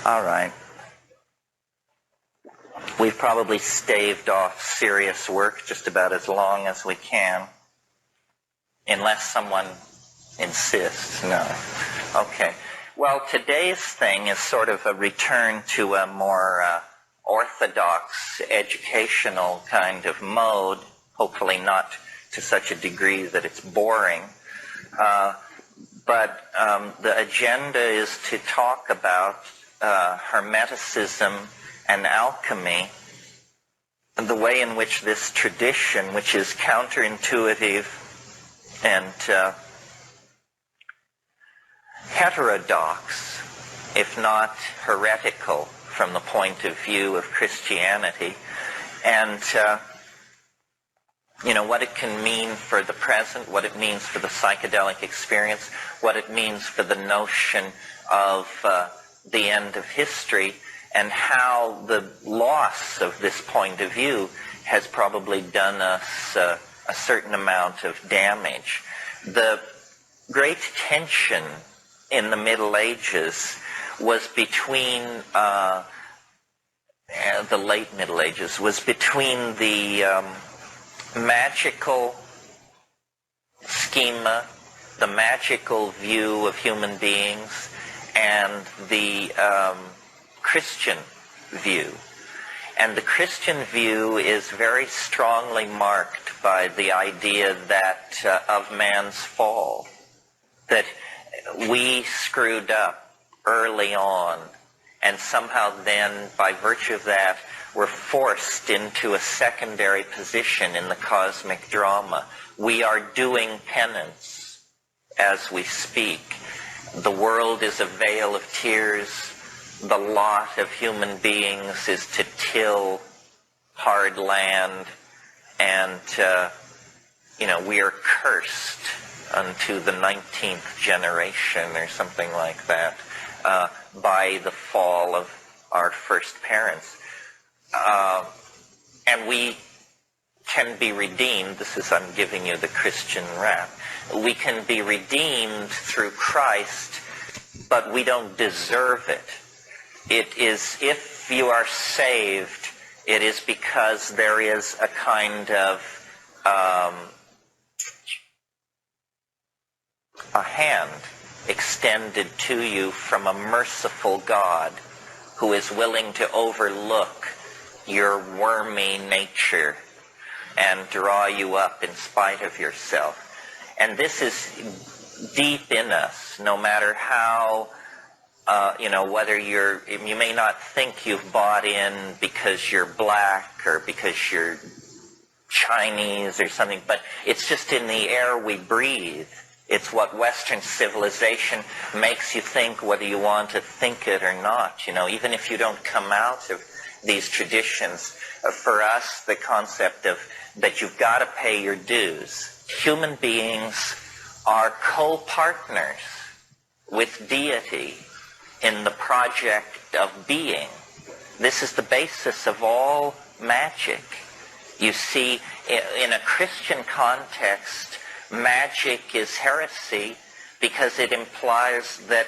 All right. We've probably staved off serious work just about as long as we can, unless someone insists. No. Okay. Well, today's thing is sort of a return to a more orthodox educational kind of mode, hopefully not to such a degree that it's boring. But the agenda is to talk about Hermeticism and alchemy, and the way in which this tradition, which is counterintuitive and heterodox, if not heretical from the point of view of Christianity, and what it can mean for the present, what it means for the psychedelic experience, what it means for the notion of the end of history, and how the loss of this point of view has probably done us a certain amount of damage. The great tension in the Middle Ages was between, the late Middle Ages, was between the magical schema, the magical view of human beings, and the Christian view. And the Christian view is very strongly marked by the idea that of man's fall, that we screwed up early on, and somehow then, by virtue of that, we're forced into a secondary position in the cosmic drama. We are doing penance as we speak. The world is a vale of tears. The lot of human beings is to till hard land, and we are cursed unto the 19th generation or something like that by the fall of our first parents. And we can be redeemed. This is, I'm giving you the Christian rap. We can be redeemed through Christ, but we don't deserve it. It is, if you are saved, it is because there is a kind of a hand extended to you from a merciful God who is willing to overlook your wormy nature and draw you up in spite of yourself. And this is deep in us, no matter how, whether you may not think you've bought in because you're black or because you're Chinese or something, but it's just in the air we breathe. It's what Western civilization makes you think, whether you want to think it or not. Even if you don't come out of these traditions, for us, the concept of that you've got to pay your dues. Human beings are co-partners with deity in the project of being. This is the basis of all magic. You see, in a Christian context, magic is heresy because it implies that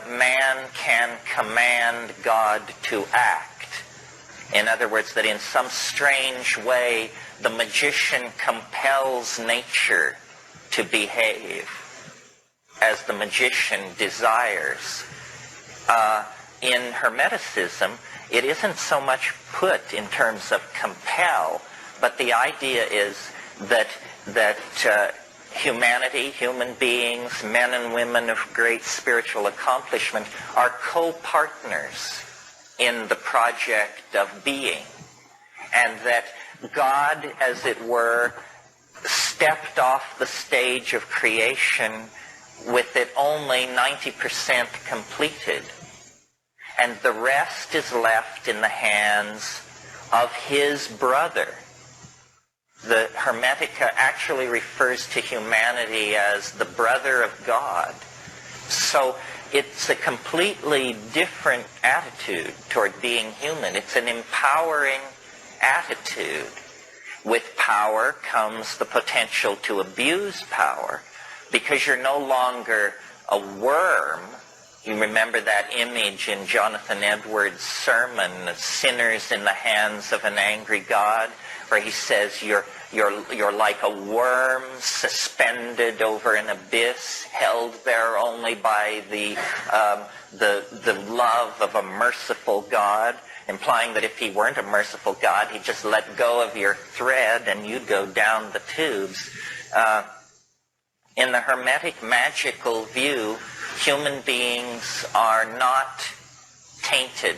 man can command God to act. In other words, that in some strange way, the magician compels nature to behave as the magician desires. In Hermeticism, it isn't so much put in terms of compel, but the idea is that humanity, human beings, men and women of great spiritual accomplishment are co-partners in the project of being, and that God, as it were, stepped off the stage of creation with it only 90% completed, and the rest is left in the hands of his brother. The Hermetica actually refers to humanity as the brother of God. So it's a completely different attitude toward being human. It's an empowering attitude. With power comes the potential to abuse power, because you're no longer a worm You remember that image in Jonathan Edwards' sermon, Sinners in the Hands of an Angry God, where he says you're like a worm suspended over an abyss, held there only by the love of a merciful God, implying that if he weren't a merciful God, he'd just let go of your thread and you'd go down the tubes. In the Hermetic magical view, human beings are not tainted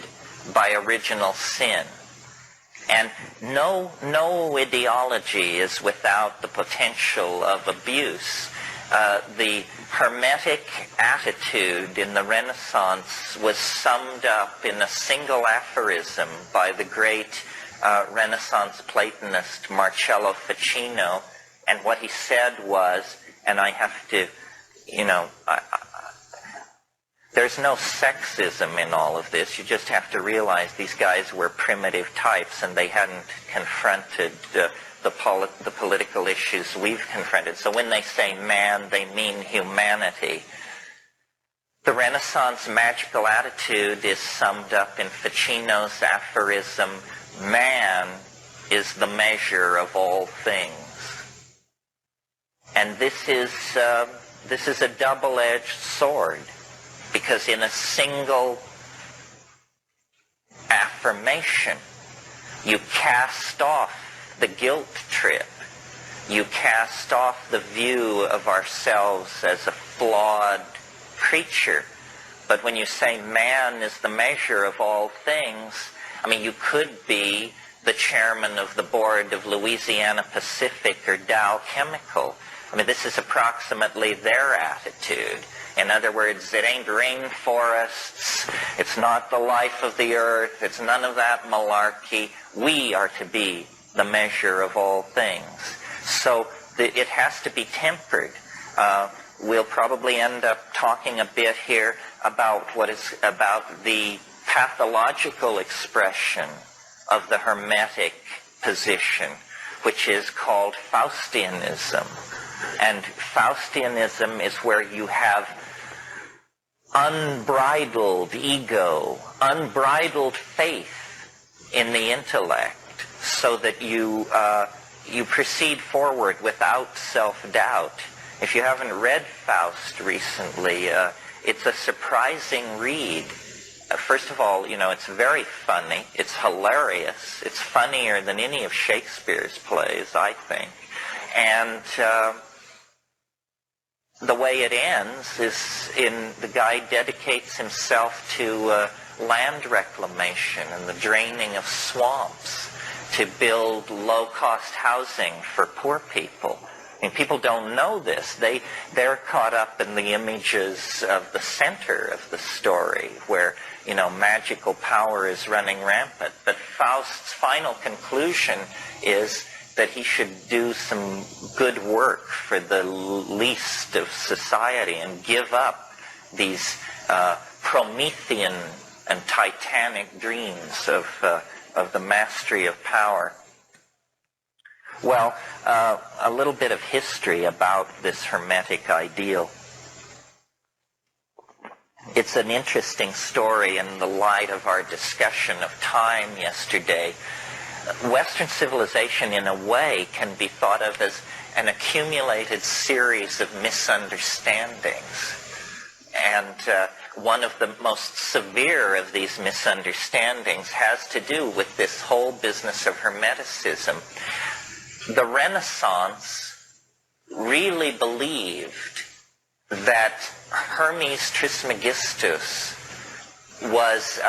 by original sin. And no ideology is without the potential of abuse. The Hermetic attitude in the Renaissance was summed up in a single aphorism by the great Renaissance Platonist Marcello Ficino. And what he said was, and I have to, there's no sexism in all of this. You just have to realize these guys were primitive types and they hadn't confronted the political issues we've confronted. So when they say man, they mean humanity. The Renaissance magical attitude is summed up in Ficino's aphorism, man is the measure of all things. And this is a double-edged sword, because in a single affirmation, you cast off the guilt trip. You cast off the view of ourselves as a flawed creature. But when you say man is the measure of all things, you could be the chairman of the board of Louisiana Pacific or Dow Chemical. This is approximately their attitude. In other words, it ain't rainforests, it's not the life of the earth, it's none of that malarkey. We are to be the measure of all things. So it has to be tempered. We'll probably end up talking a bit here about about the pathological expression of the Hermetic position, which is called Faustianism. And Faustianism is where you have unbridled ego, unbridled faith in the intellect, so that you proceed forward without self-doubt. If you haven't read Faust recently, it's a surprising read. First of all, it's very funny. It's hilarious. It's funnier than any of Shakespeare's plays, I think. And the way it ends is the guy dedicates himself to land reclamation and the draining of swamps to build low-cost housing for poor people. People don't know this. They're caught up in the images of the center of the story where, magical power is running rampant. But Faust's final conclusion is that he should do some good work for the least of society and give up these Promethean and Titanic dreams of the mastery of power. Well, a little bit of history about this Hermetic ideal. It's an interesting story in the light of our discussion of time yesterday. Western civilization, in a way, can be thought of as an accumulated series of misunderstandings. And one of the most severe of these misunderstandings has to do with this whole business of Hermeticism. The Renaissance really believed that Hermes Trismegistus was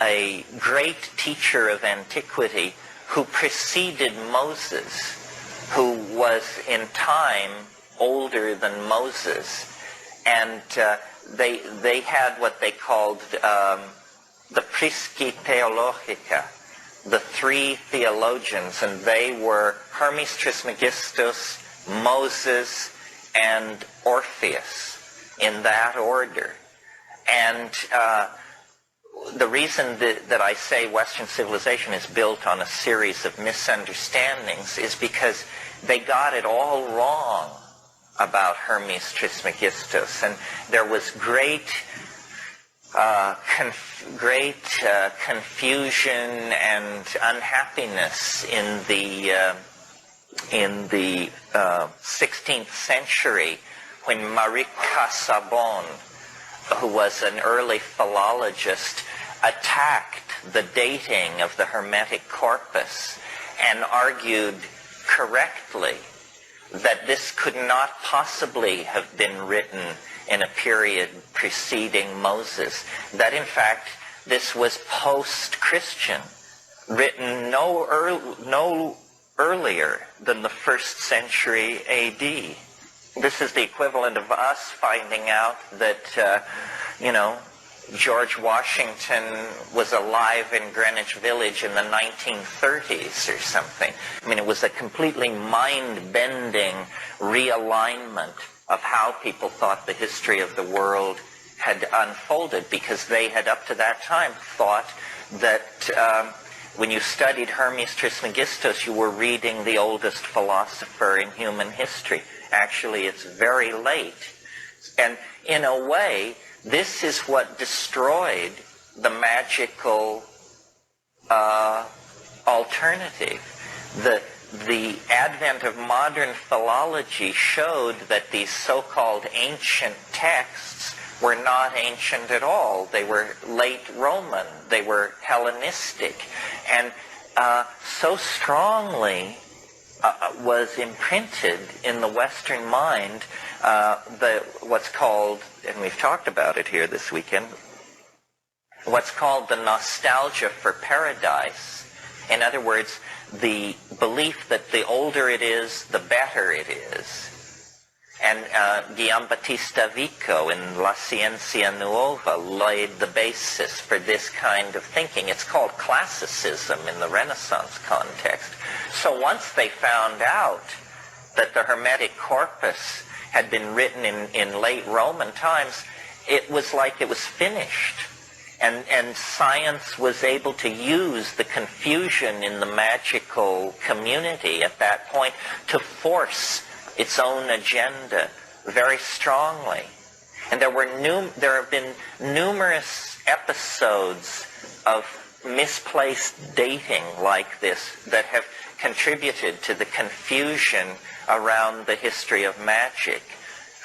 a great teacher of antiquity who preceded Moses, who was in time older than Moses. And they had what they called the Prisci Theologica, the three theologians, and they were Hermes Trismegistus, Moses, and Orpheus, in that order. And the reason that I say Western civilization is built on a series of misunderstandings is because they got it all wrong about Hermes Trismegistus. And there was great great confusion and unhappiness in the 16th century, when Marie Casaubon, who was an early philologist, attacked the dating of the Hermetic corpus and argued correctly that this could not possibly have been written in a period preceding Moses, that in fact this was post-Christian, written no earlier than the 1st century A.D. This is the equivalent of us finding out that, George Washington was alive in Greenwich Village in the 1930s or something. I mean, it was a completely mind-bending realignment of how people thought the history of the world had unfolded, because they had up to that time thought that when you studied Hermes Trismegistus, you were reading the oldest philosopher in human history. Actually, it's very late. And in a way, this is what destroyed the magical alternative. The advent of modern philology showed that these so-called ancient texts were not ancient at all. They were late Roman. They were Hellenistic. And so strongly was imprinted in the Western mind what's called, and we've talked about it here this weekend, what's called the nostalgia for paradise. In other words, the belief that the older it is, the better it is. And Guillaume Battista Vico in La Ciencia Nuova laid the basis for this kind of thinking. It's called classicism in the Renaissance context. So once they found out that the Hermetic corpus had been written in late Roman times, it was like it was finished. And science was able to use the confusion in the magical community at that point to force its own agenda very strongly. And there have been numerous episodes of misplaced dating like this that have contributed to the confusion around the history of magic.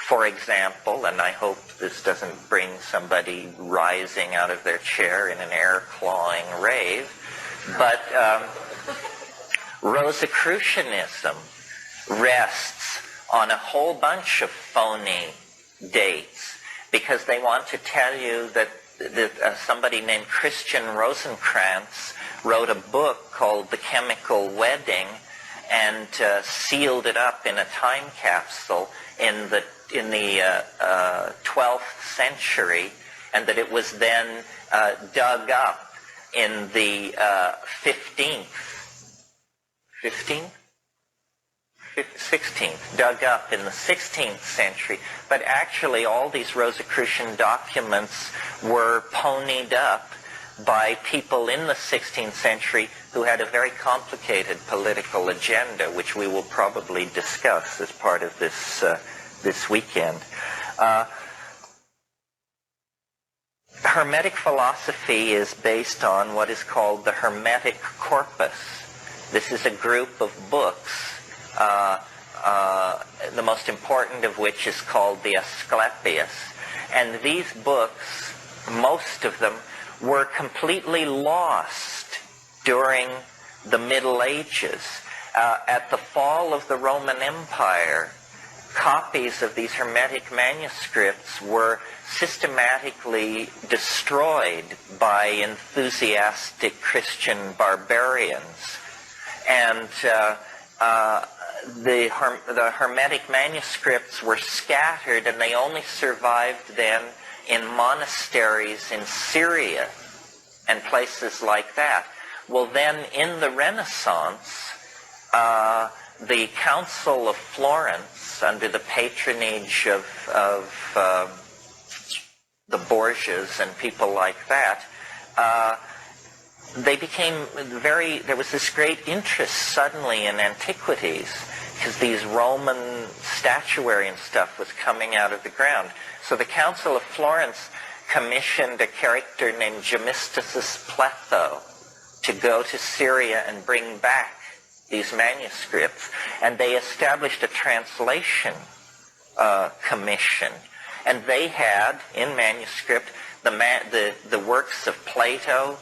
For example, and I hope this doesn't bring somebody rising out of their chair in an air-clawing rave, but Rosicrucianism rests on a whole bunch of phony dates, because they want to tell you that somebody named Christian Rosencrantz wrote a book called The Chemical Wedding and sealed it up in a time capsule in the 12th century, and that it was then dug up in the 16th, dug up in the 16th century. But actually all these Rosicrucian documents were ponied up by people in the 16th century who had a very complicated political agenda, which we will probably discuss as part of this weekend. Hermetic philosophy is based on what is called the Hermetic corpus. This is a group of books, the most important of which is called the Asclepius. And these books, most of them, were completely lost during the Middle Ages. At the fall of the Roman Empire, copies of these Hermetic manuscripts were systematically destroyed by enthusiastic Christian barbarians. And the Hermetic manuscripts were scattered, and they only survived then in monasteries in Syria and places like that. Well, then in the Renaissance, the Council of Florence, under the patronage of the Borgias and people like that, there was this great interest suddenly in antiquities, because these Roman statuary and stuff was coming out of the ground. So the Council of Florence commissioned a character named Gemisticus Pletho to go to Syria and bring back these manuscripts. And they established a translation commission. And they had, in manuscript, the works of Plato,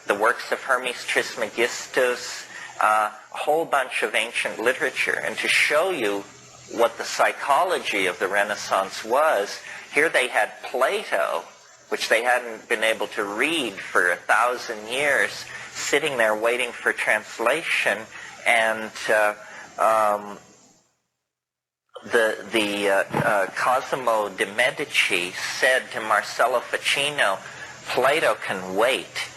the works of Hermes Trismegistus, a whole bunch of ancient literature. And to show you what the psychology of the Renaissance was, here they had Plato, which they hadn't been able to read for 1,000 years, sitting there waiting for translation. And Cosimo de' Medici said to Marcello Ficino, Plato can wait.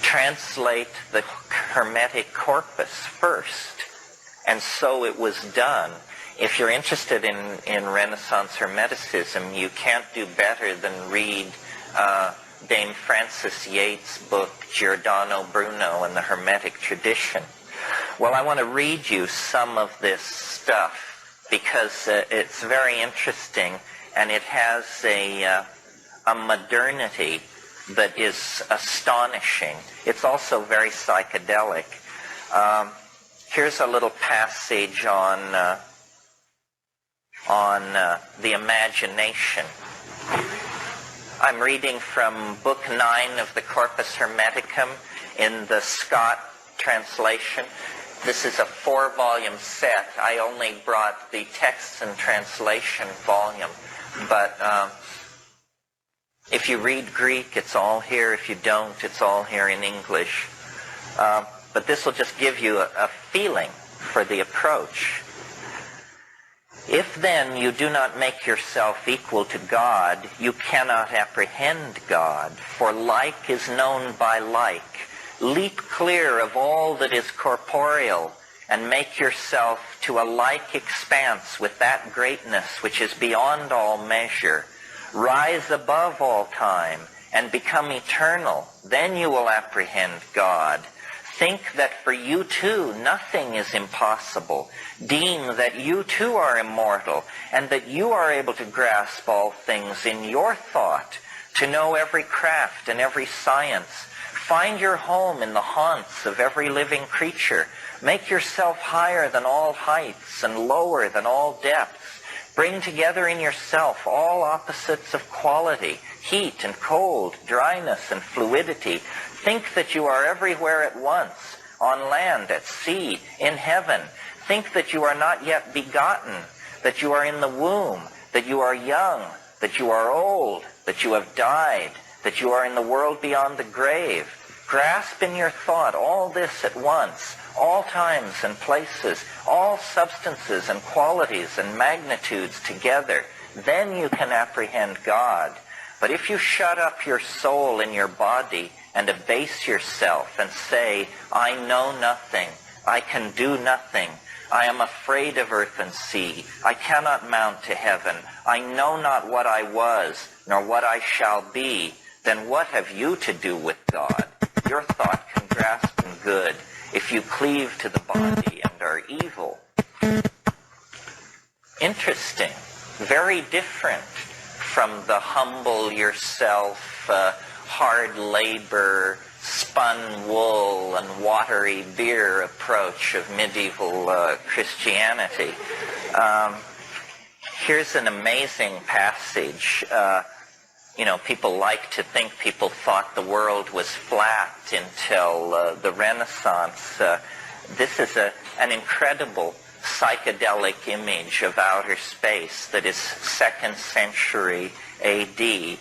Translate the hermetic corpus first. And so it was done. If you're interested in Renaissance Hermeticism, you can't do better than read Dame Frances Yates' book, Gordano Bruno and the Hermetic Tradition. Well, I want to read you some of this stuff because it's very interesting, and it has a modernity that is astonishing. It's also very psychedelic. Here's a little passage on the imagination. I'm reading from Book 9 of the Corpus Hermeticum in the Scott translation. This is a 4-volume set. I only brought the texts and translation volume. But if you read Greek, it's all here. If you don't, it's all here in English. But this will just give you a feeling for the approach. If then you do not make yourself equal to God, you cannot apprehend God, for like is known by like. Leap clear of all that is corporeal, and make yourself to a like expanse with that greatness which is beyond all measure. Rise above all time, and become eternal. Then you will apprehend God. Think that for you too nothing is impossible. Deem that you too are immortal, and that you are able to grasp all things in your thought, to know every craft and every science. Find your home in the haunts of every living creature. Make yourself higher than all heights and lower than all depths. Bring together in yourself all opposites of quality, heat and cold, dryness and fluidity. Think that you are everywhere at once, on land, at sea, in heaven. Think that you are not yet begotten, that you are in the womb, that you are young, that you are old, that you have died, that you are in the world beyond the grave. Grasp in your thought all this at once, all times and places, all substances and qualities and magnitudes together. Then you can apprehend God. But if you shut up your soul in your body and abase yourself and say, I know nothing, I can do nothing, I am afraid of earth and sea, I cannot mount to heaven, I know not what I was, nor what I shall be, then what have you to do with God? Your thought can grasp in good if you cleave to the body and are evil. Interesting. Very different from the humble yourself, hard labor, spun wool, and watery beer approach of medieval Christianity. Here's an amazing passage. People like to think people thought the world was flat until the Renaissance. This is an incredible psychedelic image of outer space that is 2nd century A.D.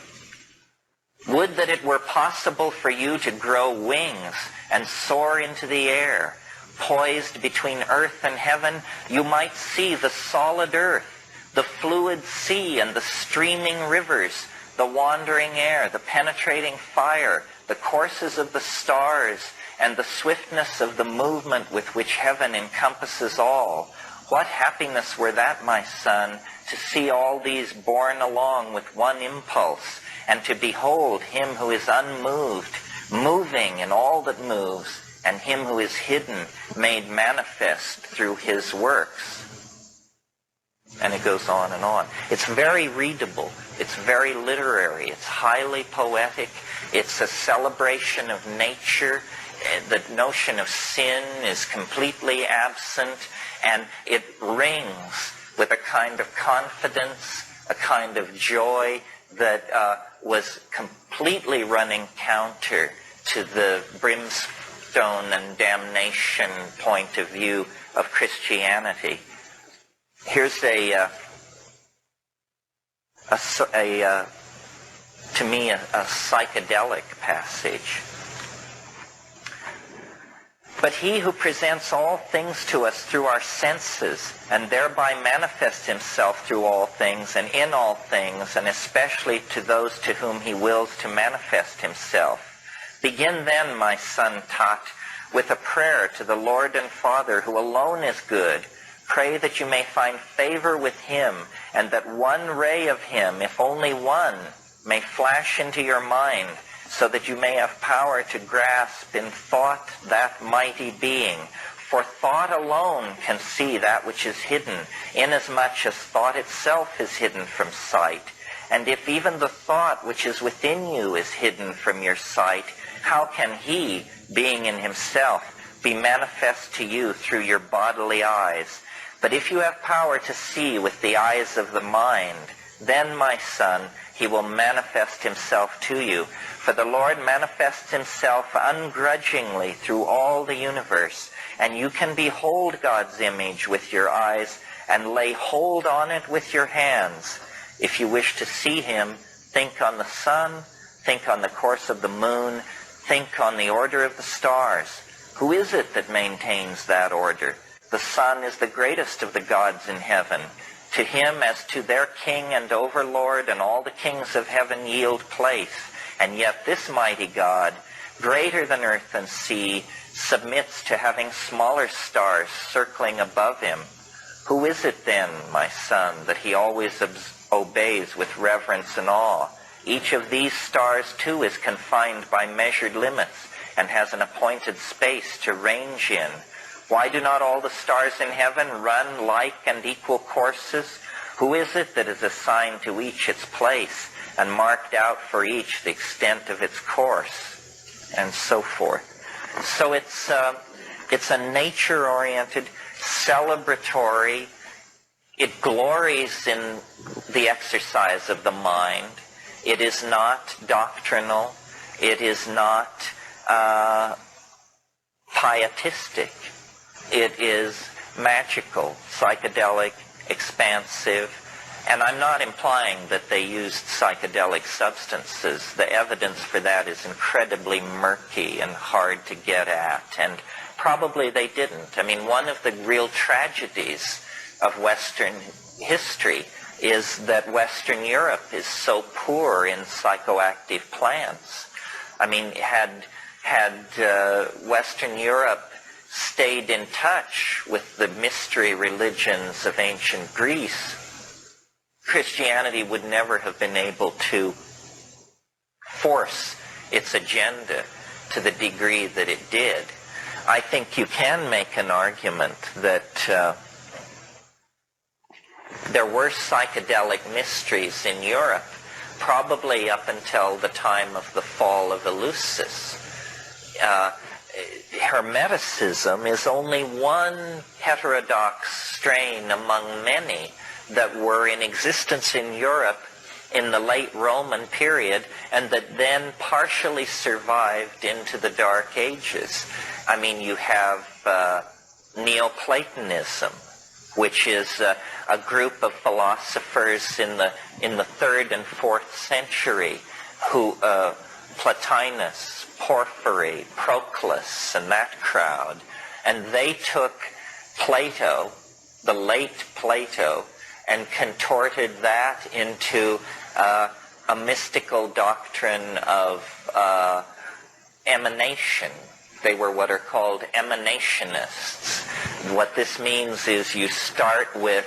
Would that it were possible for you to grow wings and soar into the air. Poised between earth and heaven, you might see the solid earth, the fluid sea and the streaming rivers, the wandering air, the penetrating fire, the courses of the stars, and the swiftness of the movement with which heaven encompasses all. What happiness were that, my son, to see all these borne along with one impulse, and to behold him who is unmoved, moving in all that moves, and him who is hidden, made manifest through his works. And it goes on and on. It's very readable. It's very literary. It's highly poetic. It's a celebration of nature. The notion of sin is completely absent. And it rings with a kind of confidence, a kind of joy that was completely running counter to the brimstone and damnation point of view of Christianity. Here's to me, a psychedelic passage. But he who presents all things to us through our senses, and thereby manifests himself through all things and in all things, and especially to those to whom he wills to manifest himself. Begin then, my son Tat, with a prayer to the Lord and Father, who alone is good. Pray that you may find favor with him, and that one ray of him, if only one, may flash into your mind, so that you may have power to grasp in thought that mighty being. For thought alone can see that which is hidden, inasmuch as thought itself is hidden from sight. And if even the thought which is within you is hidden from your sight, how can he, being in himself, be manifest to you through your bodily eyes? But if you have power to see with the eyes of the mind, then, my son, he will manifest himself to you. For the Lord manifests himself ungrudgingly through all the universe, and you can behold God's image with your eyes and lay hold on it with your hands. If you wish to see him, think on the sun, think on the course of the moon, think on the order of the stars. Who is it that maintains that order? The sun is the greatest of the gods in heaven. To him as to their king and overlord, and all the kings of heaven yield place. And yet this mighty God, greater than earth and sea, submits to having smaller stars circling above him. Who is it then, my son, that he always obeys with reverence and awe? Each of these stars, too, is confined by measured limits and has an appointed space to range in. Why do not all the stars in heaven run like and equal courses? Who is it that is assigned to each its place and marked out for each the extent of its course? And so forth. So it's a nature-oriented, celebratory. It glories in the exercise of the mind. It is not doctrinal. It is not pietistic. It is magical, psychedelic, expansive, and I'm not implying that they used psychedelic substances. The evidence for that is incredibly murky and hard to get at, and probably they didn't. I mean, one of the real tragedies of Western history is that Western Europe is so poor in psychoactive plants. I mean, had Western Europe stayed in touch with the mystery religions of ancient Greece, Christianity would never have been able to force its agenda to the degree that it did. I think you can make an argument that there were psychedelic mysteries in Europe, probably up until the time of the fall of Eleusis. Hermeticism is only one heterodox strain among many that were in existence in Europe in the late Roman period, and that then partially survived into the Dark Ages. I mean, you have Neoplatonism, which is a group of philosophers in the 3rd and 4th century who Plotinus, Porphyry, Proclus, and that crowd, and they took Plato, the late Plato, and contorted that into a mystical doctrine of emanation. They were what are called emanationists. What this means is you start with,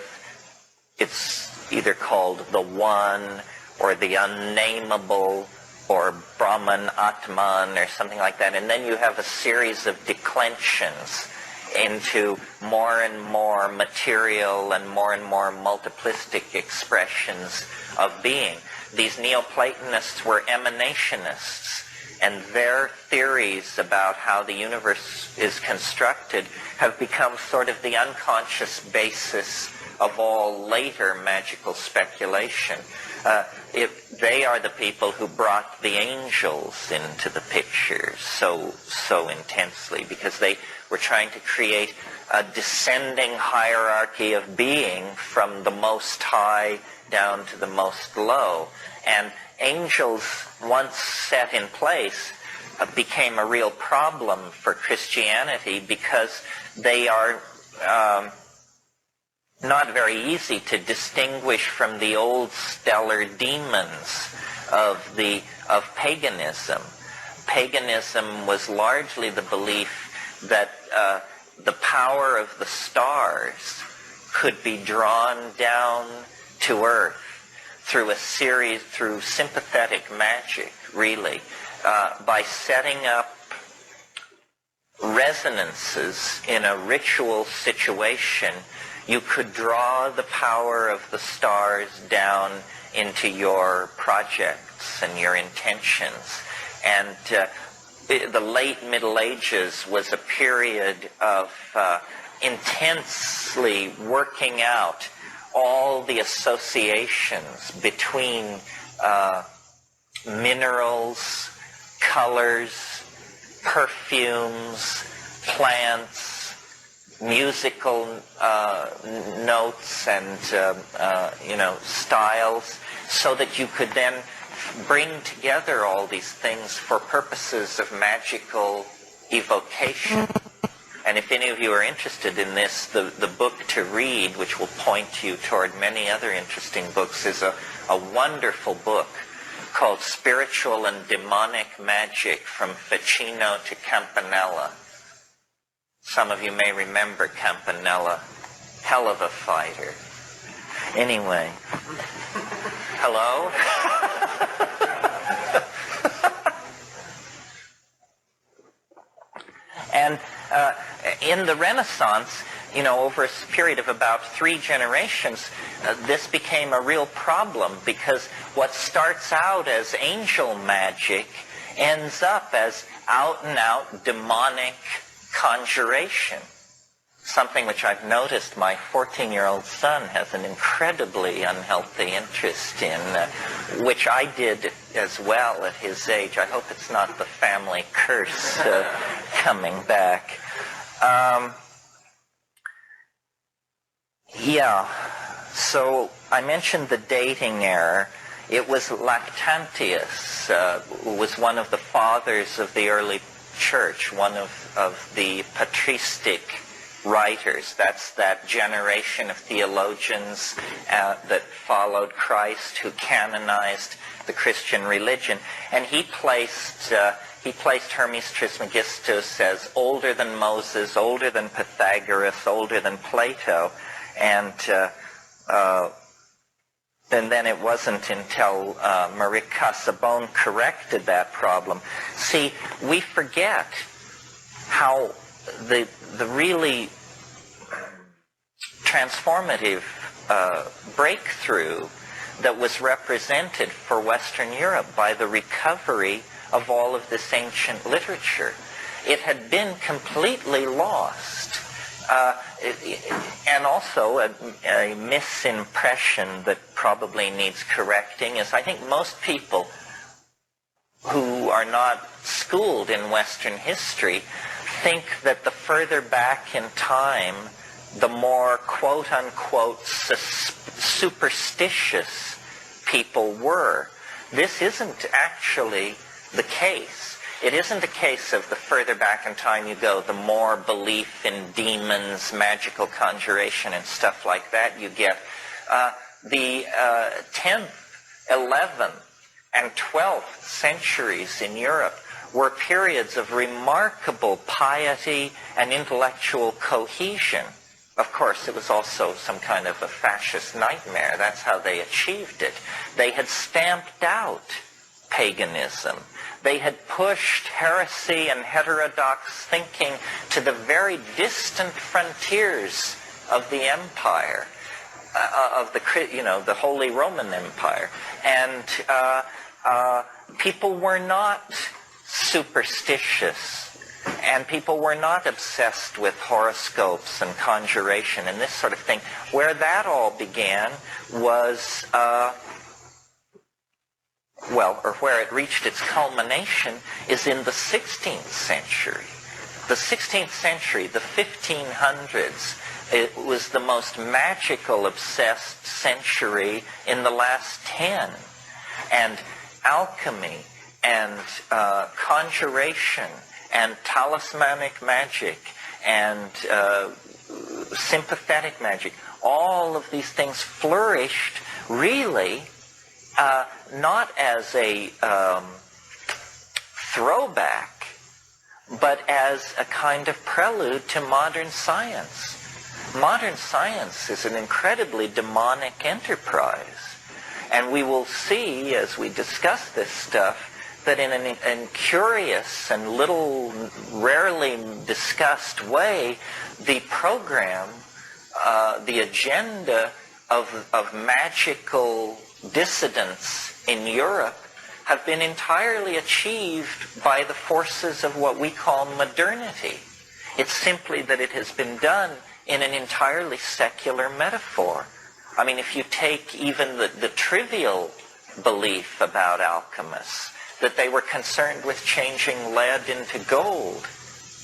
it's either called the One or the Unnameable or Brahman, Atman, or something like that, and then you have a series of declensions into more and more material and more multiplistic expressions of being. These Neoplatonists were emanationists, and their theories about how the universe is constructed have become sort of the unconscious basis of all later magical speculation. They are the people who brought the angels into the picture so intensely, because they were trying to create a descending hierarchy of being from the most high down to the most low. And angels, once set in place, became a real problem for Christianity, because they are not very easy to distinguish from the old stellar demons of paganism. Paganism was largely the belief that the power of the stars could be drawn down to earth through sympathetic magic, really, by setting up resonances in a ritual situation. You could draw the power of the stars down into your projects and your intentions. And the late Middle Ages was a period of intensely working out all the associations between minerals, colors, perfumes, plants, musical notes and styles, so that you could then bring together all these things for purposes of magical evocation. And if any of you are interested in this, the book to read, which will point you toward many other interesting books, is a wonderful book called Spiritual and Demonic Magic, from Ficino to Campanella. Some of you may remember Campanella. Hell of a fighter. Anyway. Hello? And in the Renaissance, over a period of about 3 generations, this became a real problem, because what starts out as angel magic ends up as out-and-out demonic conjuration. Something which I've noticed my 14-year-old son has an incredibly unhealthy interest in, which I did as well at his age. I hope it's not the family curse coming back. So I mentioned the dating error. It was Lactantius, who was one of the fathers of the early church, one of the patristic writers. That's that generation of theologians that followed Christ, who canonized the Christian religion. And he placed Hermes Trismegistus as older than Moses, older than Pythagoras, older than Plato. And then it wasn't until Marie Casaubon corrected that problem. See, we forget how the really transformative breakthrough that was represented for Western Europe by the recovery of all of this ancient literature. It had been completely lost. And also a misimpression that probably needs correcting is, I think most people who are not schooled in Western history think that the further back in time, the more quote-unquote superstitious people were. This isn't actually the case. It isn't a case of the further back in time you go, the more belief in demons, magical conjuration, and stuff like that you get. The 10th, 11th, and 12th centuries in Europe were periods of remarkable piety and intellectual cohesion. Of course, it was also some kind of a fascist nightmare. That's how they achieved it. They had stamped out paganism. They had pushed heresy and heterodox thinking to the very distant frontiers of the empire, of the Holy Roman Empire. And people were not superstitious, and people were not obsessed with horoscopes and conjuration and this sort of thing. Where that all began was, where it reached its culmination is in the 16th century. The 16th century, the 1500s, it was the most magical, obsessed century in the last 10. And alchemy and conjuration and talismanic magic and sympathetic magic, all of these things flourished really not as a throwback, but as a kind of prelude to modern science. Modern science is an incredibly demonic enterprise. And we will see, as we discuss this stuff, that in a curious and little, rarely discussed way, the program, the agenda of magical dissidents in Europe have been entirely achieved by the forces of what we call modernity. It's simply that it has been done in an entirely secular metaphor. I mean, if you take even the trivial belief about alchemists, that they were concerned with changing lead into gold.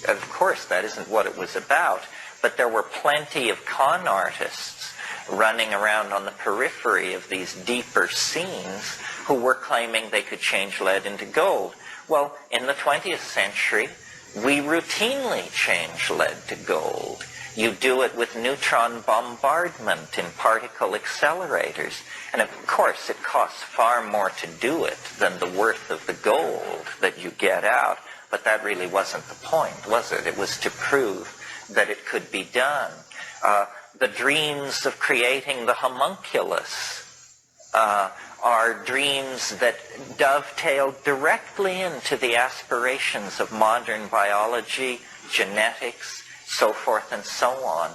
Of course, that isn't what it was about, but there were plenty of con artists running around on the periphery of these deeper scenes who were claiming they could change lead into gold. Well, in the 20th century, we routinely change lead to gold. You do it with neutron bombardment in particle accelerators. And of course, it costs far more to do it than the worth of the gold that you get out. But that really wasn't the point, was it? It was to prove that it could be done. The dreams of creating the homunculus are dreams that dovetail directly into the aspirations of modern biology, genetics, so forth and so on.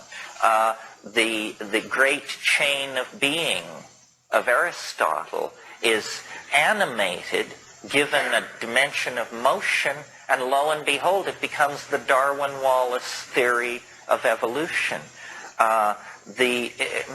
The great chain of being of Aristotle is animated, given a dimension of motion, and lo and behold, it becomes the Darwin-Wallace theory of evolution.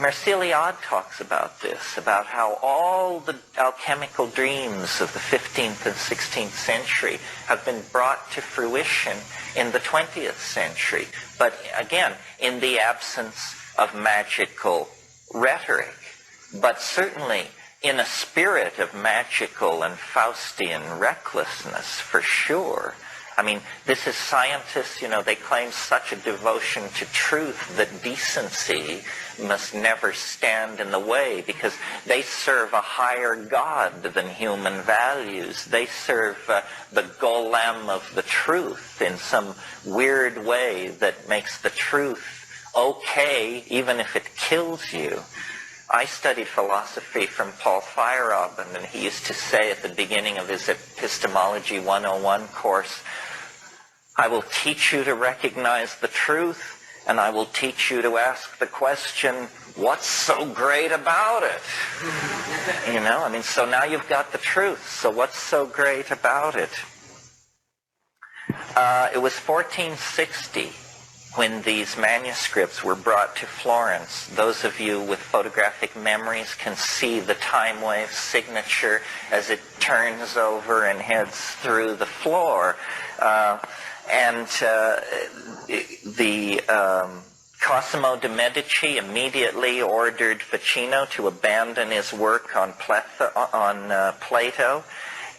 Merciliade talks about this, about how all the alchemical dreams of the 15th and 16th century have been brought to fruition in the 20th century. But again, in the absence of magical rhetoric, but certainly in a spirit of magical and Faustian recklessness, for sure. I mean, this is scientists, they claim such a devotion to truth that decency must never stand in the way because they serve a higher God than human values. They serve the golem of the truth in some weird way that makes the truth okay even if it kills you. I studied philosophy from Paul Feyerabend, and he used to say at the beginning of his Epistemology 101 course, I will teach you to recognize the truth, and I will teach you to ask the question, what's so great about it? So now you've got the truth, so what's so great about it? It was 1460 when these manuscripts were brought to Florence. Those of you with photographic memories can see the time wave signature as it turns over and heads through the floor. Cosimo de' Medici immediately ordered Ficino to abandon his work on Plato,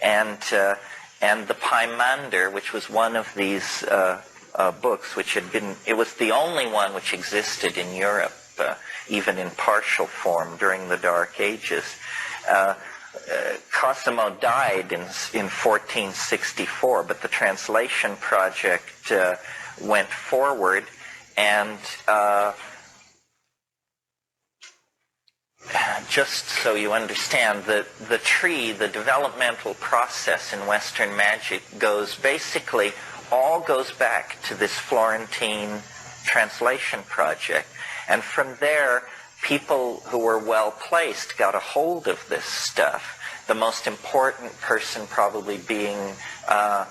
and the Pymander, which was one of these books, it was the only one which existed in Europe, even in partial form during the Dark Ages. Cosimo died in 1464, but the translation project went forward, and just so you understand, the developmental process in Western magic goes back to this Florentine translation project. And from there, people who were well-placed got a hold of this stuff. The most important person probably being a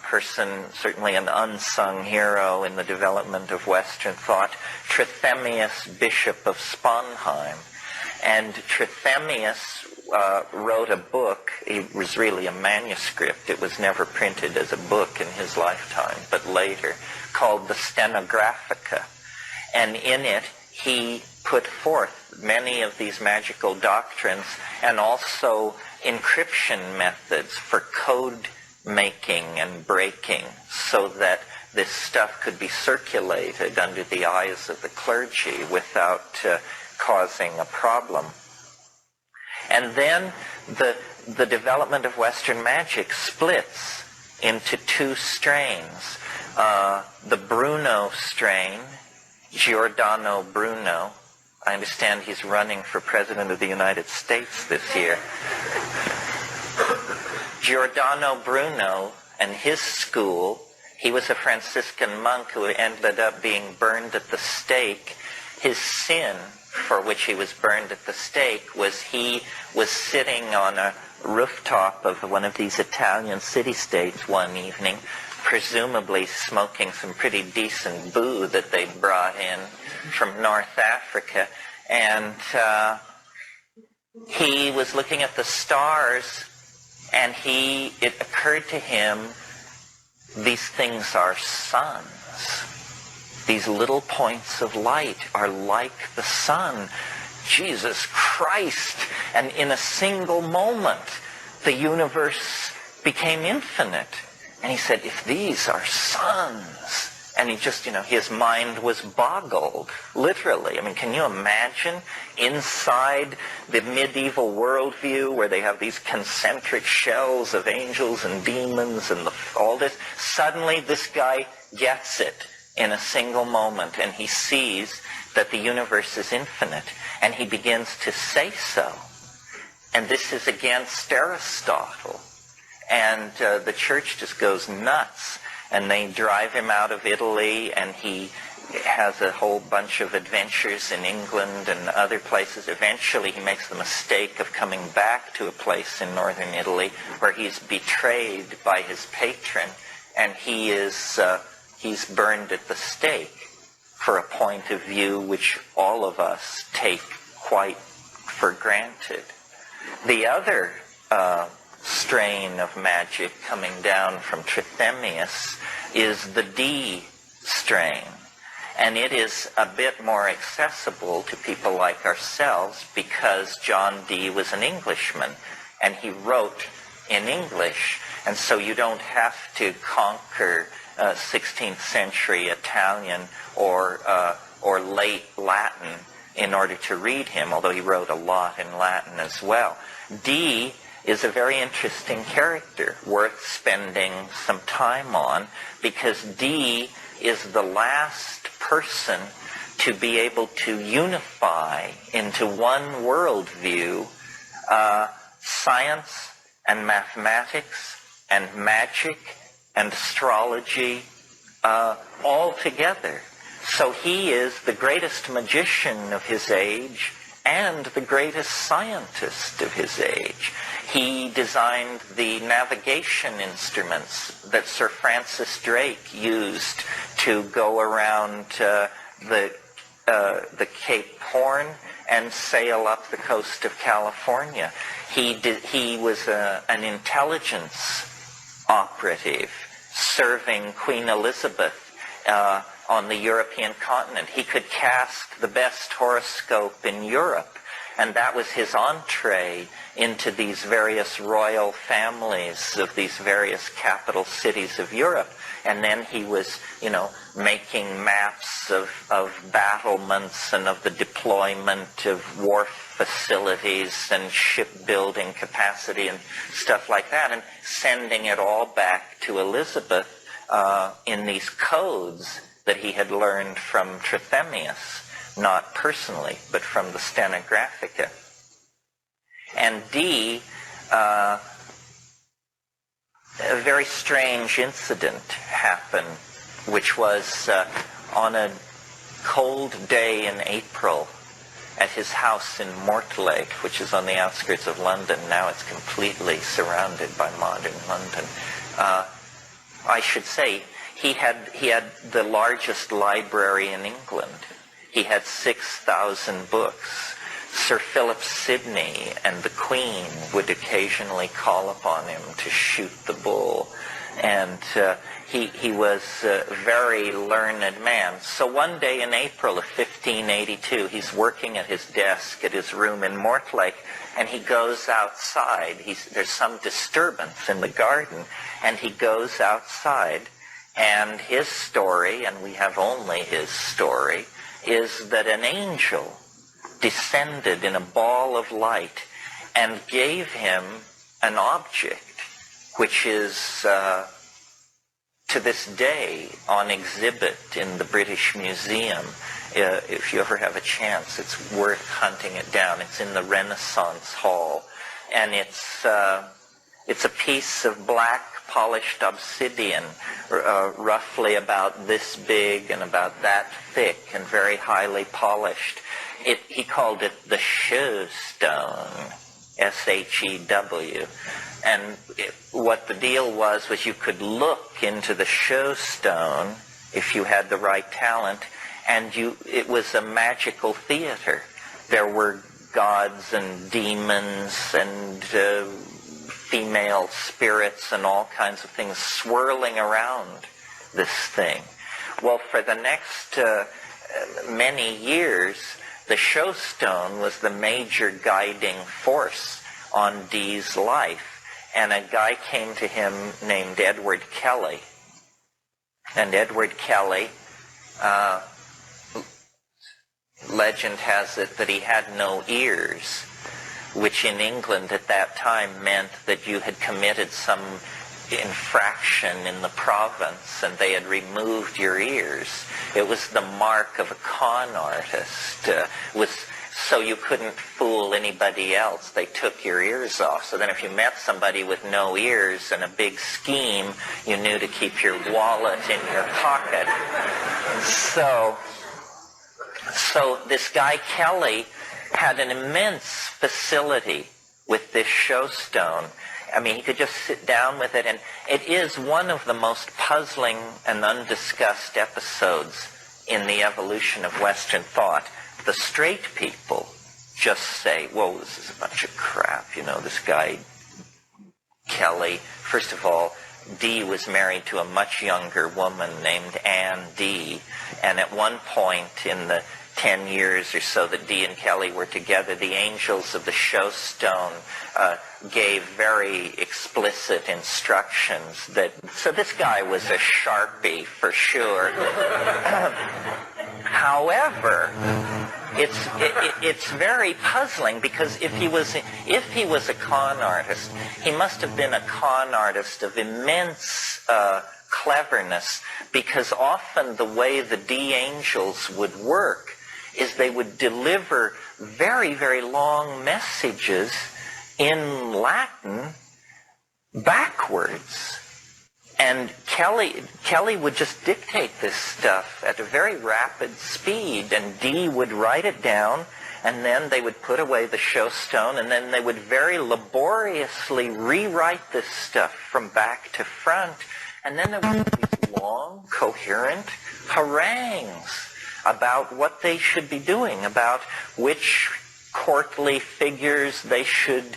person, certainly an unsung hero in the development of Western thought, Trithemius, Bishop of Sponheim. And Trithemius wrote a book. It was really a manuscript. It was never printed as a book in his lifetime, but later, called the Stenographica. And in it, he put forth many of these magical doctrines and also encryption methods for code making and breaking, so that this stuff could be circulated under the eyes of the clergy without causing a problem. And then the development of Western magic splits into two strains. The Bruno strain, Gordano Bruno. I understand he's running for President of the United States this year. Gordano Bruno and his school, he was a Franciscan monk who ended up being burned at the stake. His sin for which he was burned at the stake was he was sitting on a rooftop of one of these Italian city-states one evening, presumably smoking some pretty decent boo that they'd brought in from North Africa. And he was looking at the stars, and it occurred to him, these things are suns. These little points of light are like the sun. Jesus Christ! And in a single moment, the universe became infinite. And he said, if these are suns, and he just, his mind was boggled, literally. I mean, can you imagine inside the medieval worldview where they have these concentric shells of angels and demons and all this? Suddenly this guy gets it in a single moment, and he sees that the universe is infinite, and he begins to say so. And this is against Aristotle. And the church just goes nuts, and they drive him out of Italy, and he has a whole bunch of adventures in England and other places. Eventually he makes the mistake of coming back to a place in northern Italy where he's betrayed by his patron, and he's burned at the stake for a point of view which all of us take quite for granted. The other strain of magic coming down from Trithemius is the Dee strain. And it is a bit more accessible to people like ourselves because John Dee was an Englishman and he wrote in English. And so you don't have to conquer 16th century Italian or late Latin in order to read him, although he wrote a lot in Latin as well. Dee is a very interesting character, worth spending some time on, because Dee is the last person to be able to unify into one worldview science and mathematics and magic and astrology all together. So he is the greatest magician of his age and the greatest scientist of his age. He designed the navigation instruments that Sir Francis Drake used to go around the Cape Horn and sail up the coast of California. He was an intelligence operative serving Queen Elizabeth on the European continent. He could cast the best horoscope in Europe, and that was his entree into these various royal families of these various capital cities of Europe. And then he was, making maps of battlements and of the deployment of wharf facilities and shipbuilding capacity and stuff like that, and sending it all back to Elizabeth in these codes that he had learned from Trithemius. not personally, but from the Stenographica. And Dee, a very strange incident happened, which was on a cold day in April at his house in Mortlake, which is on the outskirts of London. Now it's completely surrounded by modern London. I should say, he had the largest library in England. He had 6,000 books. Sir Philip Sidney and the Queen would occasionally call upon him to shoot the bull. And he was a very learned man. So one day in April of 1582, he's working at his desk at his room in Mortlake, and he goes outside. There's some disturbance in the garden, and he goes outside. And his story, and we have only his story, is that an angel descended in a ball of light and gave him an object which is to this day on exhibit in the British Museum. If you ever have a chance, it's worth hunting it down. It's in the Renaissance Hall, and it's a piece of black polished obsidian, roughly about this big and about that thick and very highly polished. He called it the Shew Stone, S-H-E-W. And what the deal was you could look into the Shew Stone if you had the right talent, and it was a magical theater. There were gods and demons and female spirits and all kinds of things swirling around this thing. Well, for the next many years, the Shew Stone was the major guiding force on Dee's life. And a guy came to him named Edward Kelly. And Edward Kelly, legend has it that he had no ears, which in England at that time meant that you had committed some infraction in the province and they had removed your ears. It was the mark of a con artist. So you couldn't fool anybody else. They took your ears off. So then if you met somebody with no ears and a big scheme, you knew to keep your wallet in your pocket. So this guy Kelly had an immense facility with this Shew Stone. I mean, he could just sit down with it, and it is one of the most puzzling and undiscussed episodes in the evolution of Western thought. The straight people just say, whoa, this is a bunch of crap, this guy Kelly. First of all, Dee was married to a much younger woman named Anne Dee, and at one point in the 10 years or so that Dee and Kelly were together, the angels of the Shew Stone gave very explicit instructions so this guy was a Sharpie for sure. However, it's very puzzling, because if he was a con artist, he must have been a con artist of immense cleverness, because often the way the Dee angels would work is they would deliver very, very long messages in Latin backwards. And Kelly would just dictate this stuff at a very rapid speed, and Dee would write it down, and then they would put away the Shew Stone, and then they would very laboriously rewrite this stuff from back to front, and then there would be these long, coherent harangues about what they should be doing, about which courtly figures they should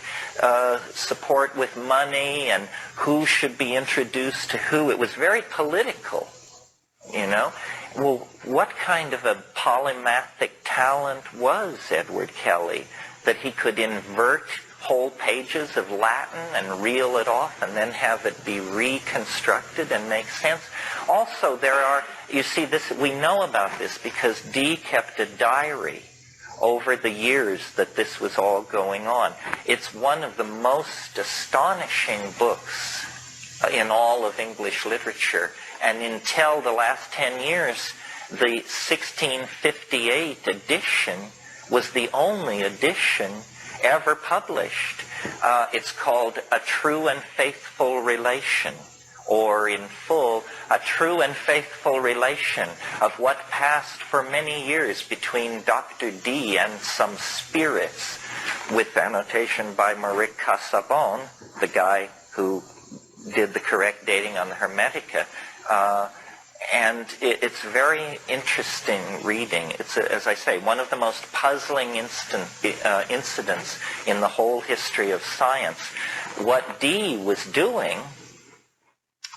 support with money and who should be introduced to who. It was very political, Well, what kind of a polymathic talent was Edward Kelly that he could invert whole pages of Latin and reel it off and then have it be reconstructed and make sense? Also, we know about this because Dee kept a diary over the years that this was all going on. It's one of the most astonishing books in all of English literature. And until the last 10 years, The 1658 edition was the only edition ever published. It's called A True and Faithful Relation, or in full, A True and Faithful Relation of what passed for many years between Dr. Dee and some spirits, with annotation by Maurice Casaubon, the guy who did the correct dating on the Hermetica. And it's very interesting reading. It's, as I say, one of the most puzzling incidents in the whole history of science. What Dee was doing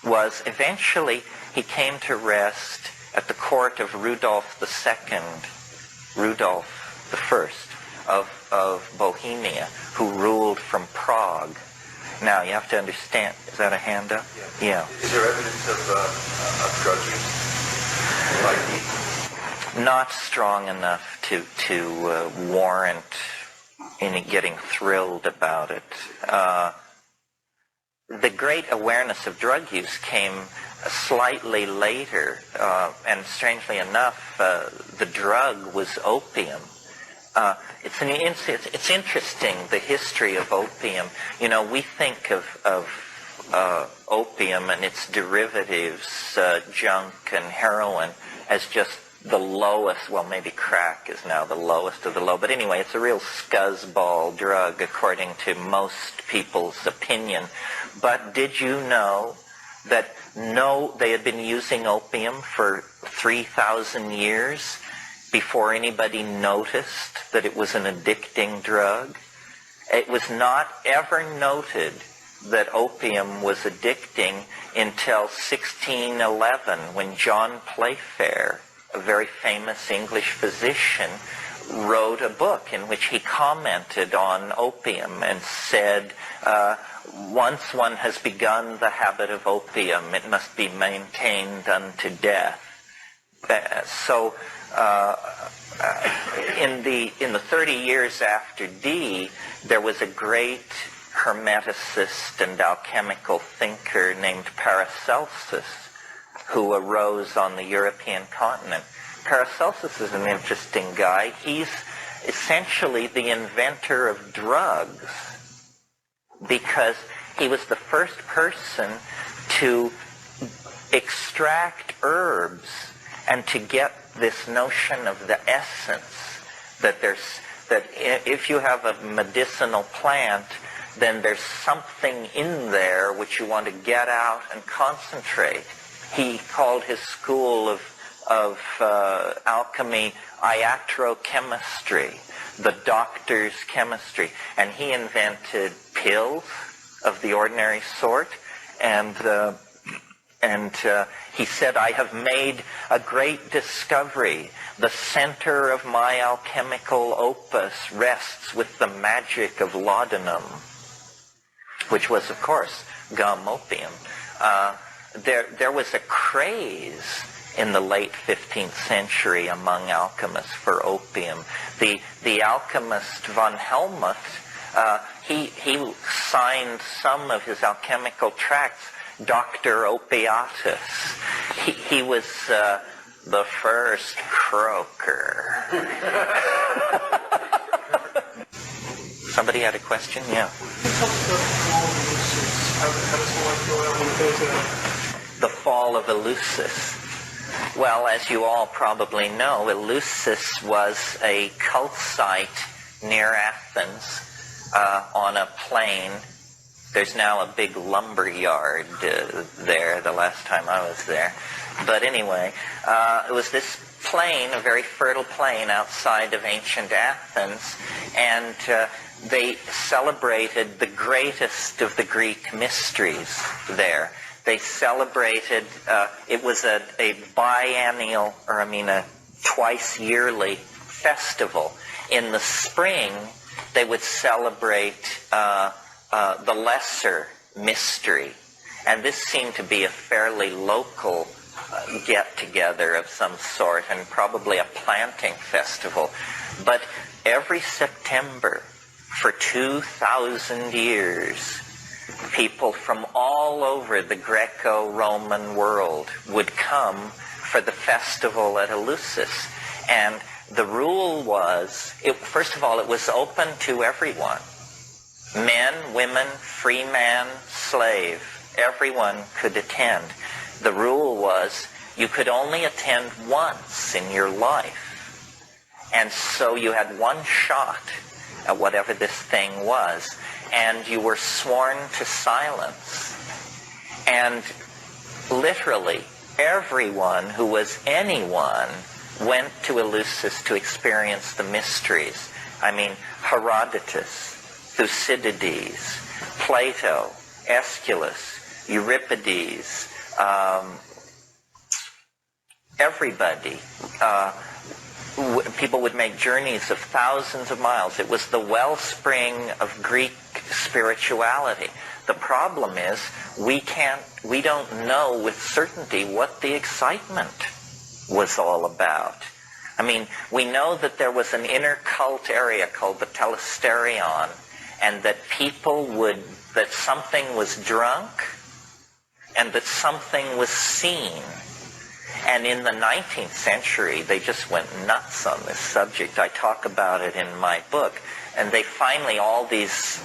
was eventually he came to rest at the court of Rudolph II, Rudolph I of Bohemia, who ruled from Prague. Now, you have to understand, is that a hand up? Yeah. Is there evidence of drug use? Not strong enough to warrant any getting thrilled about it. The great awareness of drug use came slightly later, and strangely enough, the drug was opium. It's interesting, the history of opium. You know, we think of opium and its derivatives, junk and heroin, as just the lowest. Well, maybe crack is now the lowest of the low. But anyway, it's a real scuzzball drug, according to most people's opinion. But did you know that they had been using opium for 3,000 years before anybody noticed that it was an addicting drug? It was not ever noted that opium was addicting until 1611, when John Playfair, a very famous English physician, wrote a book in which he commented on opium and said, once one has begun the habit of opium, it must be maintained unto death. In the 30 years after Dee, there was a great hermeticist and alchemical thinker named Paracelsus, who arose on the European continent. Paracelsus is an interesting guy. He's essentially the inventor of drugs, because he was the first person to extract herbs and to get this notion of the essence, that if you have a medicinal plant, then there's something in there which you want to get out and concentrate. He called his school of alchemy Iatrochemistry, the doctor's chemistry, and he invented pills of the ordinary sort, and he said, I have made a great discovery. The center of my alchemical opus rests with the magic of laudanum, which was, of course, gum opium. There was a craze in the late 15th century among alchemists for opium. The alchemist von Helmut, he signed some of his alchemical tracts Dr. Opiatus. He was the first croaker. Somebody had a question? Yeah. The fall of Eleusis. Well, as you all probably know, Eleusis was a cult site near Athens on a plain. There's now a big lumber yard there, the last time I was there. But anyway, it was this plain, a very fertile plain outside of ancient Athens, and they celebrated the greatest of the Greek mysteries there. They celebrated, it was a biennial, a twice yearly festival. In the spring, they would celebrate the lesser mystery. And this seemed to be a fairly local get-together of some sort, and probably a planting festival. But every September, for 2,000 years, people from all over the Greco-Roman world would come for the festival at Eleusis. And the rule was, first of all, it was open to everyone. Men, women, free man, slave, everyone could attend. The rule was you could only attend once in your life. And so you had one shot at whatever this thing was, and you were sworn to silence. And literally everyone who was anyone went to Eleusis to experience the mysteries. I mean, Herodotus, Thucydides, Plato, Aeschylus, Euripides, everybody. People would make journeys of thousands of miles. It was the wellspring of Greek spirituality. The problem is we don't know with certainty what the excitement was all about. I mean, we know that there was an inner cult area called the Telesterion, and that that something was drunk and that something was seen. And in the 19th century, they just went nuts on this subject. I talk about it in my book. And they finally, all these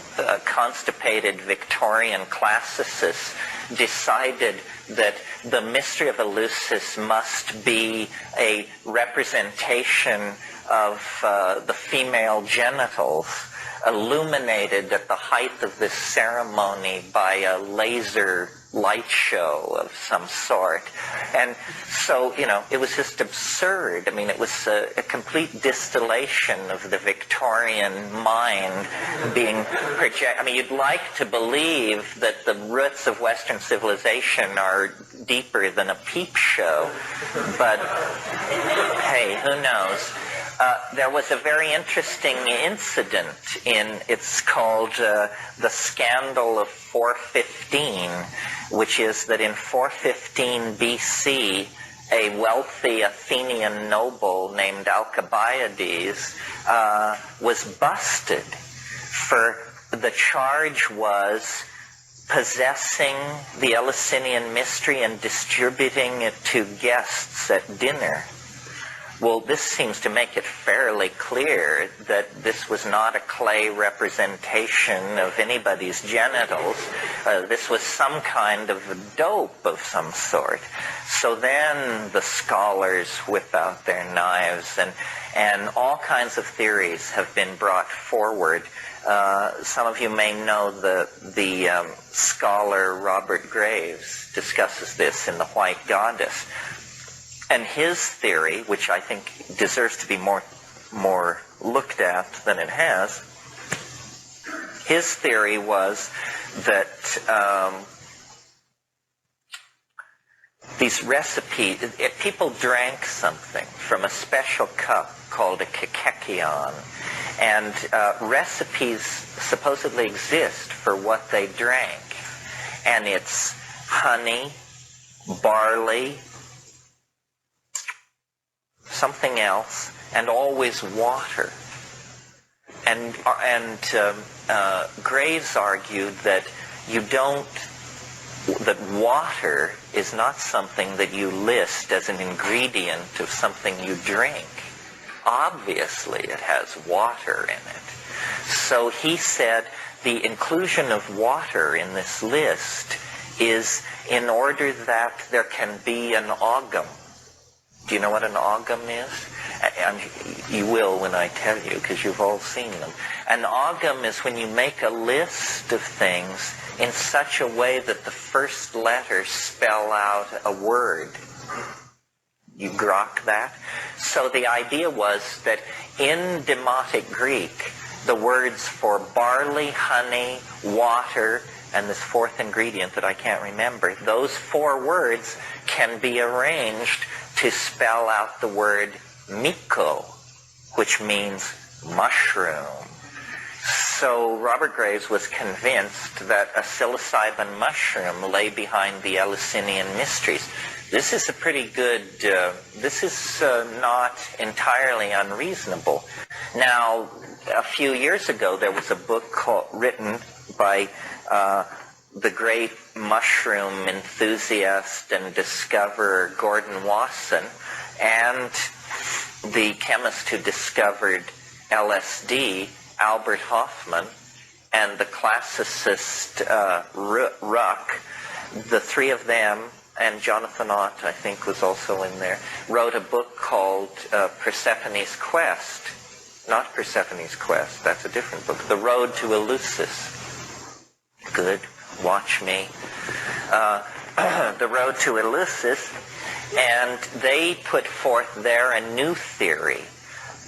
constipated Victorian classicists decided that the mystery of Eleusis must be a representation of the female genitals, illuminated at the height of this ceremony by a laser light show of some sort. And so, it was just absurd. I mean, it was a complete distillation of the Victorian mind being projected. I mean, you'd like to believe that the roots of Western civilization are deeper than a peep show, but hey, who knows? There was a very interesting incident it's called the Scandal of 415, which is that in 415 BC, a wealthy Athenian noble named Alcibiades was busted for the charge was possessing the Eleusinian mystery and distributing it to guests at dinner. Well, this seems to make it fairly clear that this was not a clay representation of anybody's genitals. This was some kind of dope of some sort. So then the scholars whip out their knives, and all kinds of theories have been brought forward. Some of you may know the scholar Robert Graves discusses this in The White Goddess. And his theory, which I think deserves to be more looked at than it has, his theory was that these recipes, people drank something from a special cup called a kakekion, and recipes supposedly exist for what they drank. And it's honey, barley, something else, and always water. And Graves argued that that water is not something that you list as an ingredient of something you drink. Obviously, it has water in it. So he said the inclusion of water in this list is in order that there can be an ogum. Do you know what an ogum is? And you will when I tell you, because you've all seen them. An ogum is when you make a list of things in such a way that the first letters spell out a word. You grok that? So the idea was that in Demotic Greek, the words for barley, honey, water, and this fourth ingredient that I can't remember, those four words can be arranged to spell out the word myko, which means mushroom. So Robert Graves was convinced that a psilocybin mushroom lay behind the Eleusinian mysteries. This is a pretty good, this is not entirely unreasonable. Now, a few years ago, there was a book written by the great mushroom enthusiast and discoverer Gordon Wasson, and the chemist who discovered LSD, Albert Hofmann, and the classicist Ruck, the three of them, and Jonathan Ott, I think, was also in there, wrote a book called Persephone's Quest. Not Persephone's Quest, that's a different book. The Road to Eleusis. Good, watch me. The Road to Eleusis. And they put forth there a new theory,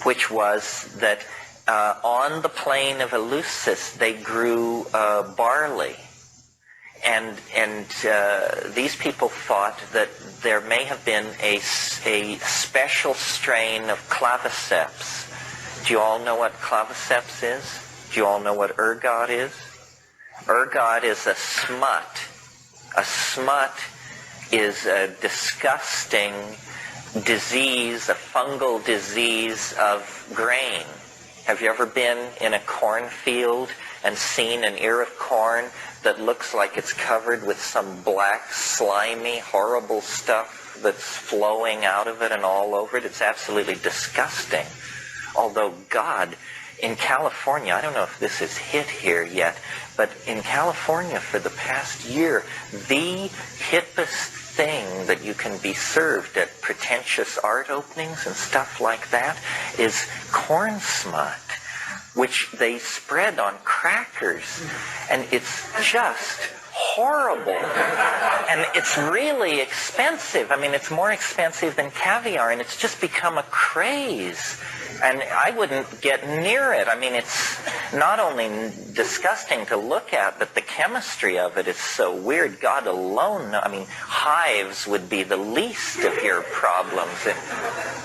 which was that on the plain of Eleusis they grew barley. And these people thought that there may have been a special strain of claviceps. Do you all know what claviceps is? Do you all know what ergot is? Ergot is a smut. A smut is a disgusting disease, a fungal disease of grain. Have you ever been in a cornfield and seen an ear of corn that looks like it's covered with some black, slimy, horrible stuff that's flowing out of it and all over it? It's absolutely disgusting. Although God, in California, I don't know if this is hit here yet, but in California for the past year, the hippest thing that you can be served at pretentious art openings and stuff like that is corn smut, which they spread on crackers, and it's just horrible. And it's really expensive. I mean, it's more expensive than caviar, and it's just become a craze. And I wouldn't get near it. I mean, it's not only disgusting to look at, but the chemistry of it is so weird. God alone, I mean, hives would be the least of your problems.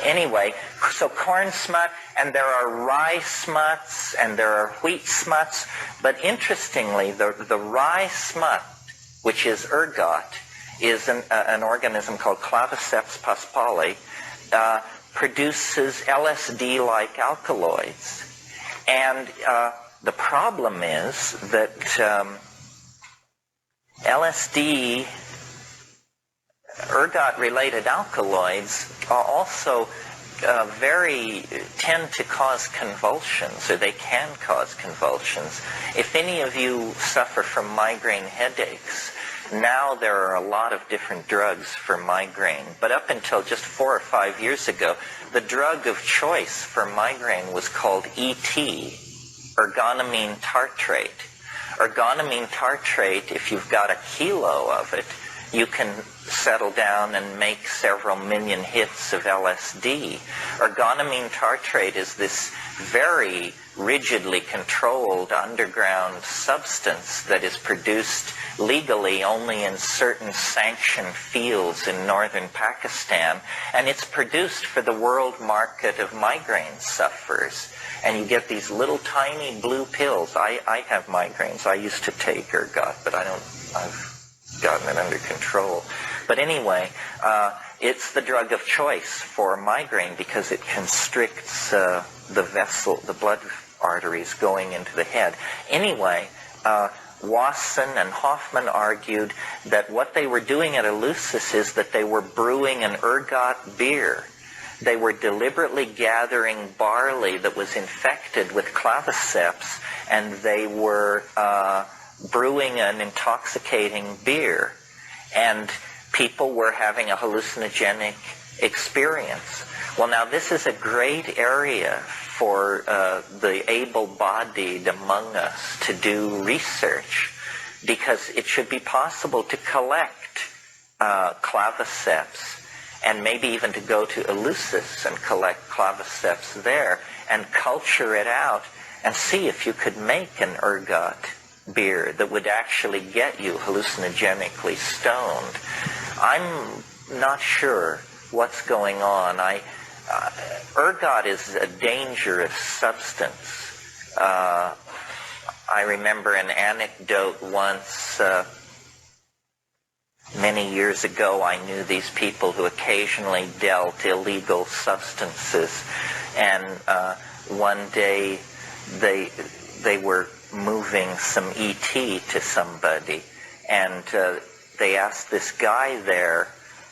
Anyway, so corn smut, and there are rye smuts, and there are wheat smuts. But interestingly, the rye smut, which is ergot, is an organism called Claviceps paspali, produces LSD-like alkaloids. And the problem is that LSD, ergot-related alkaloids are also tend to cause convulsions, or they can cause convulsions. If any of you suffer from migraine headaches, now there are a lot of different drugs for migraine. But up until just 4 or 5 years ago, the drug of choice for migraine was called ET, ergonomine tartrate. Ergonomine tartrate, if you've got a kilo of it, you can settle down and make several million hits of LSD. Ergonomine tartrate is this very rigidly controlled underground substance that is produced legally only in certain sanctioned fields in northern Pakistan, and it's produced for the world market of migraine sufferers. And you get these little tiny blue pills. I have migraines. I used to take ergot, but I've gotten it under control. But anyway, it's the drug of choice for migraine because it constricts the blood arteries going into the head. Anyway, Wasson and Hofmann argued that what they were doing at Eleusis is that they were brewing an ergot beer. They were deliberately gathering barley that was infected with claviceps, and they were brewing an intoxicating beer. And people were having a hallucinogenic experience. Well, now this is a great area for the able-bodied among us to do research, because it should be possible to collect claviceps, and maybe even to go to Eleusis and collect claviceps there and culture it out and see if you could make an ergot beer that would actually get you hallucinogenically stoned. I'm not sure what's going on. Ergot is a dangerous substance. I remember an anecdote once. Many years ago, I knew these people who occasionally dealt illegal substances, and one day they were moving some ET to somebody, And they asked this guy there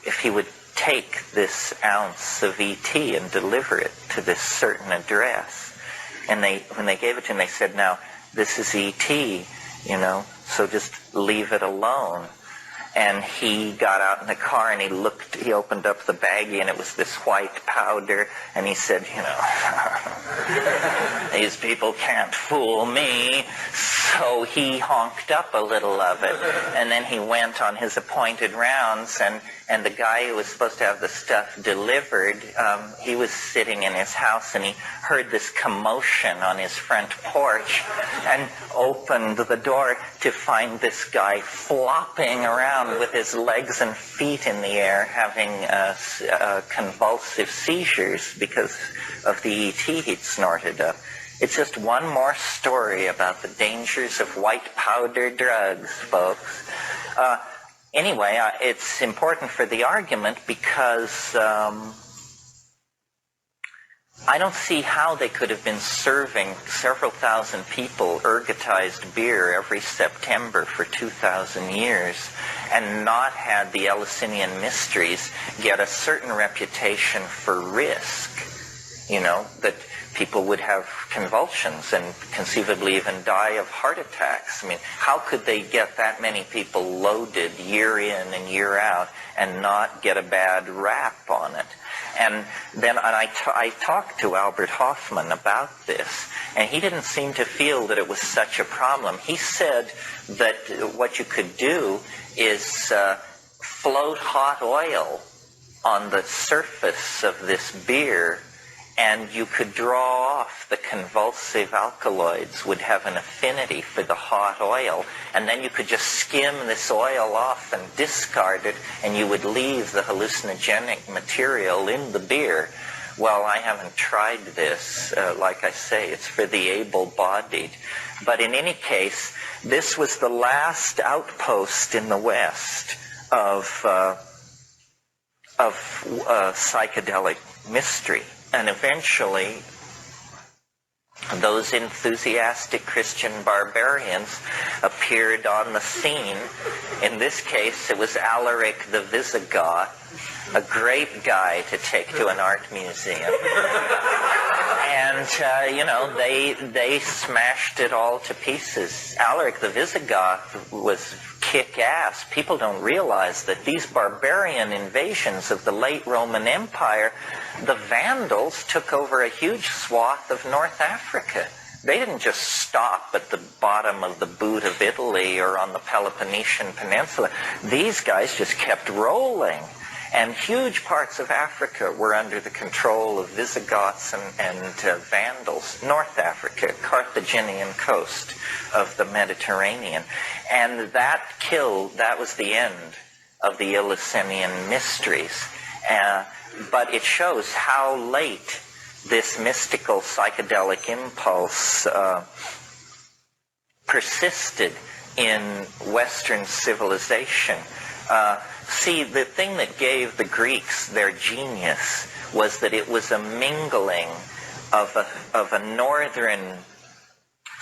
if he would take this ounce of ET and deliver it to this certain address. And when they gave it to him, they said, now, this is ET, so just leave it alone. And he got out in the car and he opened up the baggie and it was this white powder, and he said, these people can't fool me. So he honked up a little of it, and then he went on his appointed rounds, and the guy who was supposed to have the stuff delivered, he was sitting in his house and he heard this commotion on his front porch and opened the door to find this guy flopping around with his legs and feet in the air, having convulsive seizures because of the ET he'd snorted up. It's just one more story about the dangers of white powder drugs, folks. Anyway, it's important for the argument because I don't see how they could have been serving several thousand people ergotized beer every September for 2,000 years and not had the Eleusinian mysteries get a certain reputation for risk, that people would have convulsions and conceivably even die of heart attacks. I mean, how could they get that many people loaded year in and year out and not get a bad rap on it? And then I talked to Albert Hoffman about this, and he didn't seem to feel that it was such a problem. He said that what you could do is float hot oil on the surface of this beer, and you could draw off the convulsive alkaloids would have an affinity for the hot oil, and then you could just skim this oil off and discard it, and you would leave the hallucinogenic material in the beer. Well, I haven't tried this. Like I say, it's for the able-bodied. But in any case, this was the last outpost in the West of psychedelic mystery. And eventually, those enthusiastic Christian barbarians appeared on the scene. In this case, it was Alaric the Visigoth, a great guy to take to an art museum. And, they smashed it all to pieces. Alaric the Visigoth was kick-ass. People don't realize that these barbarian invasions of the late Roman Empire, the Vandals took over a huge swath of North Africa. They didn't just stop at the bottom of the boot of Italy or on the Peloponnesian Peninsula. These guys just kept rolling. And huge parts of Africa were under the control of Visigoths and Vandals. North Africa, Carthaginian coast of the Mediterranean. And that was the end of the Eleusinian mysteries. But it shows how late this mystical psychedelic impulse persisted in Western civilization. See, the thing that gave the Greeks their genius was that it was a mingling of a northern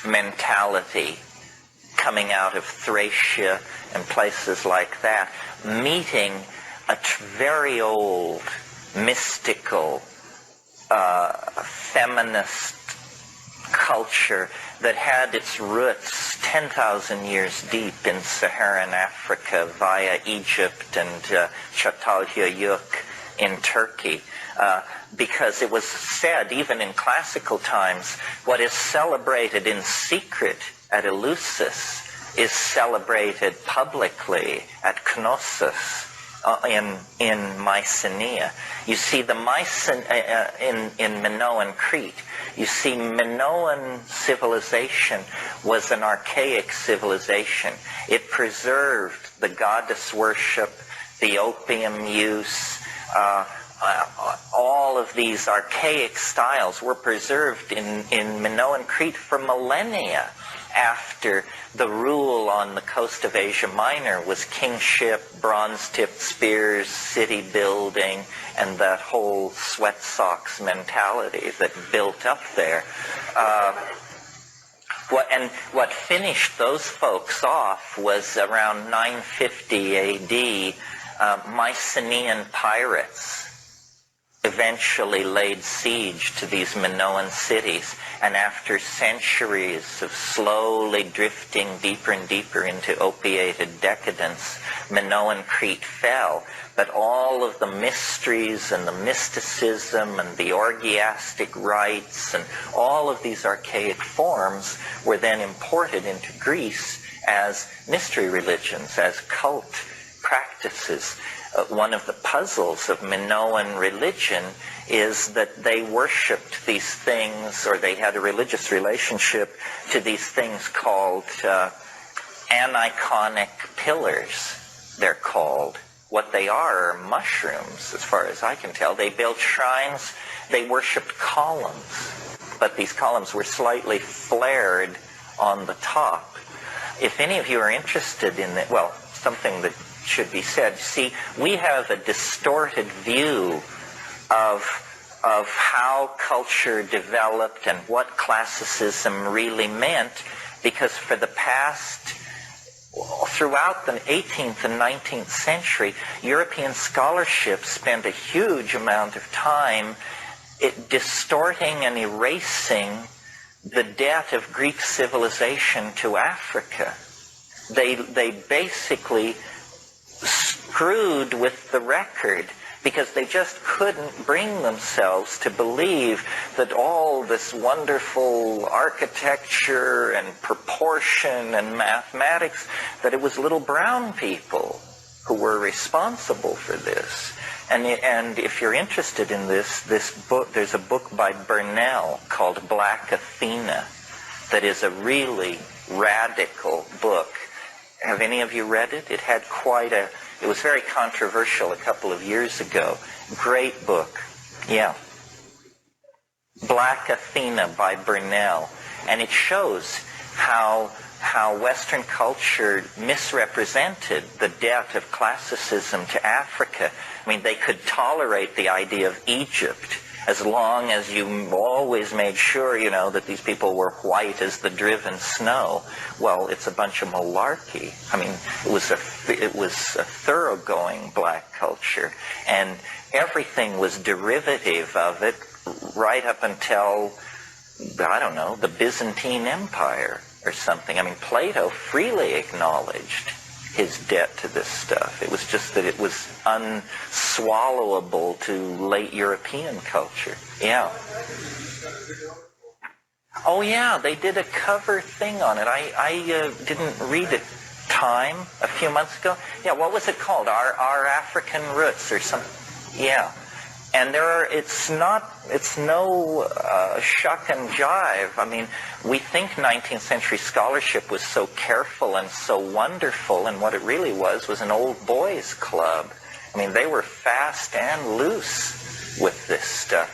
mentality coming out of Thracia and places like that, meeting a very old, mystical, feminist culture that had its roots 10,000 years deep in Saharan Africa via Egypt and Çatalhöyük in Turkey. Because it was said, even in classical times, what is celebrated in secret at Eleusis is celebrated publicly at Knossos in Mycenae. You see, in Minoan Crete, you see, Minoan civilization was an archaic civilization. It preserved the goddess worship, the opium use, all of these archaic styles were preserved in Minoan Crete for millennia after the rule on the coast of Asia Minor was kingship, bronze-tipped spears, city building, and that whole sweat socks mentality that built up there. What finished those folks off was around 950 A.D., Mycenaean pirates eventually laid siege to these Minoan cities, and after centuries of slowly drifting deeper and deeper into opiated decadence, Minoan Crete fell. But all of the mysteries and the mysticism and the orgiastic rites and all of these archaic forms were then imported into Greece as mystery religions, as cult practices. One of the puzzles of Minoan religion is that they worshipped these things, or they had a religious relationship to these things called aniconic pillars, they're called. What they are mushrooms, as far as I can tell. They built shrines, they worshipped columns, but these columns were slightly flared on the top. If any of you are interested in that, well, something that should be said. See, we have a distorted view of how culture developed and what classicism really meant, because for the past, throughout the 18th and 19th century, European scholarship spent a huge amount of time distorting and erasing the debt of Greek civilization to Africa. They basically screwed with the record because they just couldn't bring themselves to believe that all this wonderful architecture and proportion and mathematics, that it was little brown people who were responsible for this. And if you're interested in this book, there's a book by Burnell called Black Athena that is a really radical book. Have any of you read it? It had it was very controversial a couple of years ago. Great book. Yeah. Black Athena by Burnell. And it shows how Western culture misrepresented the debt of classicism to Africa. I mean, they could tolerate the idea of Egypt as long as you always made sure, that these people were white as the driven snow. Well, it's a bunch of malarkey. I mean, it was a thoroughgoing black culture, and everything was derivative of it right up until, I don't know, the Byzantine Empire or something. I mean, Plato freely acknowledged his debt to this stuff. It was just that it was unswallowable to late European culture. Yeah. Oh yeah, they did a cover thing on it. I didn't read it Time a few months ago. Yeah, what was it called? Our African Roots or something. Yeah. And it's no shuck and jive. I mean, we think 19th century scholarship was so careful and so wonderful, and what it really was an old boys club. I mean, they were fast and loose with this stuff.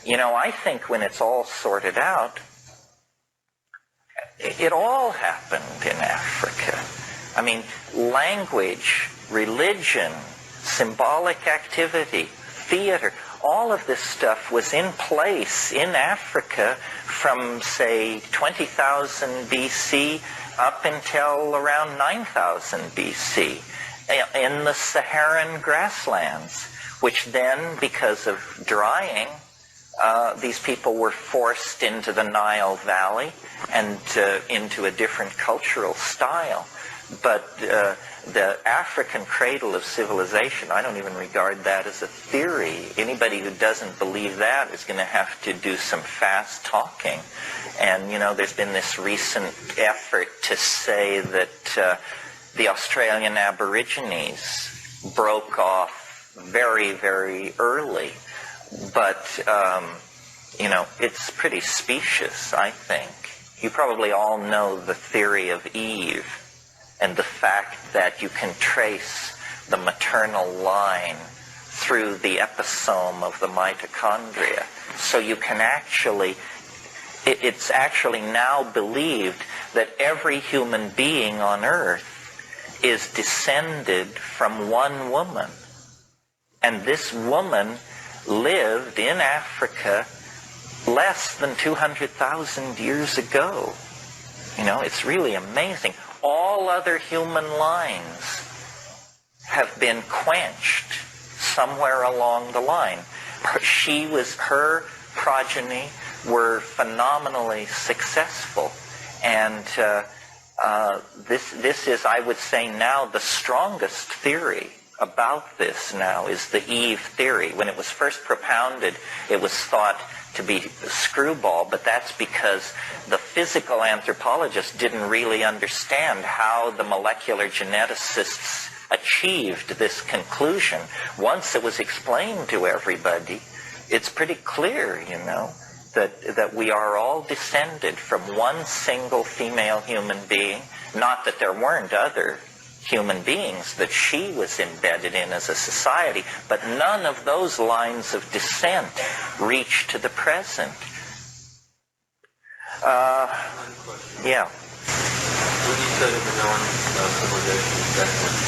I think when it's all sorted out, it all happened in Africa. I mean, language, religion, symbolic activity, theater, all of this stuff was in place in Africa from, say, 20,000 BC up until around 9,000 BC in the Saharan grasslands, which then, because of drying, these people were forced into the Nile Valley and into a different cultural style. But the African cradle of civilization, I don't even regard that as a theory. Anybody who doesn't believe that is going to have to do some fast talking. And, there's been this recent effort to say that the Australian Aborigines broke off very, very early. But, it's pretty specious, I think. You probably all know the theory of Eve, and the fact that you can trace the maternal line through the episome of the mitochondria. So you can it's actually now believed that every human being on Earth is descended from one woman. And this woman lived in Africa less than 200,000 years ago. It's really amazing. All other human lines have been quenched somewhere along the line. Her progeny were phenomenally successful. And this is, I would say now, the strongest theory about this now is the Eve theory. When it was first propounded, it was thought to be screwball, but that's because the physical anthropologists didn't really understand how the molecular geneticists achieved this conclusion. Once it was explained to everybody, it's pretty clear, that we are all descended from one single female human being. Not that there weren't other human beings that she was embedded in as a society, but none of those lines of descent reach to the present. Yeah. When you say Minoan civilization is decadent,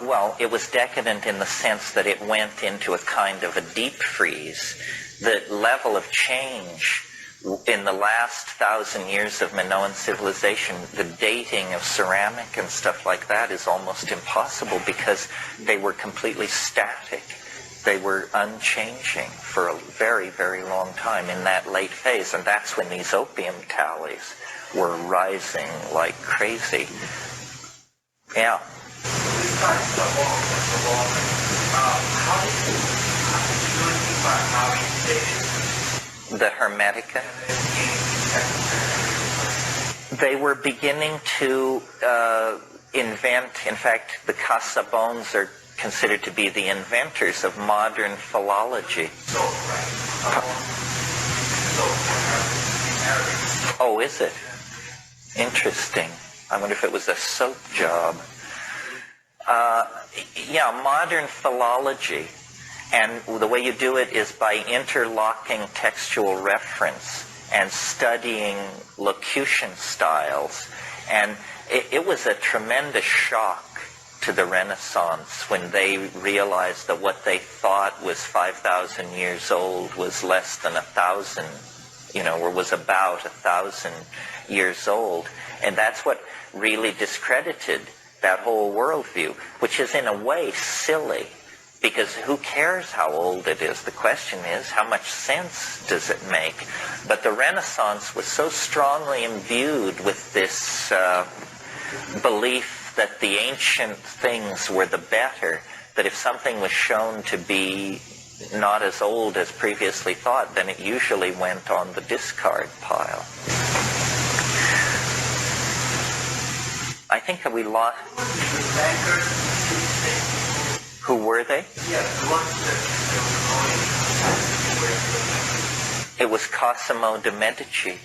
well, it was decadent in the sense that it went into a kind of a deep freeze. The level of change in the last 1,000 years of Minoan civilization, the dating of ceramic and stuff like that is almost impossible because they were completely static. They were unchanging for a very, very long time in that late phase. And that's when these opium tallies were rising like crazy. Yeah. The hermetica. They were beginning to invent, in fact, the Casaubons are considered to be the inventors of modern philology. Oh, is it? Interesting. I wonder if it was a soap job. Yeah, modern philology. And the way you do it is by interlocking textual reference and studying locution styles. And it was a tremendous shock to the Renaissance when they realized that what they thought was 5,000 years old was less than 1,000, or was about 1,000 years old. And that's what really discredited that whole worldview, which is in a way silly. Because who cares how old it is? The question is, how much sense does it make? But the Renaissance was so strongly imbued with this belief that the ancient things were the better, that if something was shown to be not as old as previously thought, then it usually went on the discard pile. I think that we lost... Who were they? It was Cosimo de' Medici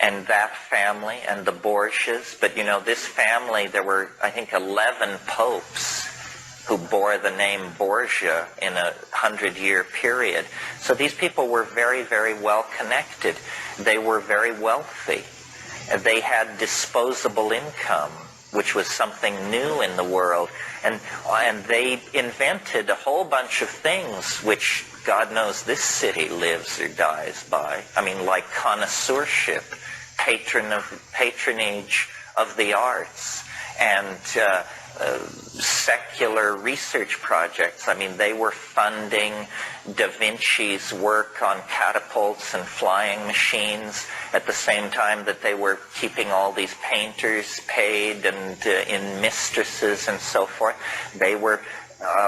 and that family and the Borgias. But this family, there were, I think, 11 popes who bore the name Borgia in a 100-year period. So these people were very, very well connected. They were very wealthy. They had disposable income, which was something new in the world. And they invented a whole bunch of things which God knows this city lives or dies by. I mean, like connoisseurship, patronage of the arts, and secular research projects. I mean, they were funding Da Vinci's work on catapults and flying machines at the same time that they were keeping all these painters paid and in mistresses and so forth. They were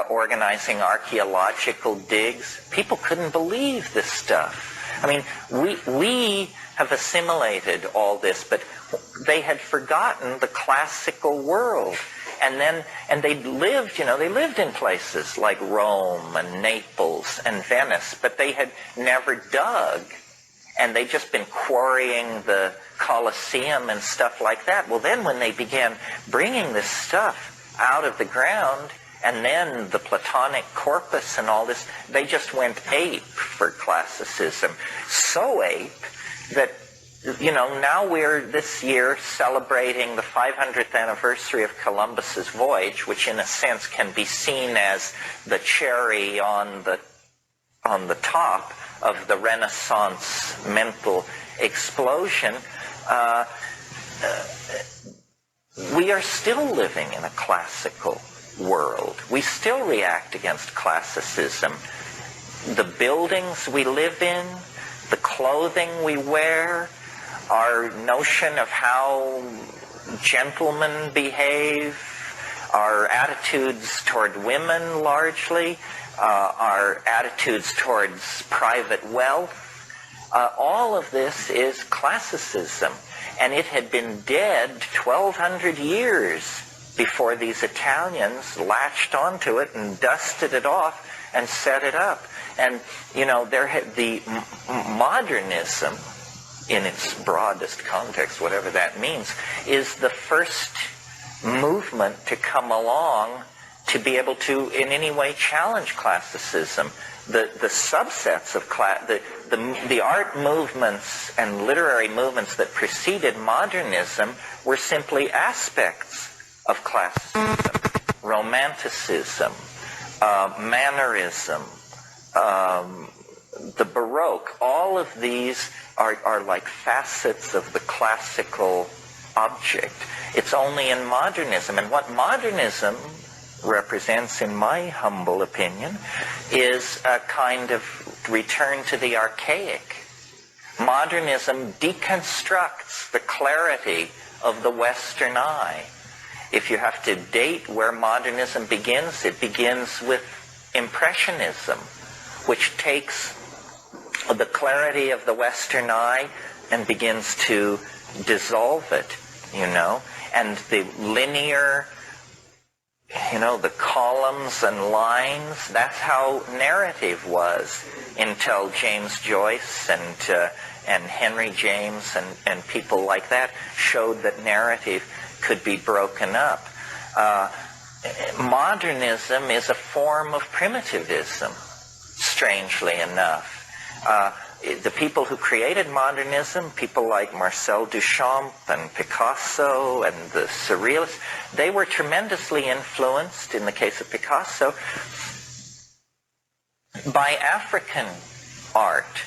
organizing archaeological digs. People couldn't believe this stuff. I mean, we have assimilated all this, but they had forgotten the classical world. And they lived in places like Rome and Naples and Venice, but they had never dug. And they'd just been quarrying the Colosseum and stuff like that. Well, then when they began bringing this stuff out of the ground, and then the Platonic corpus and all this, they just went ape for classicism. So ape that now we're this year celebrating the 500th anniversary of Columbus's voyage, which in a sense can be seen as the cherry on the top of the Renaissance mental explosion, we are still living in a classical world. We still react against classicism. The buildings we live in, the clothing we wear, our notion of how gentlemen behave, our attitudes toward women largely, our attitudes towards private wealth, all of this is classicism. And it had been dead 1,200 years before these Italians latched onto it and dusted it off and set it up. And, you know, the modernism, in its broadest context, whatever that means, is the first movement to come along to be able to in any way challenge classicism. The subsets of the art movements and literary movements that preceded modernism were simply aspects of classicism. Romanticism, mannerism, the Baroque, all of these are like facets of the classical object. It's only in modernism. And what modernism represents, in my humble opinion, is a kind of return to the archaic. Modernism deconstructs the clarity of the Western eye. If you have to date where modernism begins, it begins with Impressionism, which takes the clarity of the Western eye and begins to dissolve it, you know, and the linear, you know, the columns and lines, that's how narrative was until James Joyce and Henry James and people like that showed that narrative could be broken up. Modernism is a form of primitivism, strangely enough. The people who created modernism, people like Marcel Duchamp and Picasso and the Surrealists, they were tremendously influenced, in the case of Picasso, by African art,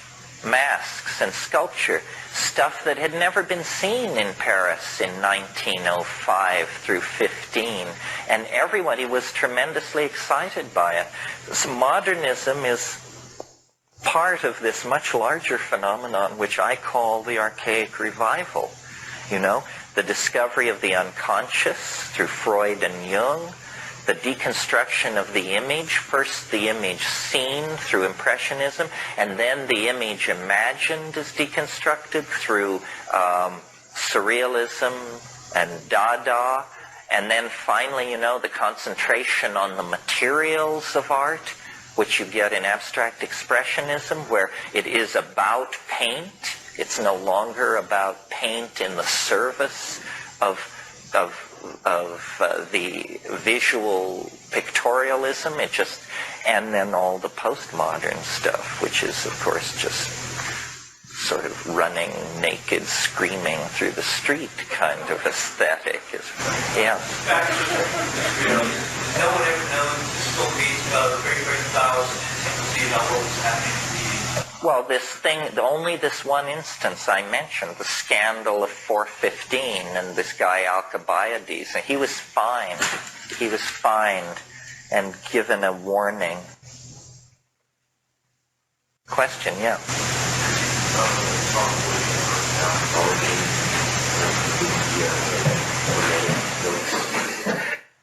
masks and sculpture, stuff that had never been seen in Paris in 1905 through 15, and everybody was tremendously excited by it. So modernism is part of this much larger phenomenon which I call the archaic revival. You know, the discovery of the unconscious through Freud and Jung, the deconstruction of the image, first the image seen through Impressionism, and then the image imagined is deconstructed through Surrealism and Dada, and then finally, you know, the concentration on the materials of art, which you get in abstract expressionism, where it is about paint. It's no longer about paint in the service of the visual pictorialism. It just, and then all the postmodern stuff, which is, of course, just sort of running naked, screaming through the street kind of aesthetic. Yeah. No one ever knows the stories about the very, very thousands about what was happening in the Well, this thing, only this one instance I mentioned, the scandal of 415 and this guy Alcibiades, and he was fined. He was fined and given a warning. Question, yeah.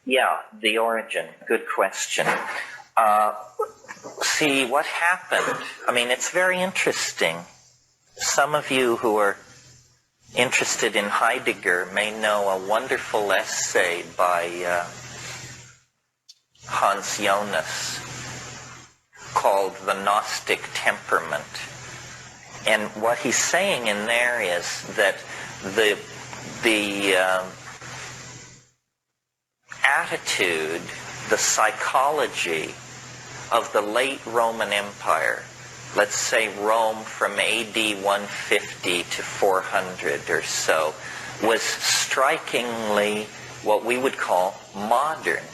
Yeah, the origin. Good question. See, what happened? I mean, it's very interesting. Some of you who are interested in Heidegger may know a wonderful essay by Hans Jonas called The Gnostic Temperament. And what he's saying in there is that the attitude, the psychology of the late Roman Empire, let's say Rome from AD 150 to 400 or so, was strikingly what we would call modern.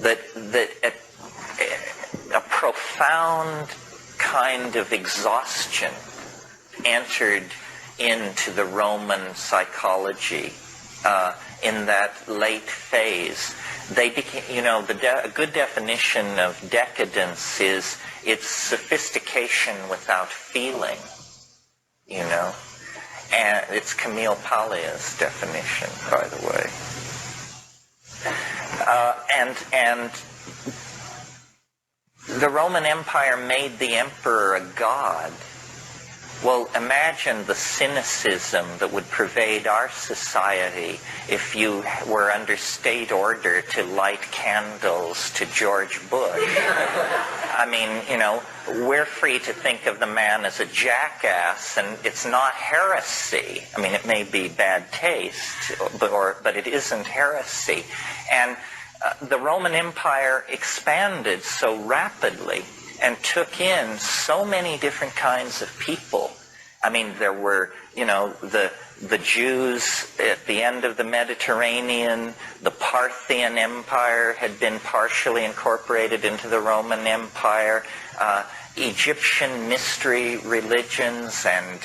That a profound kind of exhaustion entered into the Roman psychology in that late phase. They became, a good definition of decadence is it's sophistication without feeling, and it's Camille Pallia's definition, by the way. And the Roman Empire made the emperor a god. Well, imagine the cynicism that would pervade our society if you were under state order to light candles to George Bush. I mean, we're free to think of the man as a jackass, and it's not heresy. I mean, it may be bad taste, but it isn't heresy. And the Roman Empire expanded so rapidly and took in so many different kinds of people. I mean, there were, the Jews at the end of the Mediterranean. The Parthian Empire had been partially incorporated into the Roman Empire. Egyptian mystery religions and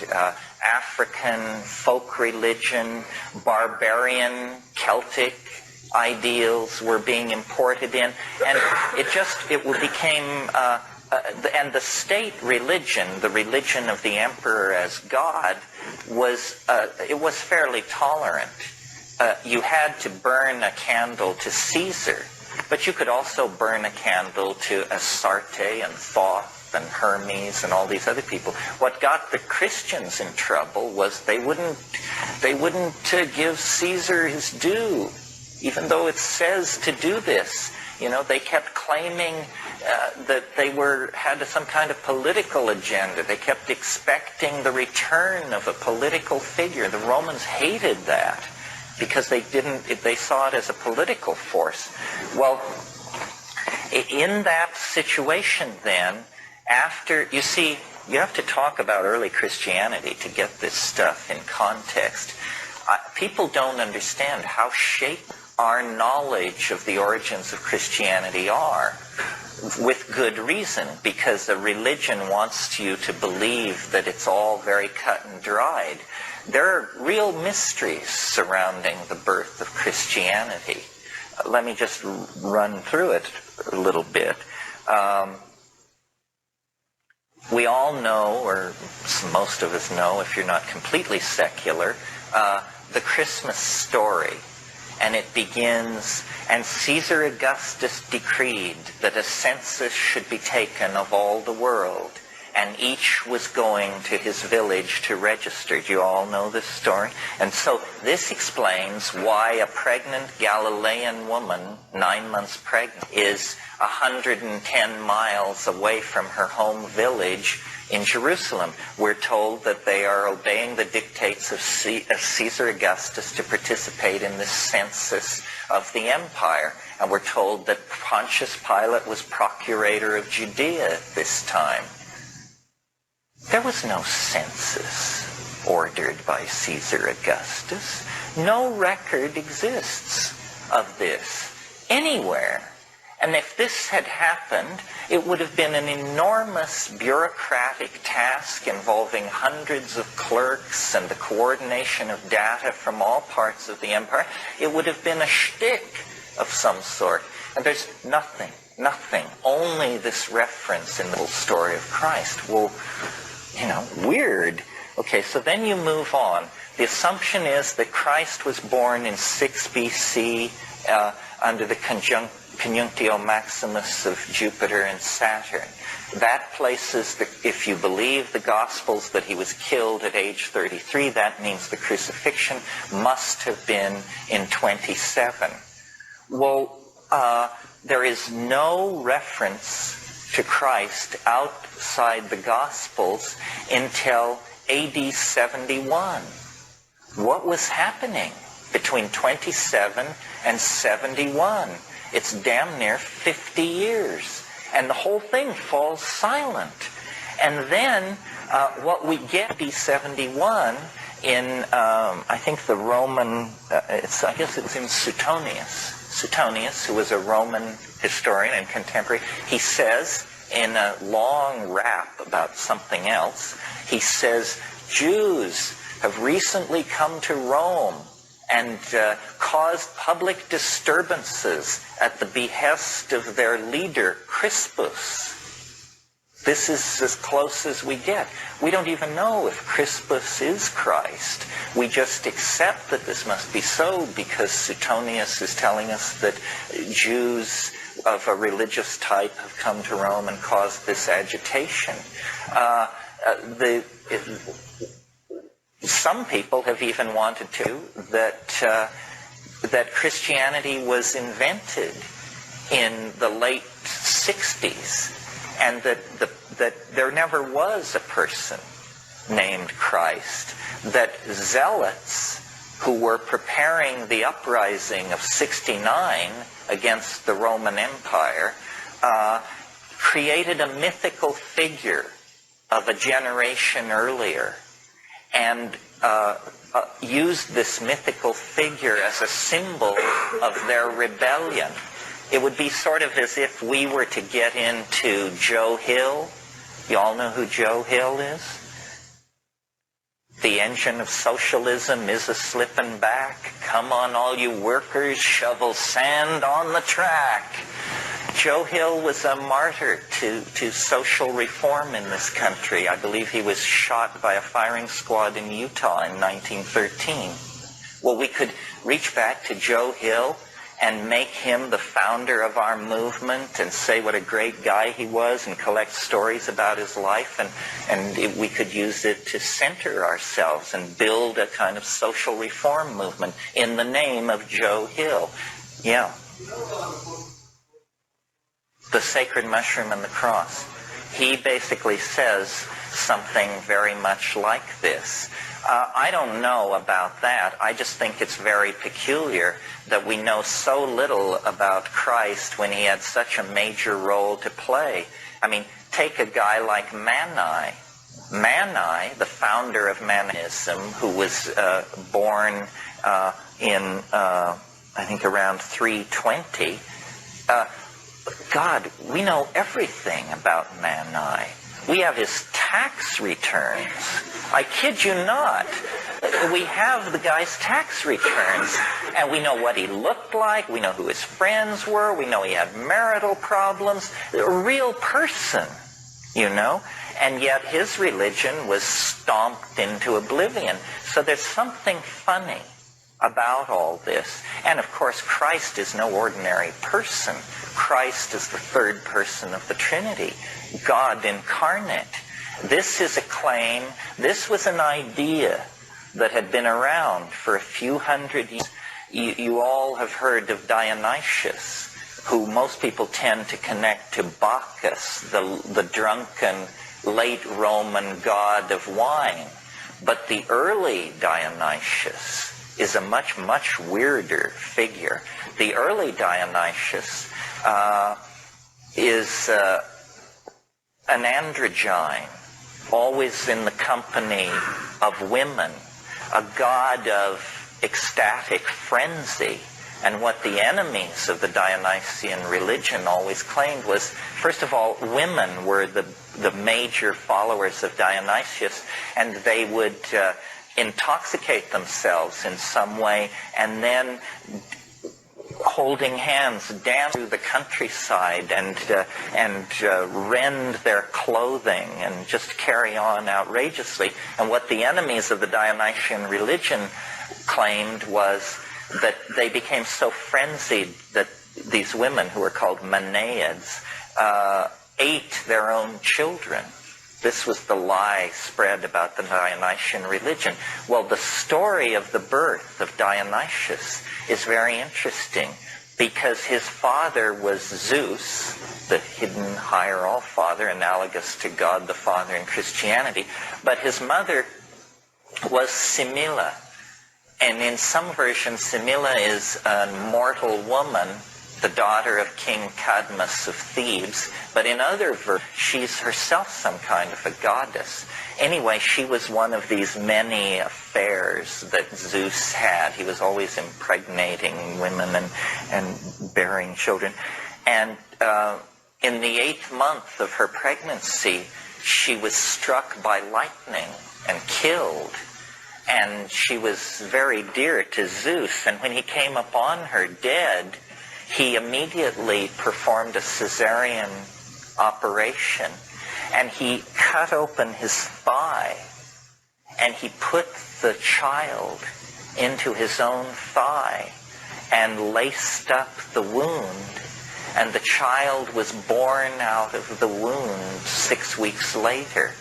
African folk religion, barbarian Celtic ideals were being imported in, and it became and the state religion, the religion of the emperor as God, was fairly tolerant. You had to burn a candle to Caesar, but you could also burn a candle to Astarte and Thoth and Hermes and all these other people. What got the Christians in trouble was they wouldn't give Caesar his due, even though it says to do this. They kept claiming that they had some kind of political agenda. They kept expecting the return of a political figure. The Romans hated that because they saw it as a political force. Well, in that situation then, you have to talk about early Christianity to get this stuff in context. People don't understand how shaped our knowledge of the origins of Christianity are, with good reason, because the religion wants you to believe that it's all very cut and dried. There are real mysteries surrounding the birth of Christianity. Let me just run through it a little bit. We all know, or most of us know, if you're not completely secular, the Christmas story. And it begins, and Caesar Augustus decreed that a census should be taken of all the world, and each was going to his village to register. Do you all know this story? And so this explains why a pregnant Galilean woman, 9 months pregnant, is 110 miles away from her home village in Jerusalem. We're told that they are obeying the dictates of Caesar Augustus to participate in this census of the empire. And we're told that Pontius Pilate was procurator of Judea at this time. There was no census ordered by Caesar Augustus. No record exists of this anywhere. And if this had happened, it would have been an enormous bureaucratic task involving hundreds of clerks and the coordination of data from all parts of the empire. It would have been a shtick of some sort. And there's nothing, only this reference in the whole story of Christ. Well, weird. Okay, so then you move on. The assumption is that Christ was born in 6 BC under the conjunctio maximus of Jupiter and Saturn. That places, if you believe the Gospels, that he was killed at age 33. That means the crucifixion must have been in 27. Well, there is no reference to Christ outside the Gospels until AD 71. What was happening between 27 and 71? It's damn near 50 years. And the whole thing falls silent. And then what we get AD 71 in, I think the Roman, I guess it's in Suetonius. Suetonius, who was a Roman historian and contemporary, he says in a long rap about something else, he says, Jews have recently come to Rome and caused public disturbances at the behest of their leader, Crispus. This is as close as we get. We don't even know if Crispus is Christ. We just accept that this must be so because Suetonius is telling us that Jews of a religious type have come to Rome and caused this agitation. Some people have even wanted that Christianity was invented in the late 60s, and that there never was a person named Christ, that zealots who were preparing the uprising of 69 against the Roman Empire created a mythical figure of a generation earlier and used this mythical figure as a symbol of their rebellion. It would be sort of as if we were to get into Joe Hill. You all know who Joe Hill is? The engine of socialism is a-slippin' back. Come on, all you workers, shovel sand on the track. Joe Hill was a martyr to social reform in this country. I believe he was shot by a firing squad in Utah in 1913. Well, we could reach back to Joe Hill and make him the founder of our movement and say what a great guy he was and collect stories about his life, and we could use it to center ourselves and build a kind of social reform movement in the name of Joe Hill. Yeah. The Sacred Mushroom and the Cross. He basically says something very much like this. I don't know about that. I just think it's very peculiar that we know so little about Christ when he had such a major role to play. I mean, take a guy like Mani. Mani, the founder of Modernism, who was born in, I think, around 320. God, we know everything about Mani. We have his tax returns. I kid you not. We have the guy's tax returns, and we know what he looked like. We know who his friends were. We know he had marital problems. A real person, you know. And yet his religion was stomped into oblivion. So there's something funny about all this. And of course, Christ is no ordinary person. Christ is the third person of the Trinity, God incarnate. This is a claim, this was an idea that had been around for a few hundred years. You all have heard of Dionysus, who most people tend to connect to Bacchus, the drunken late Roman god of wine. But the early Dionysus is a much, much weirder figure. The early Dionysus is an androgyne, always in the company of women, a god of ecstatic frenzy. And what the enemies of the Dionysian religion always claimed was, first of all, women were the major followers of Dionysius, and they would intoxicate themselves in some way, and then holding hands dance through the countryside and rend their clothing and just carry on outrageously. And what the enemies of the Dionysian religion claimed was that they became so frenzied that these women, who were called Manaids, ate their own children. This was the lie spread about the Dionysian religion. Well, the story of the birth of Dionysius is very interesting because his father was Zeus, the hidden higher all-father, analogous to God the Father in Christianity. But his mother was Semilla. And in some versions, Semilla is a mortal woman, the daughter of King Cadmus of Thebes, but in other versions, she's herself some kind of a goddess. Anyway, she was one of these many affairs that Zeus had. He was always impregnating women and bearing children. And In the 8th month of her pregnancy, she was struck by lightning and killed. And she was very dear to Zeus. And when he came upon her dead, he immediately performed a cesarean operation. And he cut open his thigh. And he put the child into his own thigh and laced up the wound. And the child was born out of the wound 6 weeks later.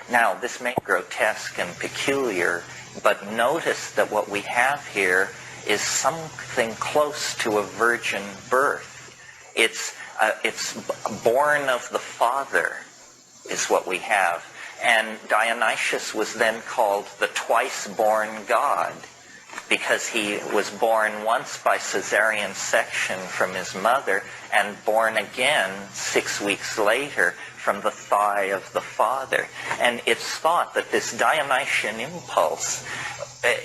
Now, this may be grotesque and peculiar, but notice that what we have here is something close to a virgin birth. It's born of the Father is what we have. And Dionysus was then called the twice-born god, because he was born once by caesarean section from his mother and born again 6 weeks later from the thigh of the Father. And it's thought that this Dionysian impulse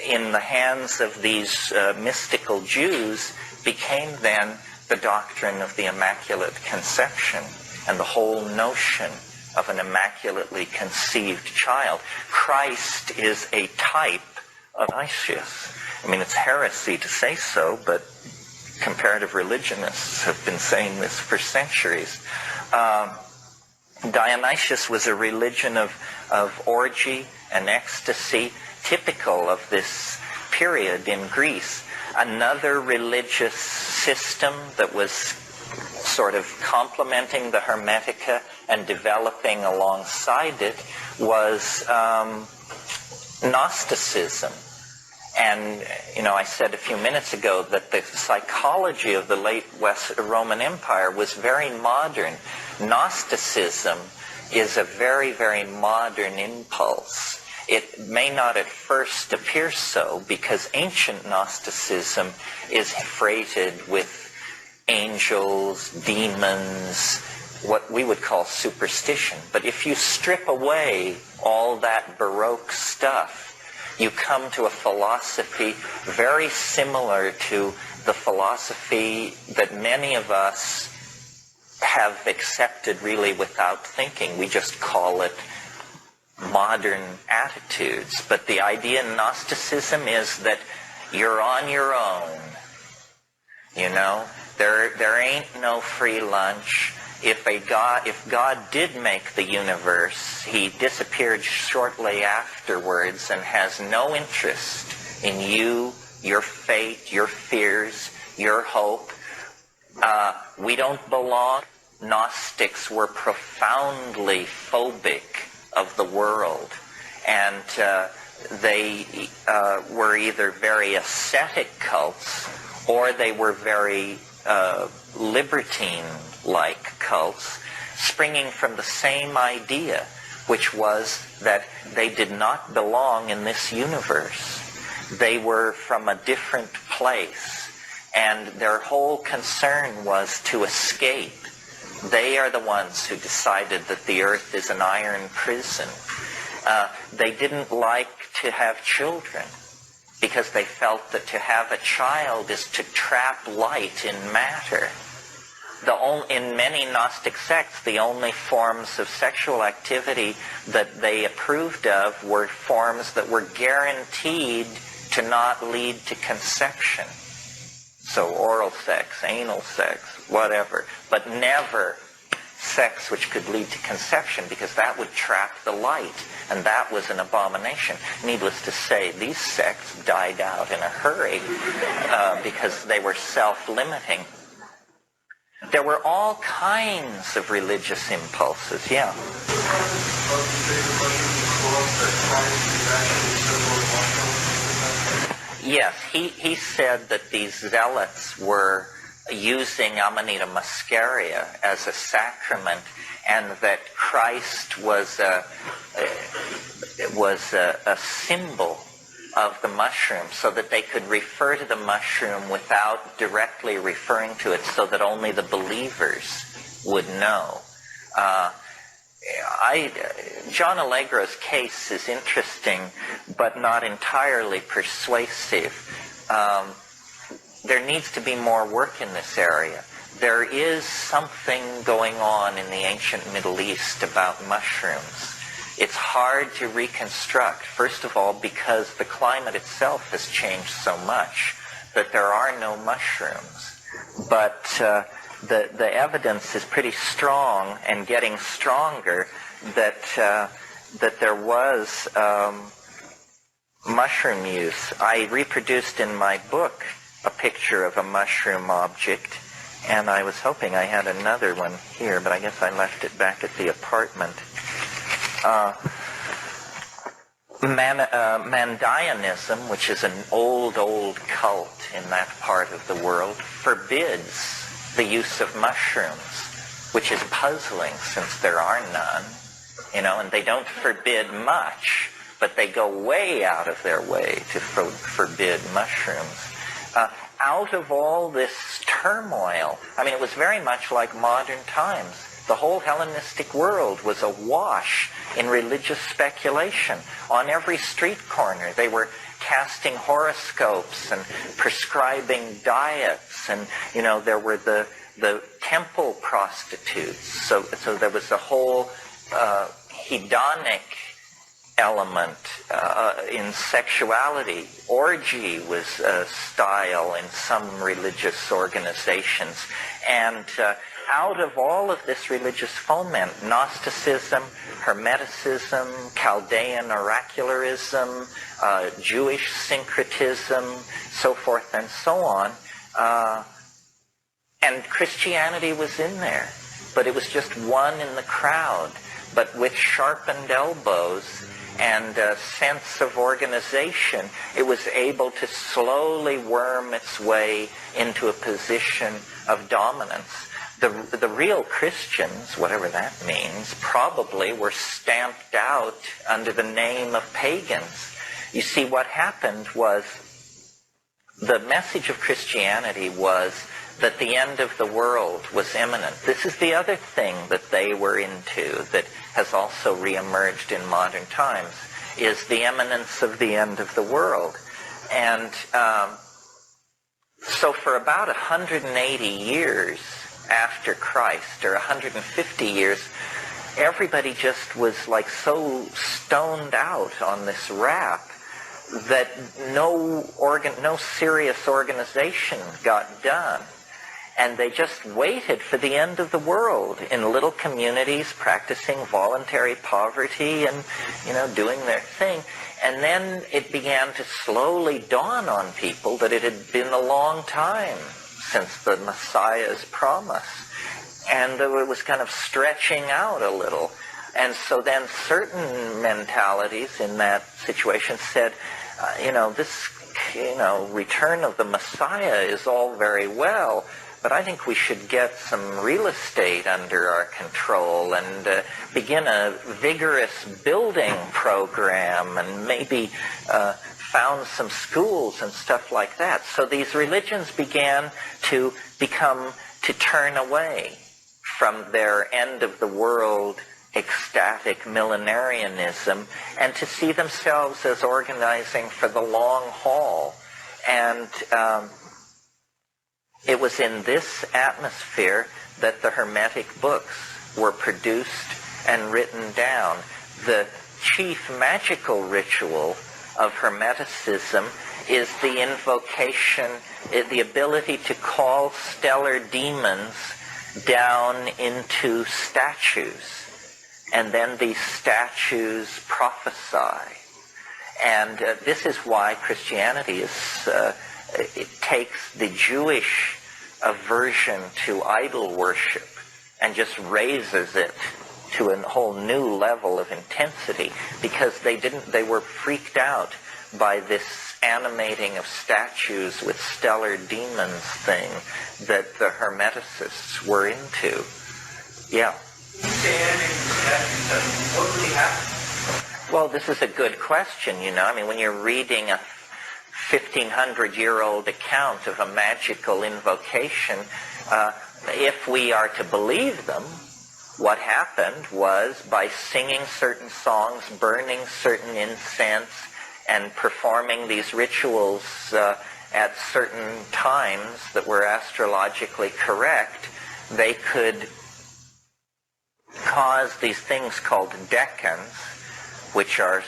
in the hands of these mystical Jews became then the doctrine of the Immaculate Conception and the whole notion of an immaculately conceived child. Christ is a type of Dionysius. I mean, it's heresy to say so, but comparative religionists have been saying this for centuries. Dionysius was a religion of orgy and ecstasy, typical of this period in Greece. Another religious system that was sort of complementing the hermetica and developing alongside it was Gnosticism. And, I said a few minutes ago that the psychology of the late Roman Empire was very modern. Gnosticism is a very, very modern impulse. It may not at first appear so, because ancient Gnosticism is freighted with angels, demons, what we would call superstition. But if you strip away all that Baroque stuff, you come to a philosophy very similar to the philosophy that many of us have accepted really without thinking. We just call it modern attitudes. But the idea in Gnosticism is that you're on your own. There ain't no free lunch. If God did make the universe, he disappeared shortly afterwards and has no interest in you, your fate, your fears, your hope. We don't belong. Gnostics were profoundly phobic of the world, and they were either very ascetic cults or they were very libertine-like cults, springing from the same idea, which was that they did not belong in this universe. They were from a different place, and their whole concern was to escape. They are the ones who decided that the earth is an iron prison. They didn't like to have children, because they felt that to have a child is to trap light in matter. In many Gnostic sects, the only forms of sexual activity that they approved of were forms that were guaranteed to not lead to conception. So oral sex, anal sex, whatever, but never sex which could lead to conception, because that would trap the light, and that was an abomination. Needless to say, these sects died out in a hurry because they were self-limiting. There were all kinds of religious impulses, yeah. Yes, he said that these zealots were using Amanita muscaria as a sacrament, and that Christ was a symbol of the mushroom, so that they could refer to the mushroom without directly referring to it, so that only the believers would know. John Allegro's case is interesting, but not entirely persuasive. There needs to be more work in this area. there is something going on in the ancient Middle East about mushrooms. It's hard to reconstruct, first of all, because the climate itself has changed so much that there are no mushrooms. But the evidence is pretty strong and getting stronger that there was mushroom use. I reproduced in my book a picture of a mushroom object, and I was hoping I had another one here, but I guess I left it back at the apartment. Mandaeanism, which is an old cult in that part of the world, forbids the use of mushrooms, which is puzzling since there are none, and they don't forbid much, but they go way out of their way to forbid mushrooms. Out of all this turmoil, it was very much like modern times. The whole Hellenistic world was awash in religious speculation. On every street corner, they were casting horoscopes and prescribing diets, and there were the temple prostitutes. So there was a whole hedonic element in sexuality. Orgy was a style in some religious organizations, and out of all of this religious foment, Gnosticism, Hermeticism, Chaldean oracularism, Jewish syncretism, so forth and so on, and Christianity was in there, but it was just one in the crowd, but with sharpened elbows and a sense of organization, it was able to slowly worm its way into a position of dominance. The real Christians, whatever that means, probably were stamped out under the name of pagans. You see, what happened was the message of Christianity was that the end of the world was imminent. This is the other thing that they were into that has also reemerged in modern times, is the imminence of the end of the world. And so for about 180 years after Christ, or 150 years, everybody just was like so stoned out on this rap that no serious organization got done. And they just waited for the end of the world in little communities, practicing voluntary poverty and, doing their thing. And then it began to slowly dawn on people that it had been a long time since the Messiah's promise. And it was kind of stretching out a little. And so then certain mentalities in that situation said, this, return of the Messiah is all very well, but I think we should get some real estate under our control and begin a vigorous building program and maybe found some schools and stuff like that. So these religions began to turn away from their end of the world ecstatic millenarianism and to see themselves as organizing for the long haul. And it was in this atmosphere that the Hermetic books were produced and written down. The chief magical ritual of Hermeticism is the invocation, the ability to call stellar demons down into statues. And then these statues prophesy. And this is why Christianity is, it takes the Jewish aversion to idol worship and just raises it to a whole new level of intensity, because they were freaked out by this animating of statues with stellar demons thing that the Hermeticists were into. Yeah. What really happened? Well, this is a good question, when you're reading a 1,500-year-old account of a magical invocation, if we are to believe them, what happened was, by singing certain songs, burning certain incense, and performing these rituals at certain times that were astrologically correct, they could cause these things called decans, which are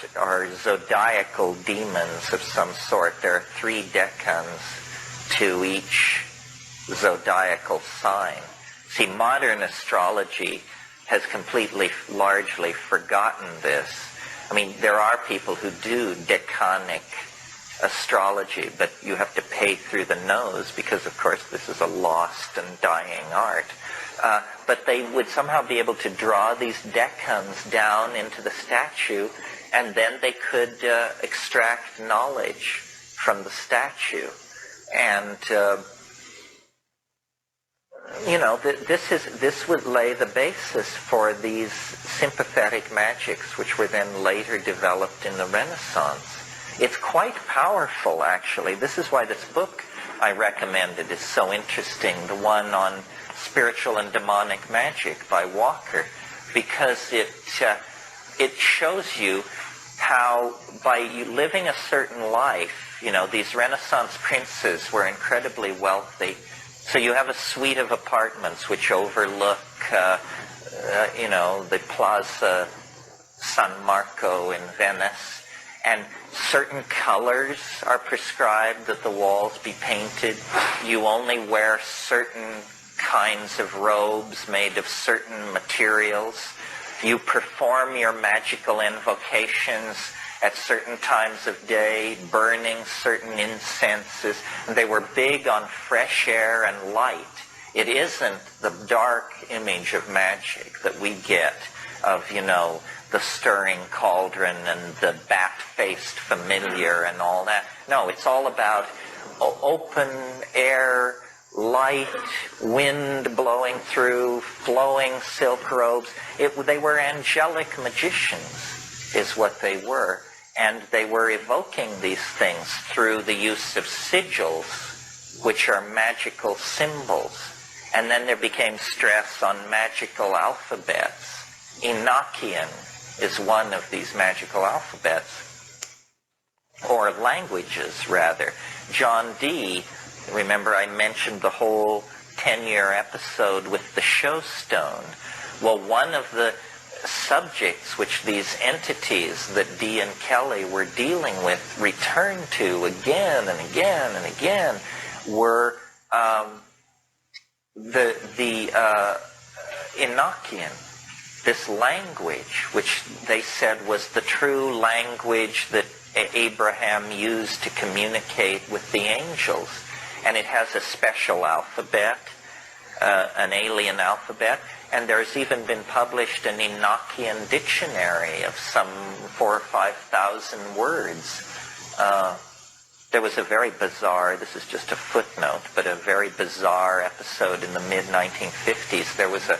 zodiacal demons of some sort. There are 3 decans to each zodiacal sign. See, modern astrology has completely, largely forgotten this. I mean, there are people who do decanic astrology, but you have to pay through the nose because, of course, this is a lost and dying art. But they would somehow be able to draw these decans down into the statue, and then they could extract knowledge from the statue. And this would lay the basis for these sympathetic magics, which were then later developed in the Renaissance. It's quite powerful, actually. This is why this book I recommended is so interesting, the one on Spiritual and Demonic Magic by Walker, because it shows you how by living a certain life, these Renaissance princes were incredibly wealthy. So you have a suite of apartments which overlook, the Plaza San Marco in Venice, and certain colors are prescribed that the walls be painted. You only wear certain kinds of robes made of certain materials. You perform your magical invocations at certain times of day, burning certain incenses. And they were big on fresh air and light. It isn't the dark image of magic that we get of, the stirring cauldron and the bat-faced familiar and all that. No, it's all about open air, light, wind blowing through, flowing silk robes. They were angelic magicians, is what they were. And they were evoking these things through the use of sigils, which are magical symbols. And then there became stress on magical alphabets. Enochian is one of these magical alphabets, or languages, rather. John Dee, remember I mentioned the whole 10-year episode with the show stone. Well, one of the subjects which these entities that Dee and Kelly were dealing with returned to again and again and again were the Enochian, this language, which they said was the true language that Abraham used to communicate with the angels. And it has a special alphabet, an alien alphabet, and there's even been published an Enochian dictionary of some 4,000 or 5,000 words. There was a very bizarre, this is just a footnote, but a very bizarre episode in the mid-1950s. There was a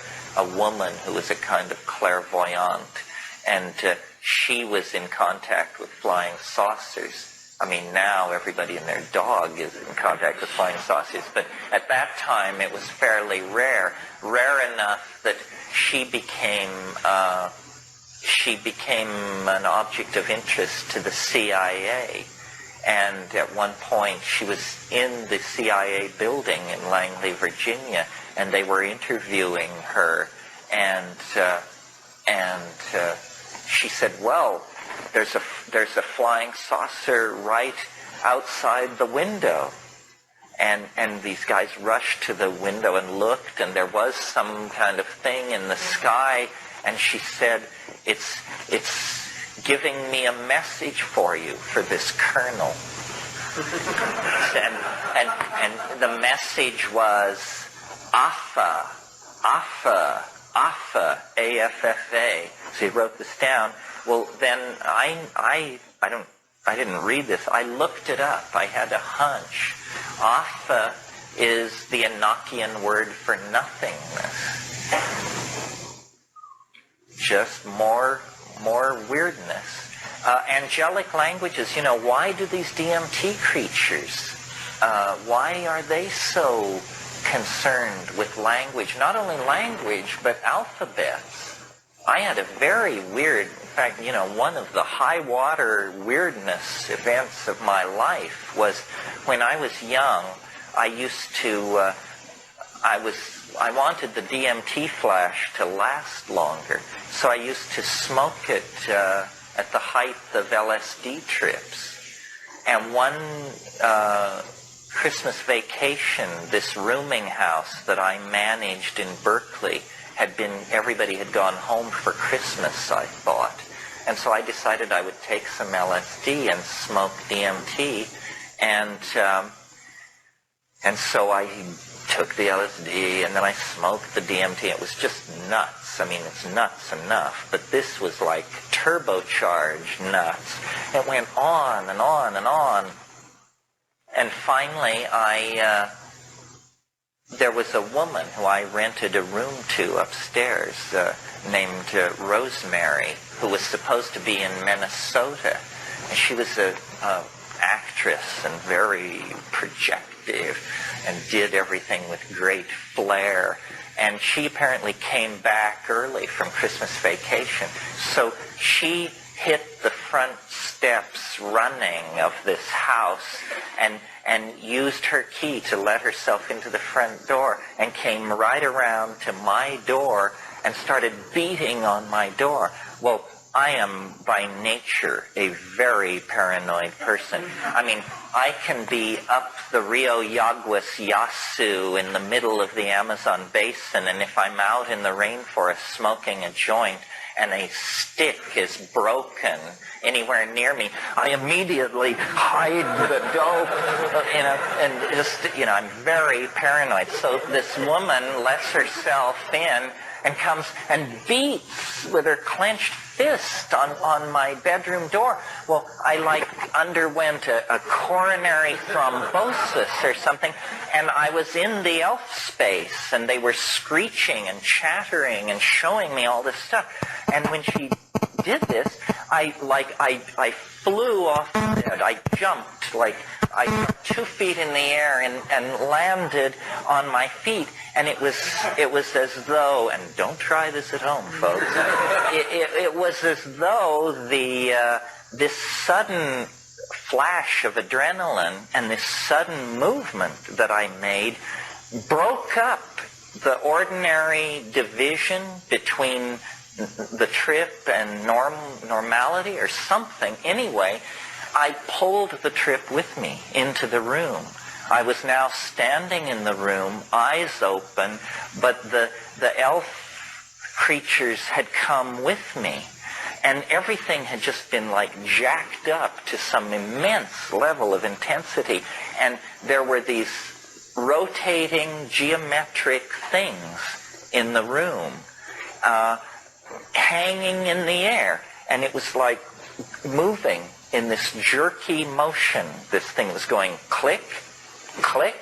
woman who was a kind of clairvoyant, and she was in contact with flying saucers. I mean, now everybody and their dog is in contact with flying saucers, but at that time it was fairly rare enough that she became an object of interest to the CIA. And at one point, she was in the CIA building in Langley, Virginia, and they were interviewing her. And she said, "Well, there's a flying saucer right outside the window." And these guys rushed to the window and looked, and there was some kind of thing in the sky. And she said, "It's giving me a message for you, for this colonel." and the message was Affa, Affa, Affa, A-F-F-A. So he wrote this down. Well, then I didn't read this. I looked it up. I had a hunch. Affa is the Enochian word for nothingness. Just more weirdness. Angelic languages, why do these DMT creatures, why are they so concerned with language? Not only language, but alphabets. I had a very weird, in fact, one of the high water weirdness events of my life was when I was young. I used to, I wanted the DMT flash to last longer, so I used to smoke it at the height of LSD trips. And one Christmas vacation, this rooming house that I managed in Berkeley, everybody had gone home for Christmas, I thought. And so I decided I would take some LSD and smoke DMT. And so I took the LSD and then I smoked the DMT. It was just nuts. I mean, it's nuts enough. But this was like turbocharged nuts. It went on and on and on. And finally, there was a woman who I rented a room to upstairs named Rosemary, who was supposed to be in Minnesota. And she was an actress and very projective and did everything with great flair. And she apparently came back early from Christmas vacation. So she hit the front steps running of this house and used her key to let herself into the front door and came right around to my door and started beating on my door. Well, I am by nature a very paranoid person. I mean, I can be up the Rio Yaguas Yasu in the middle of the Amazon basin, and if I'm out in the rainforest smoking a joint and a stick is broken anywhere near me, I immediately hide the dope, and just, I'm very paranoid. So this woman lets herself in and comes and beats with her clenched fist on my bedroom door. Well, I underwent a coronary thrombosis or something, and I was in the elf space, and they were screeching and chattering and showing me all this stuff. And when she did this, I flew off the bed. I jumped, I jumped 2 feet in the air and landed on my feet. And it was as though, and don't try this at home, folks, it was as though this sudden flash of adrenaline and this sudden movement that I made broke up the ordinary division between the trip and normality or something. Anyway, I pulled the trip with me into the room. I was now standing in the room, eyes open, but the elf creatures had come with me. And everything had just been jacked up to some immense level of intensity. And there were these rotating geometric things in the room, hanging in the air. And it was like moving in this jerky motion. This thing was going click, click,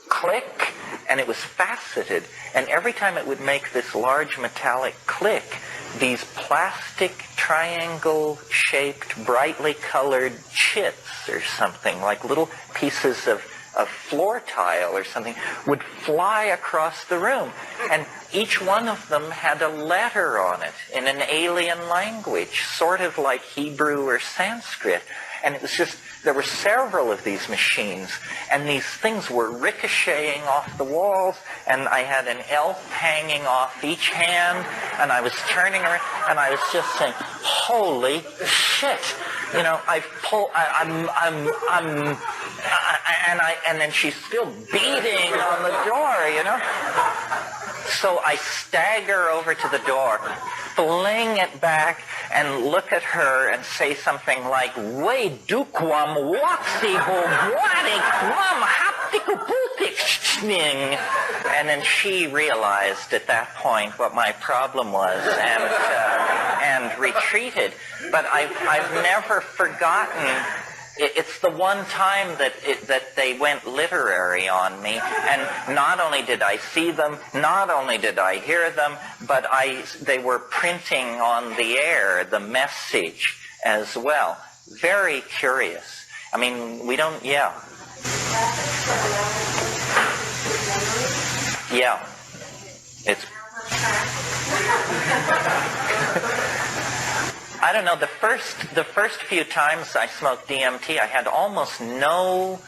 click, and it was faceted. And every time it would make this large metallic click, these plastic triangle-shaped, brightly colored chits or something, like little pieces of floor tile or something, would fly across the room. And each one of them had a letter on it in an alien language, sort of like Hebrew or Sanskrit. And it was just, there were several of these machines, and these things were ricocheting off the walls, and I had an elf hanging off each hand, and I was turning around, and I was just saying, holy shit, and then she's still beating on the door, So I stagger over to the door, fling it back, and look at her and say something like, "We dukwam waxi bogwadik wam haptikuputik." And then she realized at that point what my problem was and retreated. But I've never forgotten. It's the one time that they went literary on me, and not only did I see them, not only did I hear them, but they were printing on the air the message as well. Very curious. I mean, we don't, yeah. Yeah. It's... I don't know, the first few times I smoked DMT, I had almost no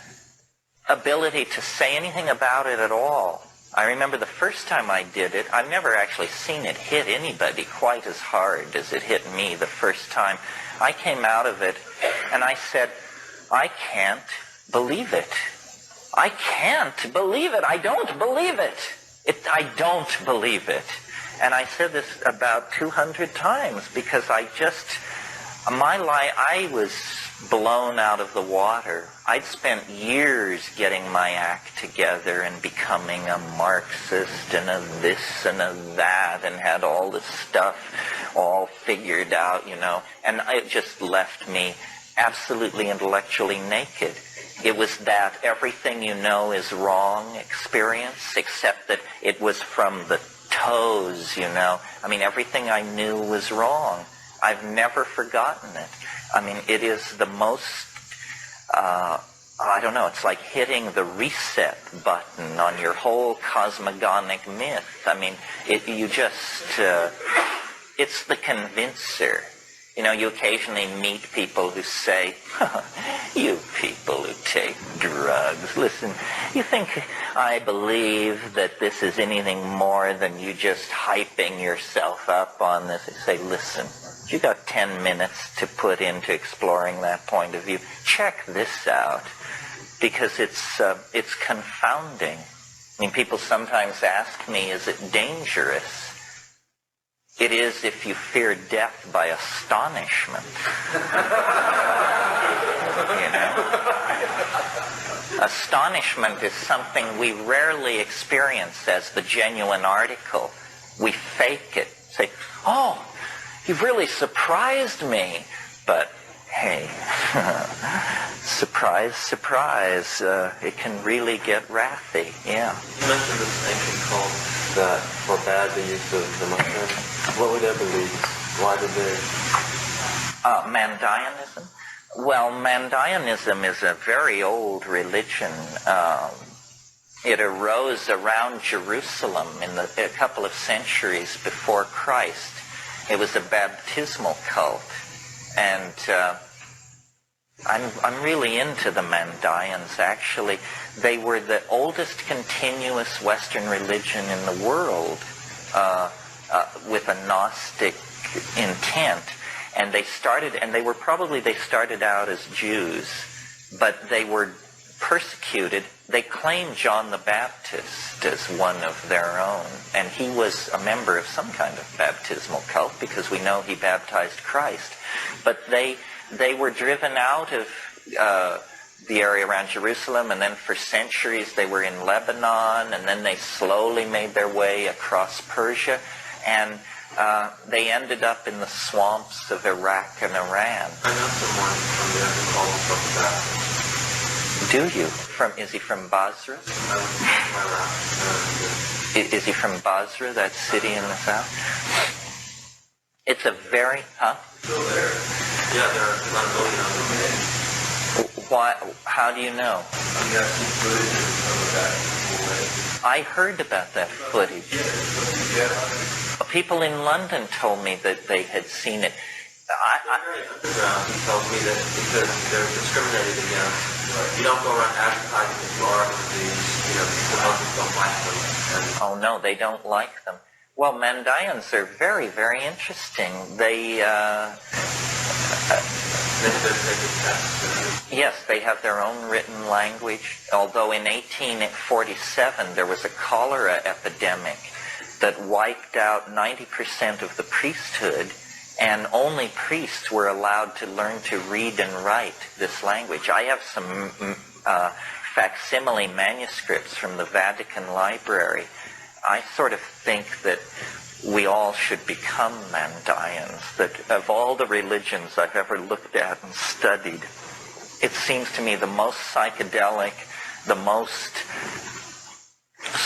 ability to say anything about it at all. I remember the first time I did it, I've never actually seen it hit anybody quite as hard as it hit me the first time. I came out of it and I said, I can't believe it. I can't believe it. I don't believe it. I don't believe it. And I said this about 200 times because I was blown out of the water. I'd spent years getting my act together and becoming a Marxist and a this and a that and had all this stuff all figured out, and it just left me absolutely intellectually naked. It was that everything you know is wrong experience, except that it was from the toes, I mean, everything I knew was wrong. I've never forgotten it. I mean, it is the most, I don't know, it's like hitting the reset button on your whole cosmogonic myth. I mean, it's the convincer. You occasionally meet people who say, you people who take drugs, listen, you think I believe that this is anything more than you just hyping yourself up on this? I say, listen, you got 10 minutes to put into exploring that point of view. Check this out, because it's confounding. I mean, people sometimes ask me, is it dangerous? It is if you fear death by astonishment. Astonishment is something we rarely experience as the genuine article. We fake it. Say, oh, you've really surprised me. But, hey, surprise, surprise, it can really get wrathy, yeah. You mentioned this ancient cult that forbade the use of the mushroom. What were their beliefs? Why did they? Mandaeanism? Well, Mandaeanism is a very old religion. It arose around Jerusalem in a couple of centuries before Christ. It was a baptismal cult. And I'm really into the Mandaeans, actually. They were the oldest continuous Western religion in the world with a Gnostic intent. And they started out as Jews, but they were persecuted. They claimed John the Baptist as one of their own, and he was a member of some kind of baptismal cult because we know he baptized Christ. But they were driven out of the area around Jerusalem, and then for centuries they were in Lebanon, and then they slowly made their way across Persia, and they ended up in the swamps of Iraq and Iran. I know someone from there who calls himself a Baptist. Do you? Is he from Basra? Is he from Basra, that city in the south? It's a very, Still there. Yeah, there are about a million of them. Why? How do you know? You have seen footage of that way. I heard about that footage. People in London told me that they had seen it. He tells me that because they're discriminated against, you don't go around advertising that you are disease, people don't like them. Oh no, they don't like them. Well, Mandaeans are very, very interesting. Yes, they have their own written language, although in 1847 there was a cholera epidemic that wiped out 90% of the priesthood, and only priests were allowed to learn to read and write this language. I have some facsimile manuscripts from the Vatican Library. I sort of think that we all should become Mandaeans, that of all the religions I've ever looked at and studied, it seems to me the most psychedelic, the most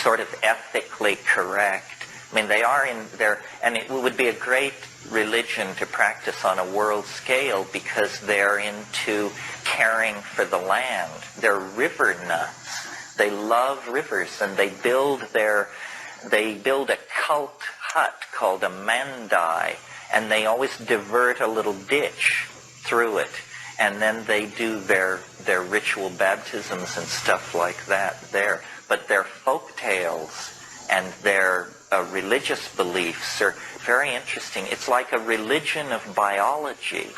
sort of ethically correct. I mean, they are in there, and it would be a great religion to practice on a world scale because they're into caring for the land. They're river nuts. They love rivers, and they build a cult hut called a mandai, and they always divert a little ditch through it, and then they do their ritual baptisms and stuff like that there. But their folk tales and their religious beliefs are very interesting. It's like a religion of biology.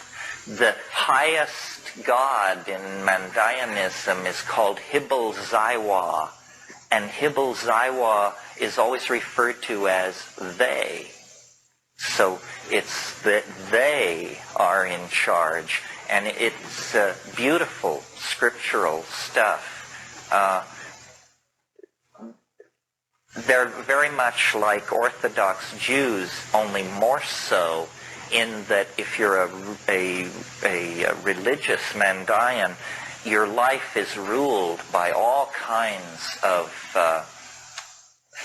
The highest god in Mandaeanism is called Hibble-Zaiwa, and Hibble-Zaiwa is always referred to as they. So it's that they are in charge, and it's beautiful scriptural stuff. They're very much like Orthodox Jews, only more so in that if you're a religious Mandaean, your life is ruled by all kinds of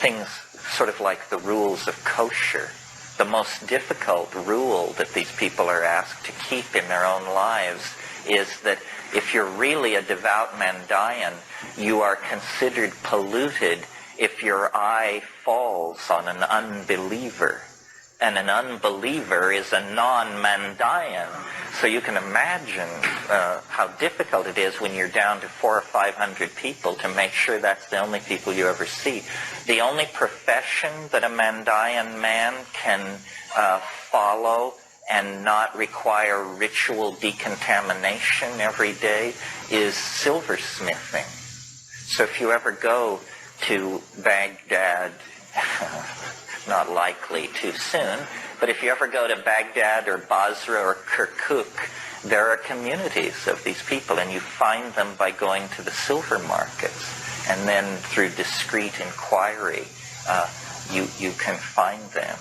things, sort of like the rules of kosher. The most difficult rule that these people are asked to keep in their own lives is that if you're really a devout Mandaean, you are considered polluted if your eye falls on an unbeliever. And an unbeliever is a non-Mandaean. So you can imagine how difficult it is when you're down to 400 or 500 people to make sure that's the only people you ever see. The only profession that a Mandaean man can follow and not require ritual decontamination every day is silversmithing. So if you ever go to Baghdad, not likely too soon, but if you ever go to Baghdad or Basra or Kirkuk, there are communities of these people, and you find them by going to the silver markets, and then through discreet inquiry, you can find them.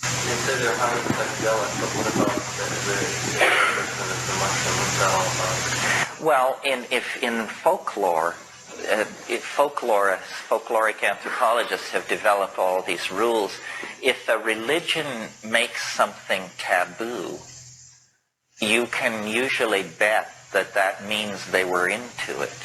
You said they're highly psychedelic, but what about the mushroom itself? Well, in folklore, folkloric anthropologists have developed all these rules. If a religion makes something taboo, you can usually bet that that means they were into it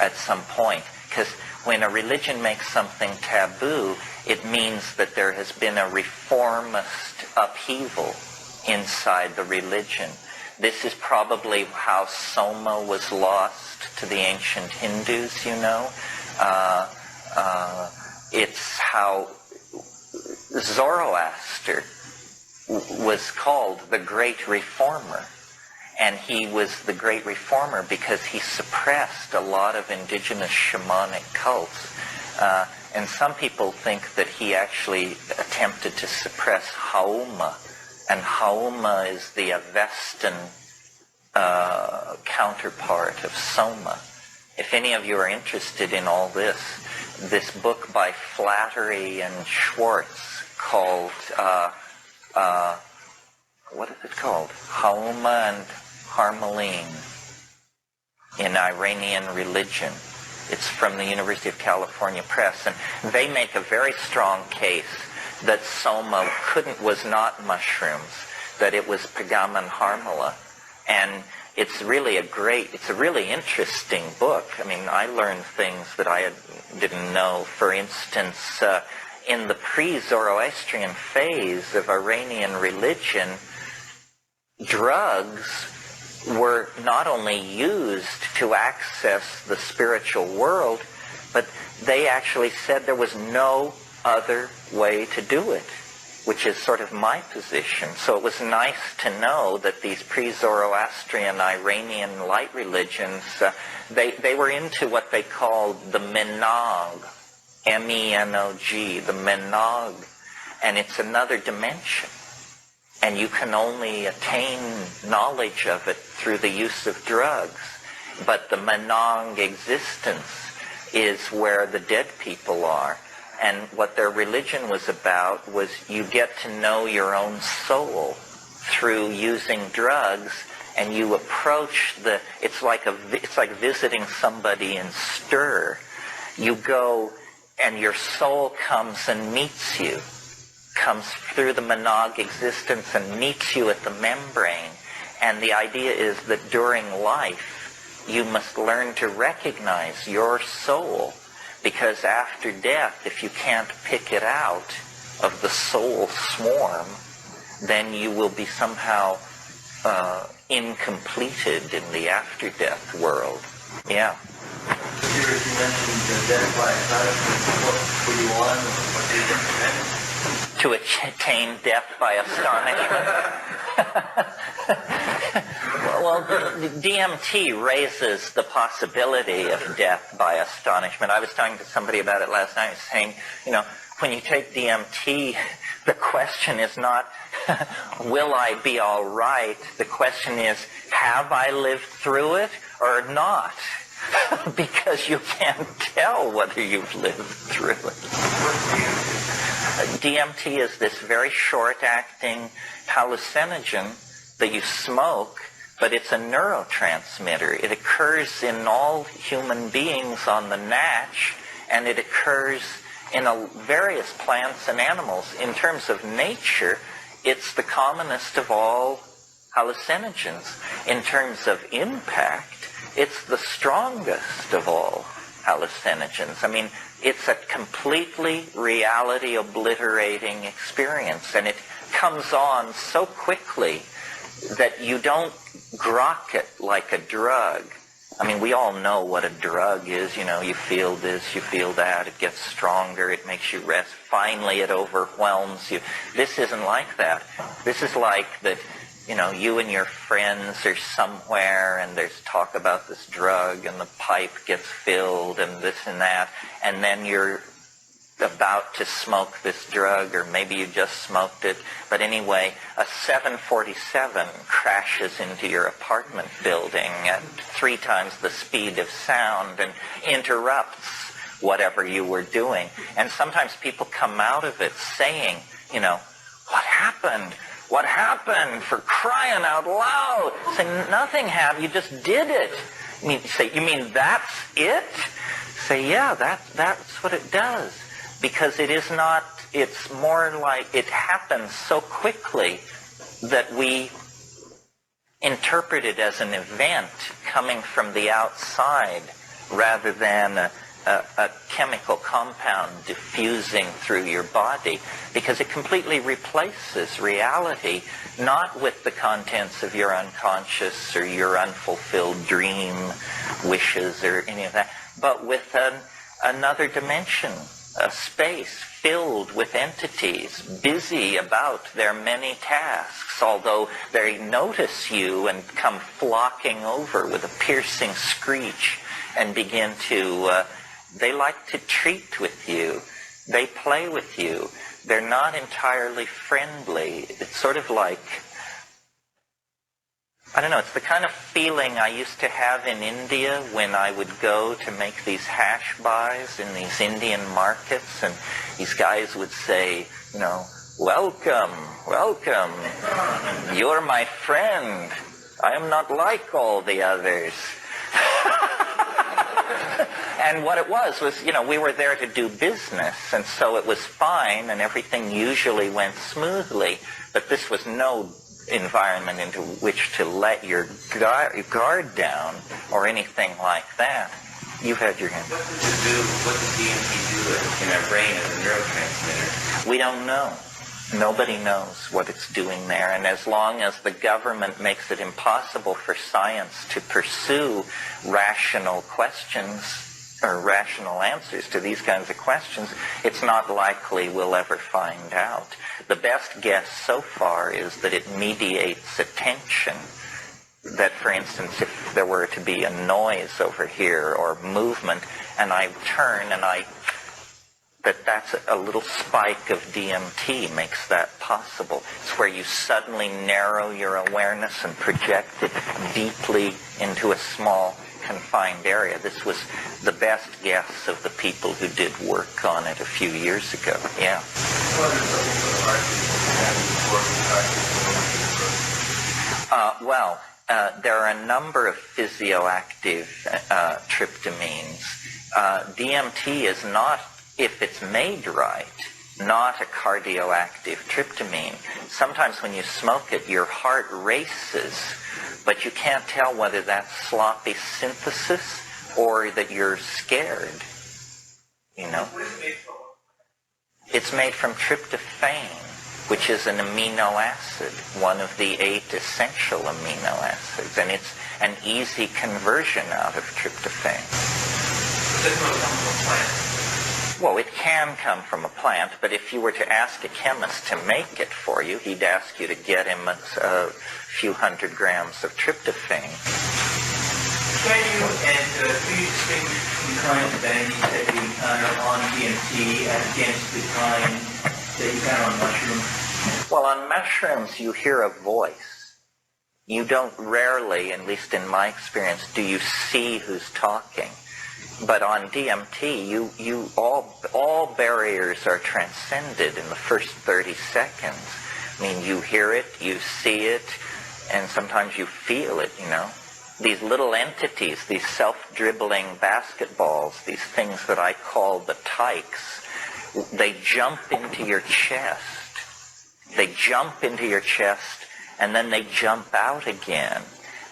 at some point. Because when a religion makes something taboo, it means that there has been a reformist upheaval inside the religion. This is probably how Soma was lost to the ancient Hindus, you know. It's how Zoroaster was called the Great Reformer. And he was the Great Reformer because he suppressed a lot of indigenous shamanic cults. And some people think that he actually attempted to suppress Hauma. And Hauma is the Avestan counterpart of Soma. If any of you are interested in all this book by Flattery and Schwartz called, what is it called? Hauma and Harmeline in Iranian Religion. It's from the University of California Press, and they make a very strong case that Soma was not mushrooms, that it was Pagaman Harmala. And it's a really interesting book. I mean, I learned things that I didn't know. For instance, in the pre-Zoroastrian phase of Iranian religion, drugs were not only used to access the spiritual world, but they actually said there was no other way to do it, which is sort of my position. So it was nice to know that these pre-Zoroastrian Iranian light religions, they were into what they called the Menog, M-E-N-O-G, the Menog, and it's another dimension. And you can only attain knowledge of it through the use of drugs. But the Menog existence is where the dead people are. And what their religion was about was you get to know your own soul through using drugs, and you approach it's like visiting somebody in stir. You go and your soul comes and meets you, comes through the Menog existence and meets you at the membrane. And the idea is that during life, you must learn to recognize your soul. Because after death, if you can't pick it out of the soul swarm, then you will be somehow incompleted in the after-death world. Yeah. You mentioned death by astonishment. What were you on? What did you recommend? To attain death by astonishment. Well, DMT raises the possibility of death by astonishment. I was talking to somebody about it last night, saying, when you take DMT, the question is not, will I be all right? The question is, have I lived through it or not? Because you can't tell whether you've lived through it. DMT is this very short-acting hallucinogen that you smoke, but it's a neurotransmitter. It occurs in all human beings on the natch, and it occurs in various plants and animals. In terms of nature, it's the commonest of all hallucinogens. In terms of impact, it's the strongest of all hallucinogens. I mean, it's a completely reality-obliterating experience, and it comes on so quickly that you don't grok it like a drug. I mean, we all know what a drug is. You feel this, you feel that, it gets stronger, it makes you rest. Finally, it overwhelms you. This isn't like that. This is like that, you and your friends are somewhere and there's talk about this drug and the pipe gets filled and this and that, and then you're about to smoke this drug, or maybe you just smoked it. But anyway, a 747 crashes into your apartment building at 3 times the speed of sound and interrupts whatever you were doing. And sometimes people come out of it saying, what happened? What happened? For crying out loud. Say, nothing happened. You just did it. You mean that's it? Say, yeah, that's what it does. Because it is not, it's more like it happens so quickly that we interpret it as an event coming from the outside rather than a chemical compound diffusing through your body, because it completely replaces reality, not with the contents of your unconscious or your unfulfilled dream wishes or any of that, but with another dimension, a space filled with entities busy about their many tasks, although they notice you and come flocking over with a piercing screech and begin to, they like to treat with you. They play with you. They're not entirely friendly. It's sort of like, I don't know, it's the kind of feeling I used to have in India when I would go to make these hash buys in these Indian markets, and these guys would say, welcome, welcome, you're my friend. I am not like all the others. And what it was, we were there to do business, and so it was fine, and everything usually went smoothly, but this was no environment into which to let your guard down or anything like that. You've had your hand. What does DMT do in our brain as a neurotransmitter? We don't know. Nobody knows what it's doing there, and as long as the government makes it impossible for science to pursue rational questions or rational answers to these kinds of questions, it's not likely we'll ever find out. The best guess so far is that it mediates attention. That, for instance, if there were to be a noise over here or movement, and I turn and that's a little spike of DMT makes that possible. It's where you suddenly narrow your awareness and project it deeply into a small confined area. This was the best guess of the people who did work on it a few years ago. Yeah. There are a number of physioactive tryptamines. DMT is not, if it's made right, not a cardioactive tryptamine. Sometimes when you smoke it, your heart races, but you can't tell whether that's sloppy synthesis or that you're scared. It's made from tryptophan. which is an amino acid, one of the 8 essential amino acids, and it's an easy conversion out of tryptophan. But this one comes from a plant. Well, it can come from a plant, but if you were to ask a chemist to make it for you, he'd ask you to get him a few hundred grams of tryptophan. Can you, and do you distinguish between kinds of entities that you encounter on DMT against the kind that you encounter on mushrooms? Well, on mushrooms, you hear a voice. You don't rarely, at least in my experience, do you see who's talking. But on DMT, all barriers are transcended in the first 30 seconds. I mean, you hear it, you see it, and sometimes you feel it, you know. These little entities, these self-dribbling basketballs, these things that I call the tykes, they jump into your chest. They jump into your chest, and then they jump out again.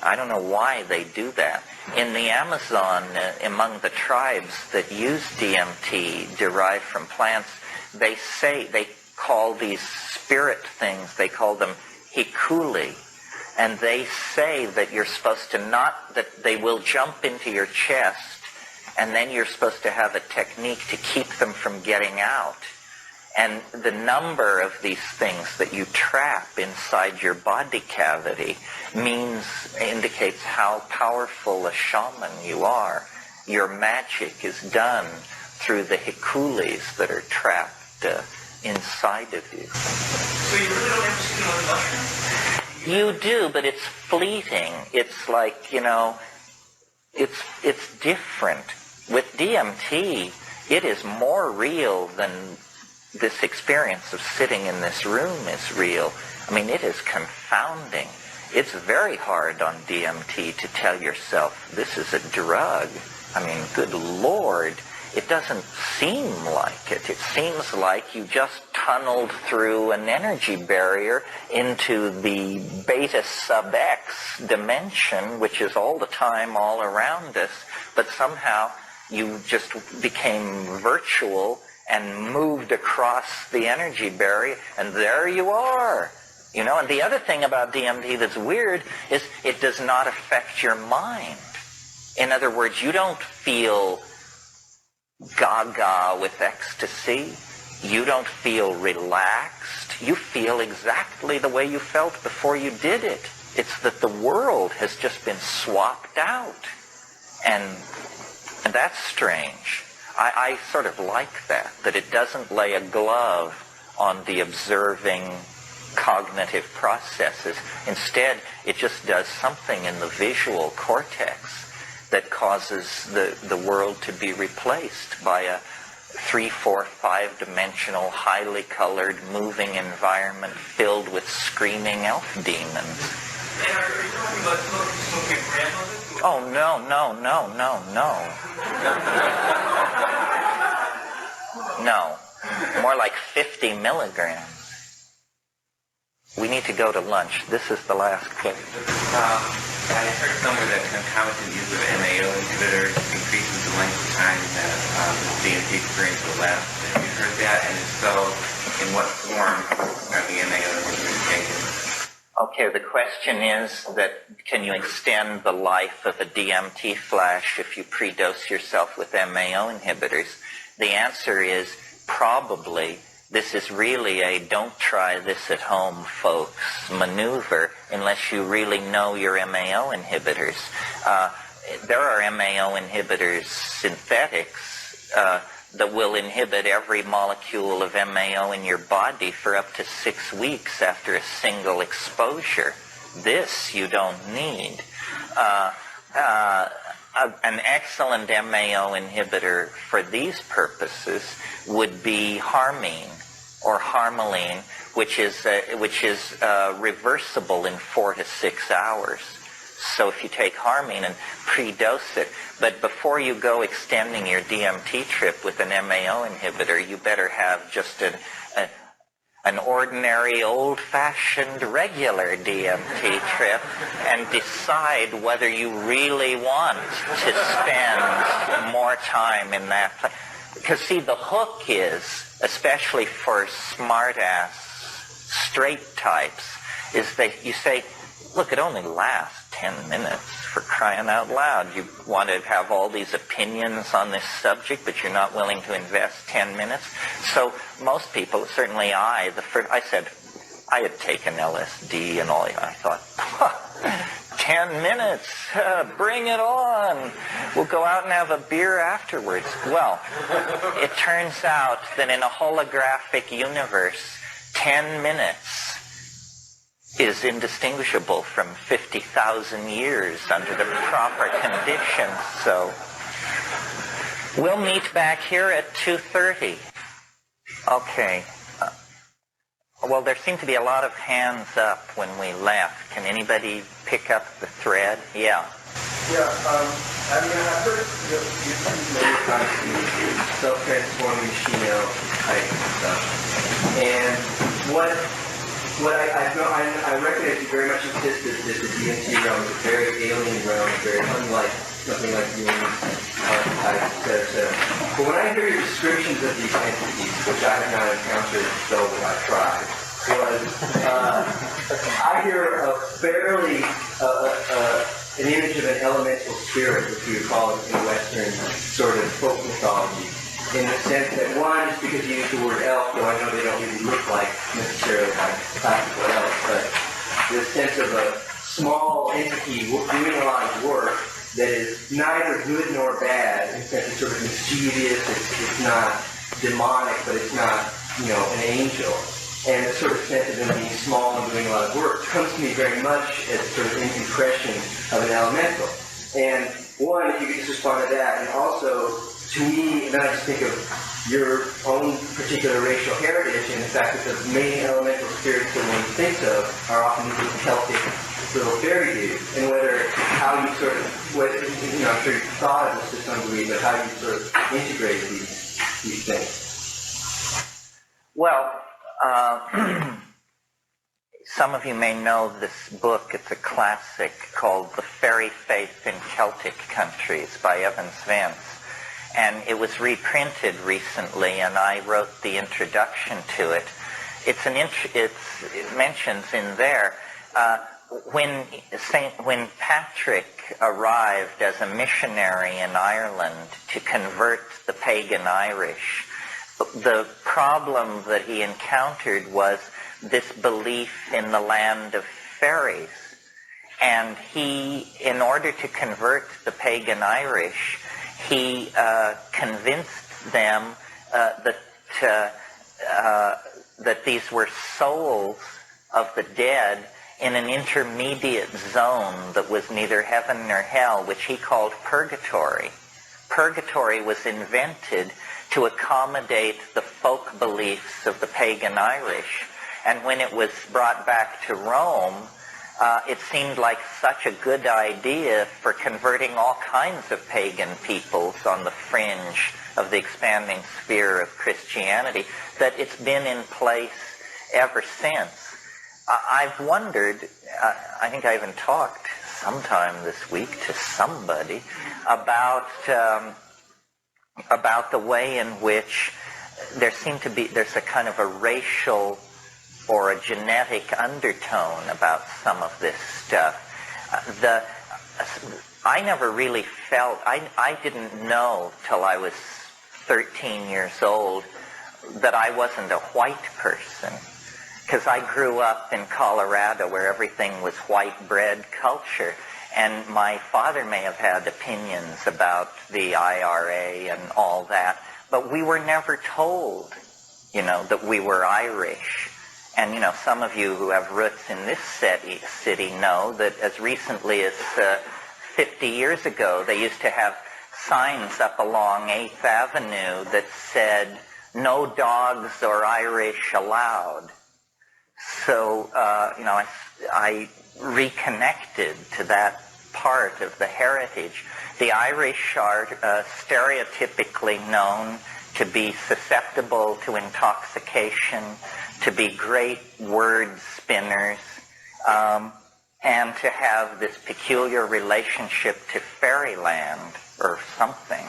I don't know why they do that. In the Amazon, among the tribes that use DMT derived from plants, they call these spirit things, they call them hikuli. And they say that you're supposed to that they will jump into your chest, and then you're supposed to have a technique to keep them from getting out. And the number of these things that you trap inside your body cavity indicates how powerful a shaman you are. Your magic is done through the hikulis that are trapped inside of you. So you really don't ever see it on the mushroom? You do, but it's fleeting. It's like, you know, it's different. With DMT, it is more real than this experience of sitting in this room is real. I mean, it is confounding. It's very hard on DMT to tell yourself this is a drug. I mean, good Lord, it doesn't seem like it. It seems like you just tunneled through an energy barrier into the beta sub X dimension, which is all the time all around us, but somehow you just became virtual and moved across the energy barrier, and there you are. You know, and the other thing about DMT that's weird is it does not affect your mind. In other words, you don't feel gaga with ecstasy. You don't feel relaxed. You feel exactly the way you felt before you did it. It's that the world has just been swapped out. And that's strange. I sort of like that it doesn't lay a glove on the observing cognitive processes. Instead, it just does something in the visual cortex that causes the world to be replaced by a 3, 4, 5-dimensional, highly colored, moving environment filled with screaming elf demons. And are you talking about smoking your grandmother? Oh, no. No. More like 50 milligrams. We need to go to lunch. This is the last clip. I heard somewhere that concomitant use of MAO inhibitors increases the length of time that DMT experience will last. Have you heard that? And if so, in what form are the MAO inhibitors taken? Okay, the question is that can you extend the life of a DMT flash if you predose yourself with MAO inhibitors? The answer is probably. This is really a don't try this at home, folks, maneuver unless you really know your MAO inhibitors. There are MAO inhibitors, synthetics, that will inhibit every molecule of MAO in your body for up to 6 weeks after a single exposure. This you don't need. An excellent MAO inhibitor for these purposes would be harmine or harmaline, which is reversible in 4 to 6 hours. So if you take harmine and predose it, but before you go extending your DMT trip with an MAO inhibitor, you better have just an ordinary, old-fashioned, regular DMT trip and decide whether you really want to spend more time in that place. Because, see, the hook is, especially for smart-ass straight types is you say, look, it only lasts 10 minutes, for crying out loud. You want to have all these opinions on this subject, but you're not willing to invest 10 minutes. So most people, certainly I said, I had taken LSD and all. I thought, 10 minutes, bring it on. We'll go out and have a beer afterwards. Well, it turns out that in a holographic universe, 10 minutes is indistinguishable from 50,000 years under the proper conditions. So we'll meet back here at 2:30. Okay. Well, there seemed to be a lot of hands up when we left. Can anybody pick up the thread? Yeah. Yeah, I've heard you many times self-transforming machine type stuff. And I recognize you very much insisted that the DMT realm is a very alien realm, very unlike something like Jung's archetypes, etc. But when I hear your descriptions of these entities, which I have not encountered, though I tried, I hear a fairly an image of an elemental spirit, which we would call it in Western sort of folk mythology. In the sense that, one, just because you use the word elf, though I know they don't really look like necessarily like classical elves, but the sense of a small entity doing a lot of work that is neither good nor bad, in the sense it's sort of mischievous, it's not demonic, but it's not, an angel. And the sort of sense of them being small and doing a lot of work comes to me very much as sort of an impression of an elemental. And one, if you could just respond to that, and also, to me, then I just think of your own particular racial heritage and the fact that the main elemental spirits that one thinks of are often these Celtic little fairy dudes, and how you sort of, I'm sure you've thought of this to some degree, but how you sort of integrate these things. Well, some of you may know this book. It's a classic called The Fairy Faith in Celtic Countries by Evans Vance. And it was reprinted recently, and I wrote the introduction to it. It mentions in there, when Patrick arrived as a missionary in Ireland to convert the pagan Irish, the problem that he encountered was this belief in the land of fairies. And he, in order to convert the pagan Irish, he convinced them that these were souls of the dead in an intermediate zone that was neither heaven nor hell, which he called purgatory. Purgatory was invented to accommodate the folk beliefs of the pagan Irish. And when it was brought back to Rome, it seemed like such a good idea for converting all kinds of pagan peoples on the fringe of the expanding sphere of Christianity that it's been in place ever since. I've wondered, I think I even talked sometime this week to somebody about the way in which there's a kind of a racial or a genetic undertone about some of this stuff. I never really felt, I didn't know till I was 13 years old that I wasn't a white person, because I grew up in Colorado where everything was white bread culture, and my father may have had opinions about the IRA and all that, but we were never told, that we were Irish. And, some of you who have roots in this city know that as recently as 50 years ago, they used to have signs up along 8th Avenue that said, "No dogs or Irish allowed." So, I reconnected to that part of the heritage. The Irish are stereotypically known to be susceptible to intoxication, to be great word spinners, and to have this peculiar relationship to fairyland or something.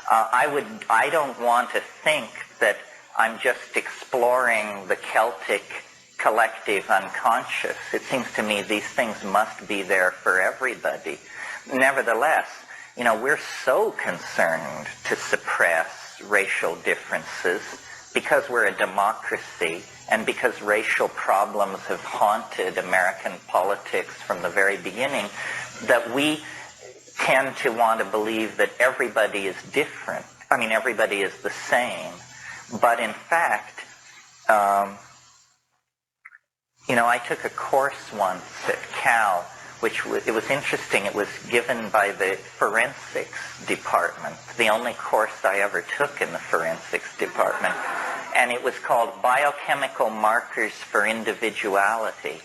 I don't want to think that I'm just exploring the Celtic collective unconscious. It seems to me these things must be there for everybody. Nevertheless, we're so concerned to suppress racial differences because we're a democracy and because racial problems have haunted American politics from the very beginning, that we tend to want to believe that everybody is different. I mean, everybody is the same. But in fact, I took a course once at Cal, it was interesting. It was given by the forensics department, the only course I ever took in the forensics department. And it was called Biochemical Markers for Individuality.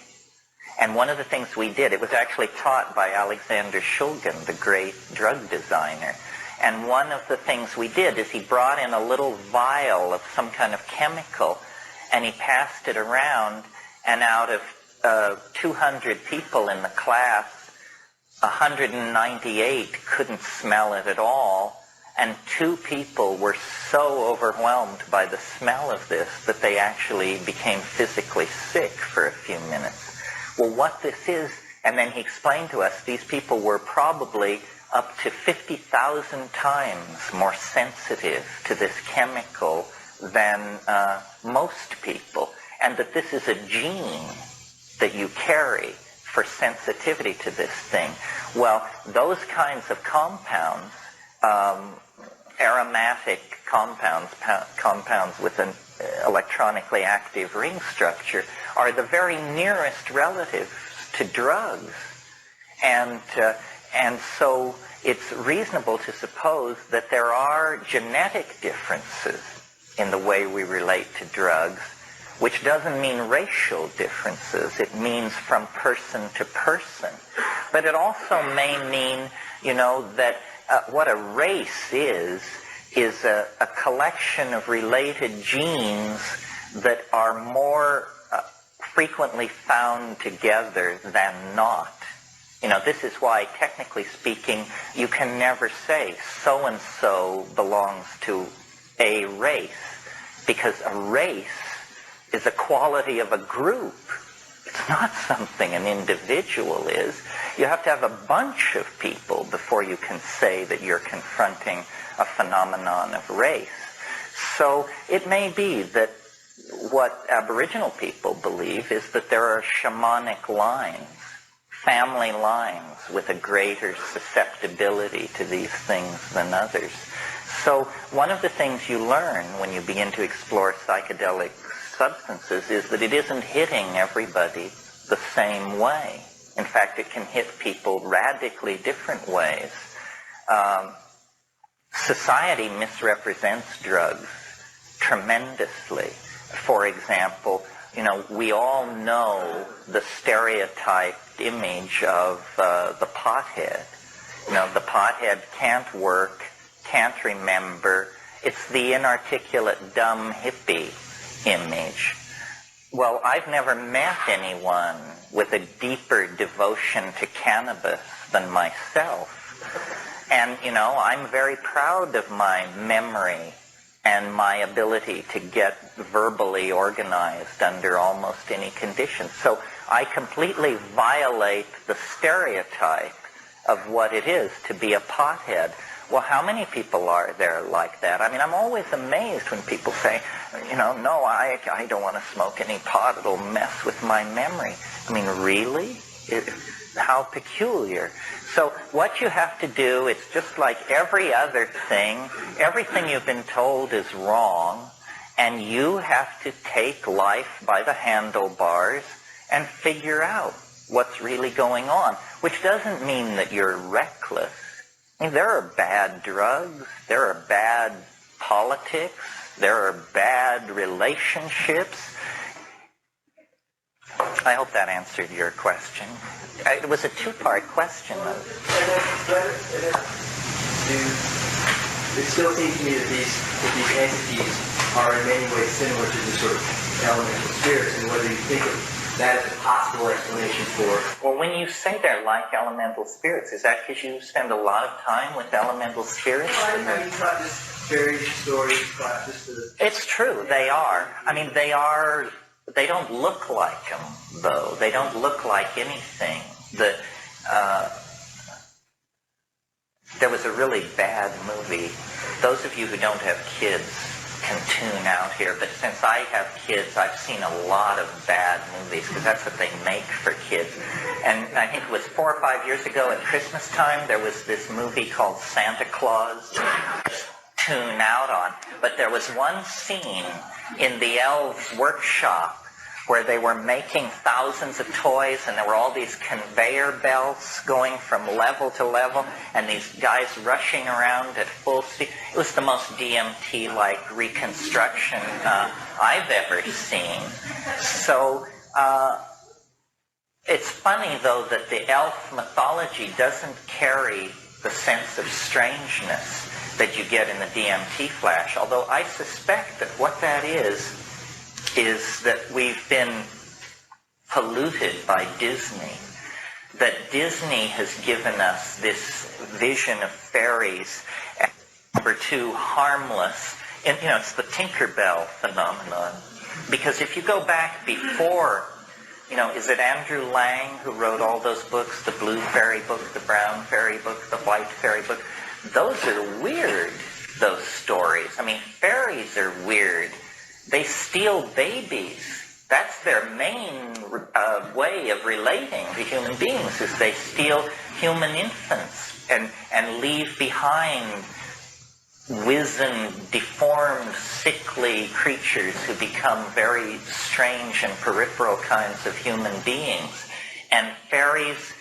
And one of the things we did, it was actually taught by Alexander Shulgin, the great drug designer. And one of the things we did is he brought in a little vial of some kind of chemical, and he passed it around, and out of 200 people in the class, 198 couldn't smell it at all, and 2 people were so overwhelmed by the smell of this that they actually became physically sick for a few minutes. Well, what this is, and then he explained to us, these people were probably up to 50,000 times more sensitive to this chemical than most people, and that this is a gene that you carry for sensitivity to this thing. Well, those kinds of compounds, aromatic compounds, compounds with an electronically active ring structure, are the very nearest relatives to drugs. And so it's reasonable to suppose that there are genetic differences in the way we relate to drugs, which doesn't mean racial differences. It means from person to person. But it also may mean, that what a race is a collection of related genes that are more frequently found together than not. This is why, technically speaking, you can never say so-and-so belongs to a race, because a race is a quality of a group. It's not something an individual is. You have to have a bunch of people before you can say that you're confronting a phenomenon of race. So it may be that what Aboriginal people believe is that there are shamanic lines, family lines, with a greater susceptibility to these things than others. So one of the things you learn when you begin to explore psychedelic substances is that it isn't hitting everybody the same way. In fact, it can hit people radically different ways. Society misrepresents drugs tremendously. For example, we all know the stereotyped image of the pothead. The pothead can't work, can't remember. It's the inarticulate, dumb hippie image. Well, I've never met anyone with a deeper devotion to cannabis than myself. And, I'm very proud of my memory and my ability to get verbally organized under almost any conditions. So I completely violate the stereotype of what it is to be a pothead. Well, how many people are there like that? I mean, I'm always amazed when people say, no, I don't want to smoke any pot. It'll mess with my memory. I mean, really? How peculiar. So what you have to do, it's just like every other thing. Everything you've been told is wrong, and you have to take life by the handlebars and figure out what's really going on, which doesn't mean that you're reckless. I mean, there are bad drugs, there are bad politics, there are bad relationships. I hope that answered your question. It was a two-part question, though. It still seems to me that these entities are in many ways similar to the sort of elemental spirits, and whether you think of that is a possible explanation for. Well, when you say they're like elemental spirits, is that because you spend a lot of time with elemental spirits? I mean, it's not just fairy stories, but just the... It's true, they are. I mean, they are They don't look like them, though. They don't look like anything. There was a really bad movie. Those of you who don't have kids can tune out here, but since I have kids, I've seen a lot of bad movies, because that's what they make for kids. And I think it was 4 or 5 years ago at Christmas time, there was this movie called Santa Claus. Tune out on. But there was one scene in the elves' workshop where they were making thousands of toys, and there were all these conveyor belts going from level to level, and these guys rushing around at full speed. It was the most DMT-like reconstruction I've ever seen. So it's funny, though, that the elf mythology doesn't carry the sense of strangeness that you get in the DMT flash, although I suspect that what that is that we've been polluted by Disney, that Disney has given us this vision of fairies as number two, harmless, and it's the Tinkerbell phenomenon. Because if you go back before, is it Andrew Lang who wrote all those books, the blue fairy book, the brown fairy book, the white fairy book? Those are weird, those stories. I mean, fairies are weird. They steal babies. That's their main way of relating to human beings, is they steal human infants and leave behind wizened, deformed, sickly creatures who become very strange and peripheral kinds of human beings. And fairies,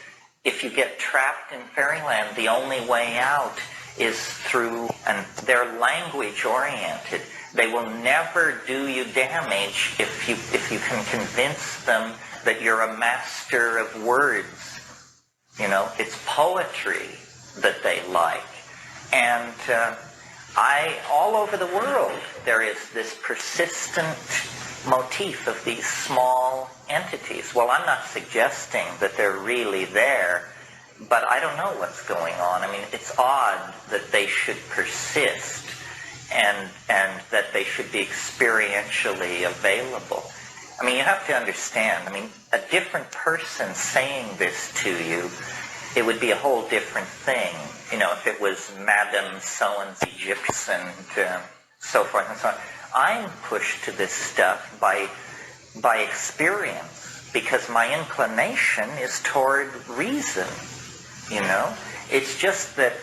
if you get trapped in fairyland, the only way out is through, and they're language-oriented. They will never do you damage if you can convince them that you're a master of words. It's poetry that they like. And all over the world, there is this persistent motif of these small entities. Well, I'm not suggesting that they're really there, but I don't know what's going on. I mean, it's odd that they should persist and that they should be experientially available. I mean, you have to understand, a different person saying this to you, it would be a whole different thing. If it was Madame so-and-so Egyptian and so forth and so on. I'm pushed to this stuff by experience, because my inclination is toward reason. It's just that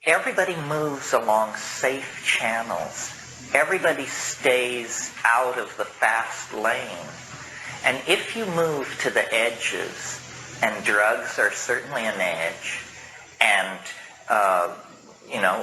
everybody moves along safe channels. Everybody stays out of the fast lane. And if you move to the edges, and drugs are certainly an edge, and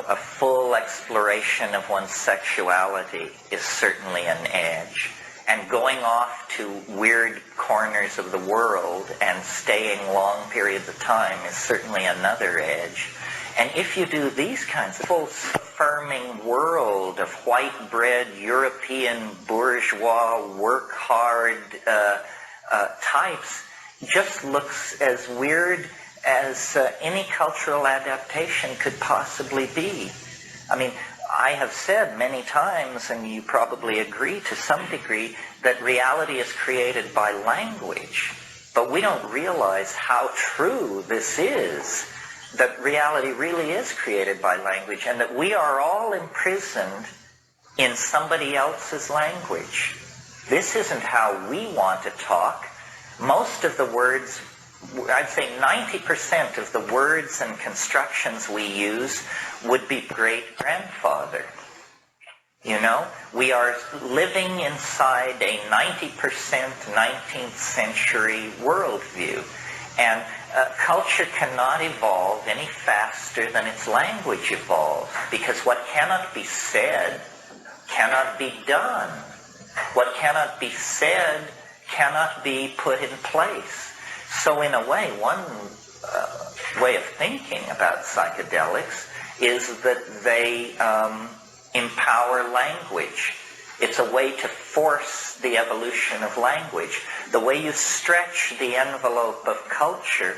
a full exploration of one's sexuality is certainly an edge, and going off to weird corners of the world and staying long periods of time is certainly another edge. And if you do these kinds of affirming world of white-bread, European, bourgeois, work-hard types, just looks as weird as any cultural adaptation could possibly be. I have said many times, and you probably agree to some degree, that reality is created by language. But we don't realize how true this is, that reality really is created by language, and that we are all imprisoned in somebody else's language. This isn't how we want to talk. Most of the words, I'd say 90% of the words and constructions we use would be great-grandfather. We are living inside a 90% 19th century worldview. And culture cannot evolve any faster than its language evolves, because what cannot be said cannot be done. What cannot be said cannot be put in place. So in a way, one way of thinking about psychedelics is that they empower language. It's a way to force the evolution of language. The way you stretch the envelope of culture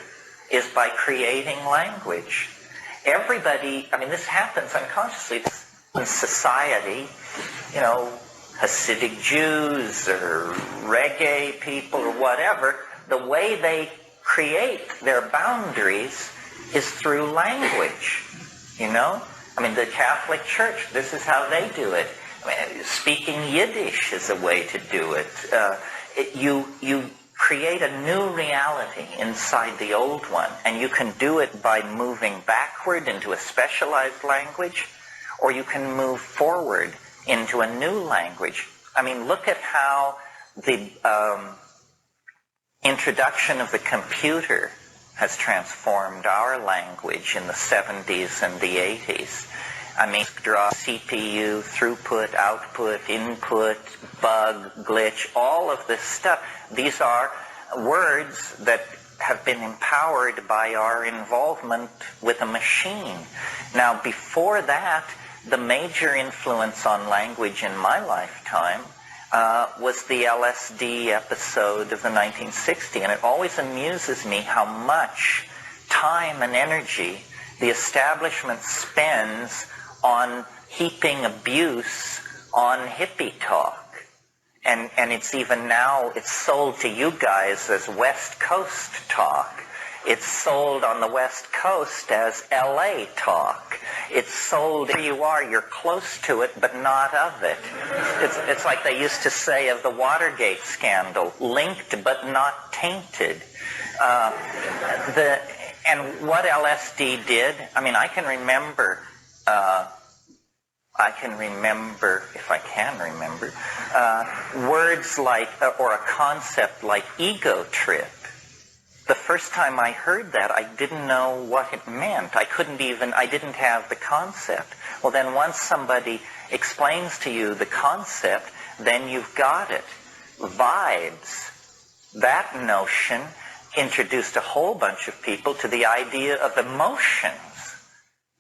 is by creating language. Everybody, this happens unconsciously in society. Hasidic Jews or reggae people or whatever, the way they create their boundaries is through language, you know? I mean, the Catholic Church, this is how they do it. I mean, speaking Yiddish is a way to do it. You create a new reality inside the old one, and you can do it by moving backward into a specialized language, or you can move forward into a new language. I mean, look at how the introduction of the computer has transformed our language in the 70s and the 80s. I mean, draw CPU, throughput, output, input, bug, glitch, all of this stuff. These are words that have been empowered by our involvement with a machine. Now, before that, the major influence on language in my lifetime was the LSD episode of the 1960s, and it always amuses me how much time and energy the establishment spends on heaping abuse on hippie talk. And it's even now, it's sold to you guys as West Coast talk. It's sold on the West Coast as LA talk. It's sold where you are, you're close to it, but not of it. It's like they used to say of the Watergate scandal, linked but not tainted. And what LSD did, I mean, I can remember, if I can remember, words like, or a concept like ego trip. The first time I heard that, I didn't know what it meant. I didn't have the concept. Well, then once somebody explains to you the concept, then you've got it. Vibes. That notion introduced a whole bunch of people to the idea of emotions.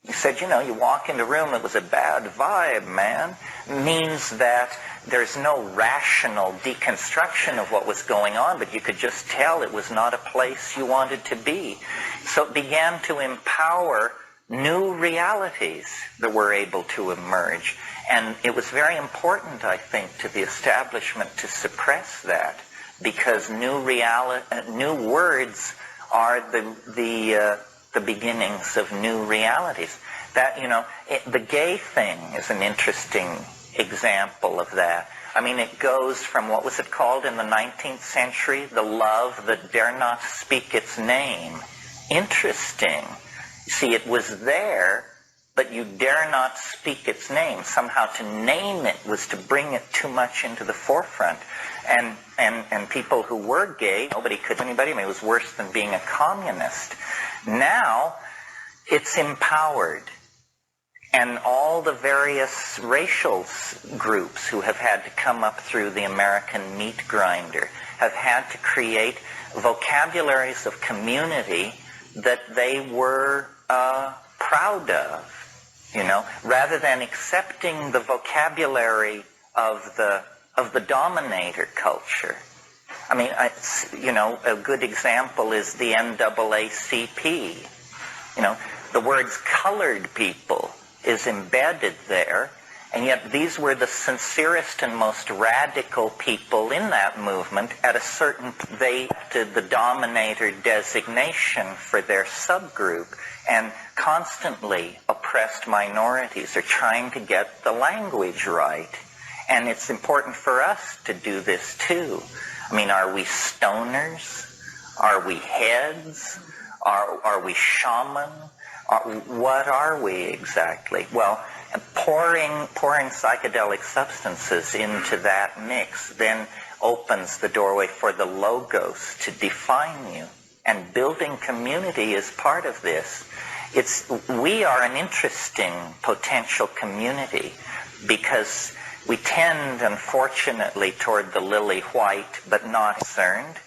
You said, you know, you walk into a room, it was a bad vibe, man. Means that there's no rational deconstruction of what was going on, but you could just tell it was not a place you wanted to be. So it began to empower new realities that were able to emerge. And it was very important, I think, to the establishment to suppress that, because new words are the beginnings of new realities. That, you know, the gay thing is an interesting example of that. I mean, it goes from, what was it called in the 19th century? The love that dare not speak its name. Interesting. See, it was there, but you dare not speak its name. Somehow to name it was to bring it too much into the forefront. And people who were gay, nobody could, anybody, I mean, it was worse than being a communist. Now, it's empowered. And all the various racial groups who have had to come up through the American meat grinder have had to create vocabularies of community that they were proud of, you know, rather than accepting the vocabulary of the dominator culture. I mean, you know, a good example is the NAACP. You know, the words colored people is embedded there, and yet these were the sincerest and most radical people in that movement. At a certain, they did the dominator designation for their subgroup, and constantly oppressed minorities are trying to get the language right. And it's important for us to do this too. I mean, are we stoners? Are we heads? Are we shaman? What are we exactly? Well, pouring psychedelic substances into that mix then opens the doorway for the logos to define you. And building community is part of this. We are an interesting potential community because we tend, unfortunately, toward the lily white, but not concerned.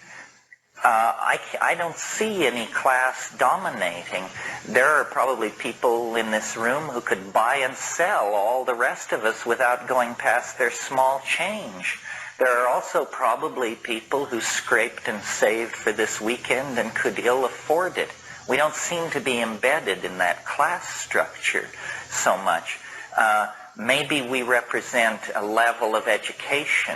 I don't see any class dominating. There are probably people in this room who could buy and sell all the rest of us without going past their small change. There are also probably people who scraped and saved for this weekend and could ill afford it. We don't seem to be embedded in that class structure so much. maybe we represent a level of education.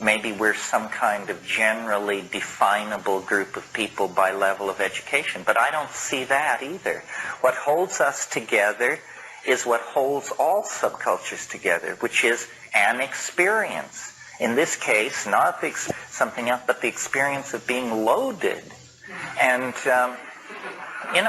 Maybe we're some kind of generally definable group of people by level of education. But I don't see that either. What holds us together is what holds all subcultures together, which is an experience. In this case, not something else, but the experience of being loaded. And,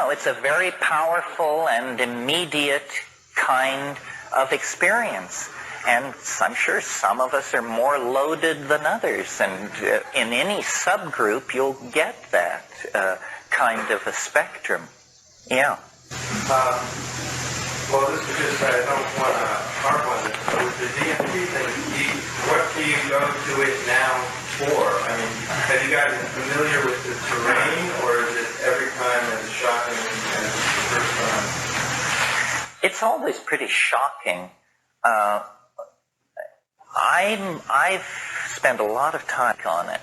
it's a very powerful and immediate kind of experience. And I'm sure some of us are more loaded than others. And in any subgroup, you'll get that kind of a spectrum. Yeah. Well, this is just, I don't want to harp on this, but with the DMT thing, what do you go to it now for? I mean, have you gotten familiar with the terrain, or is it every time as shocking as the first time? It's always pretty shocking. I've spent a lot of time on it.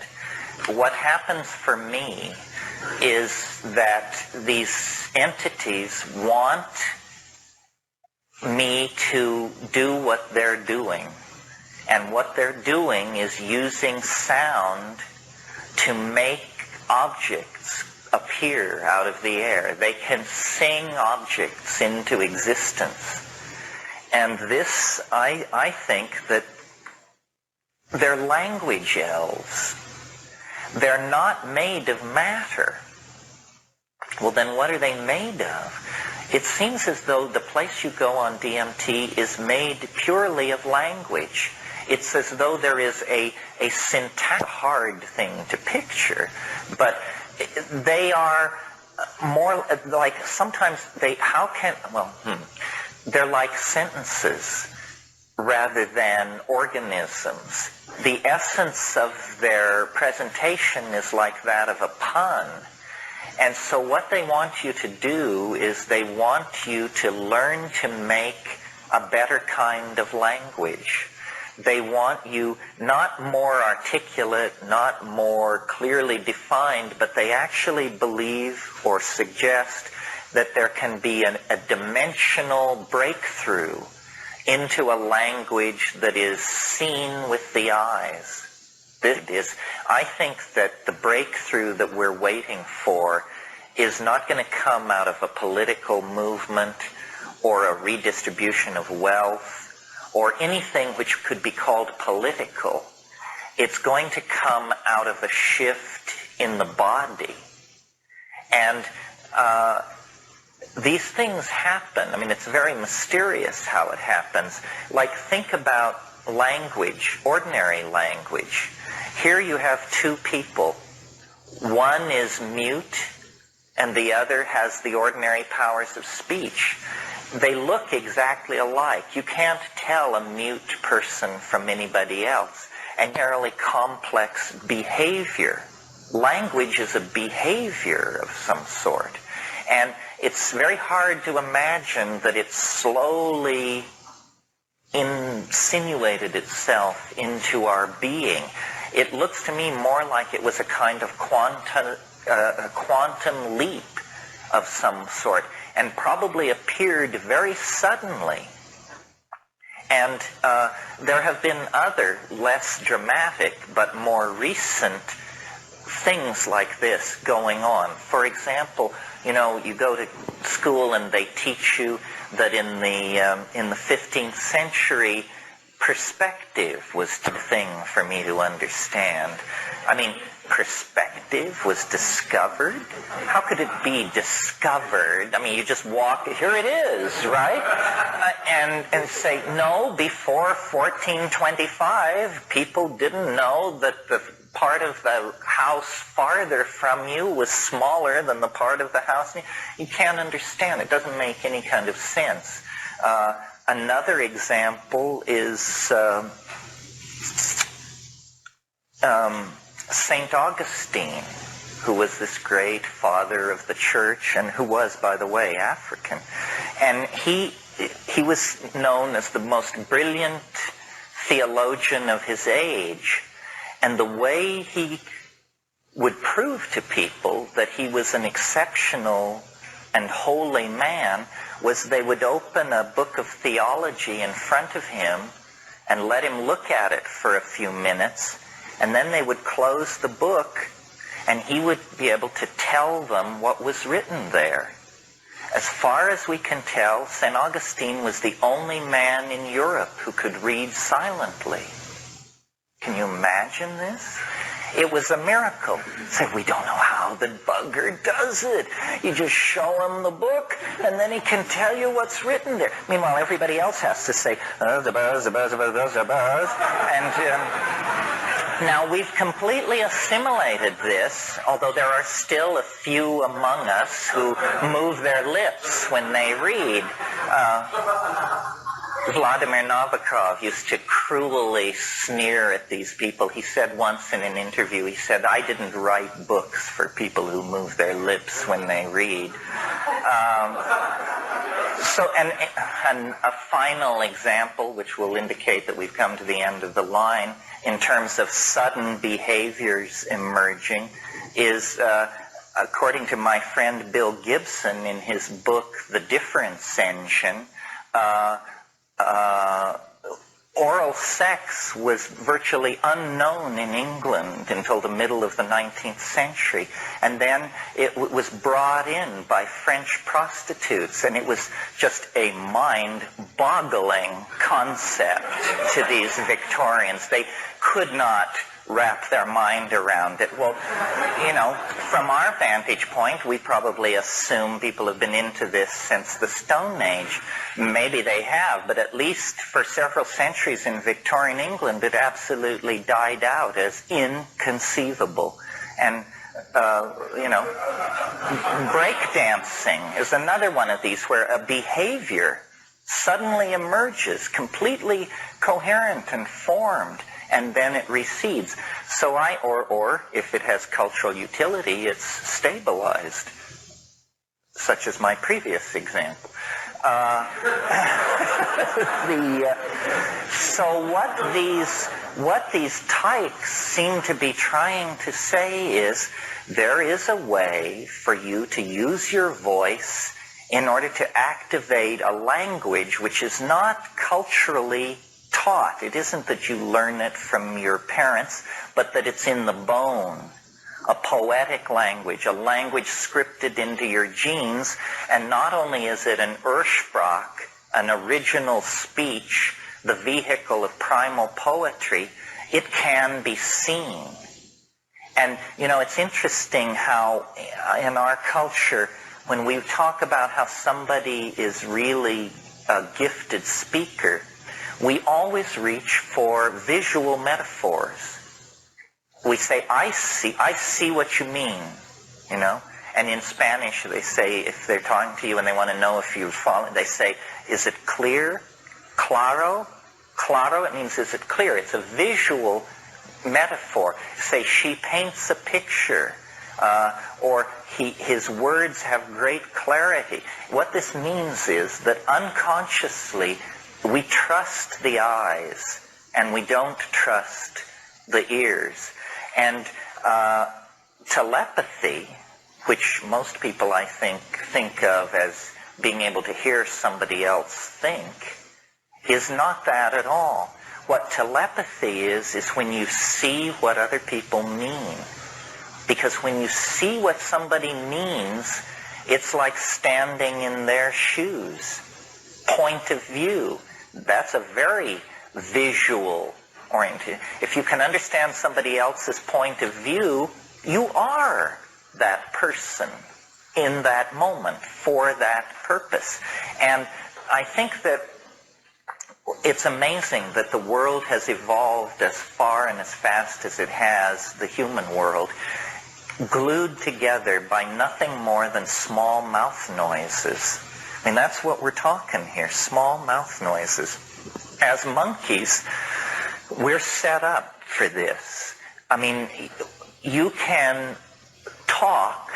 What happens for me is that these entities want me to do what they're doing. And what they're doing is using sound to make objects appear out of the air. They can sing objects into existence. And this, I think that they're language elves. They're not made of matter. Well, then what are they made of? It seems as though the place you go on DMT is made purely of language. It's as though there is a syntax, hard thing to picture, but they are more like, sometimes they're like sentences rather than organisms. The essence of their presentation is like that of a pun. And so what they want you to do is they want you to learn to make a better kind of language. They want you not more articulate, not more clearly defined, but they actually believe or suggest that there can be a dimensional breakthrough into a language that is seen with the eyes. I think that the breakthrough that we're waiting for is not going to come out of a political movement or a redistribution of wealth or anything which could be called political. It's going to come out of a shift in the body. And these things happen. I mean, it's very mysterious how it happens. Like, think about language, ordinary language. Here you have two people. One is mute, and the other has the ordinary powers of speech. They look exactly alike. You can't tell a mute person from anybody else. And generally complex behavior. Language is a behavior of some sort. And it's very hard to imagine that it slowly insinuated itself into our being. It looks to me more like it was a kind of quantum leap of some sort, and probably appeared very suddenly. And there have been other less dramatic but more recent things like this going on. For example, you go to school and they teach you that in the 15th century, perspective was the thing for me to understand. I mean, perspective was discovered? How could it be discovered? I mean, you just walk, here it is, right? And say, no, before 1425, people didn't know that the part of the house farther from you was smaller than the part of the house. You can't understand. It doesn't make any kind of sense. Another example is St. Augustine, who was this great father of the church and who was, by the way, African. And he was known as the most brilliant theologian of his age. And the way he would prove to people that he was an exceptional and holy man was they would open a book of theology in front of him and let him look at it for a few minutes, and then they would close the book, and he would be able to tell them what was written there. As far as we can tell, St. Augustine was the only man in Europe who could read silently. Can you imagine this? It was a miracle. Say, we don't know how the bugger does it. You just show him the book, and then he can tell you what's written there. Meanwhile, everybody else has to say, the buzz. And now we've completely assimilated this, although there are still a few among us who move their lips when they read. Vladimir Nabokov used to cruelly sneer at these people. He said once in an interview, he said, I didn't write books for people who move their lips when they read. And a final example, which will indicate that we've come to the end of the line, in terms of sudden behaviors emerging, is, according to my friend Bill Gibson in his book, The Difference Engine, oral sex was virtually unknown in England until the middle of the 19th century. And then it was brought in by French prostitutes, and it was just a mind-boggling concept to these Victorians. They could not wrap their mind around it. Well, you know, from our vantage point, we probably assume people have been into this since the Stone Age. Maybe they have, but at least for several centuries in Victorian England, it absolutely died out as inconceivable. And, breakdancing is another one of these where a behavior suddenly emerges, completely coherent and formed, and then it recedes. So or if it has cultural utility, it's stabilized, such as my previous example. So what these tykes seem to be trying to say is, there is a way for you to use your voice in order to activate a language which is not culturally taught. It isn't that you learn it from your parents, but that it's in the bone. A poetic language, a language scripted into your genes, and not only is it an Ursprach, an original speech, the vehicle of primal poetry, it can be seen. And, you know, it's interesting how in our culture, when we talk about how somebody is really a gifted speaker, we always reach for visual metaphors. We say, I see what you mean, you know. And in Spanish, they say, if they're talking to you and they want to know if you've fallen, they say, is it clear? Claro? Claro, it means, is it clear? It's a visual metaphor. Say, she paints a picture. Or his words have great clarity. What this means is that unconsciously, we trust the eyes and we don't trust the ears. And telepathy, which most people, I think of as being able to hear somebody else think, is not that at all. What telepathy is when you see what other people mean. Because when you see what somebody means, it's like standing in their shoes. Point of view. That's a very visual oriented. If you can understand somebody else's point of view, you are that person in that moment for that purpose. And I think that it's amazing that the world has evolved as far and as fast as it has, the human world, glued together by nothing more than small mouth noises. I mean, that's what we're talking here, small mouth noises. As monkeys, we're set up for this. I mean, you can talk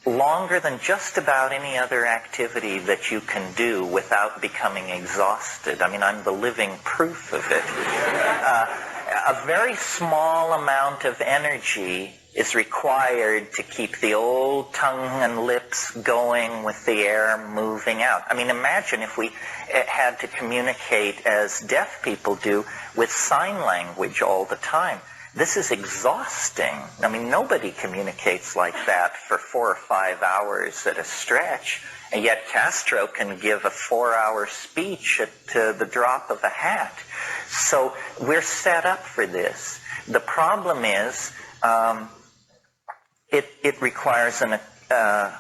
longer than just about any other activity that you can do without becoming exhausted. I mean, I'm the living proof of it. a very small amount of energy is required to keep the old tongue and lips going with the air moving out. I mean, imagine if we had to communicate as deaf people do with sign language all the time. This is exhausting. I mean, nobody communicates like that for 4 or 5 hours at a stretch, and yet Castro can give a 4-hour speech at the drop of a hat. So we're set up for this. The problem is it requires a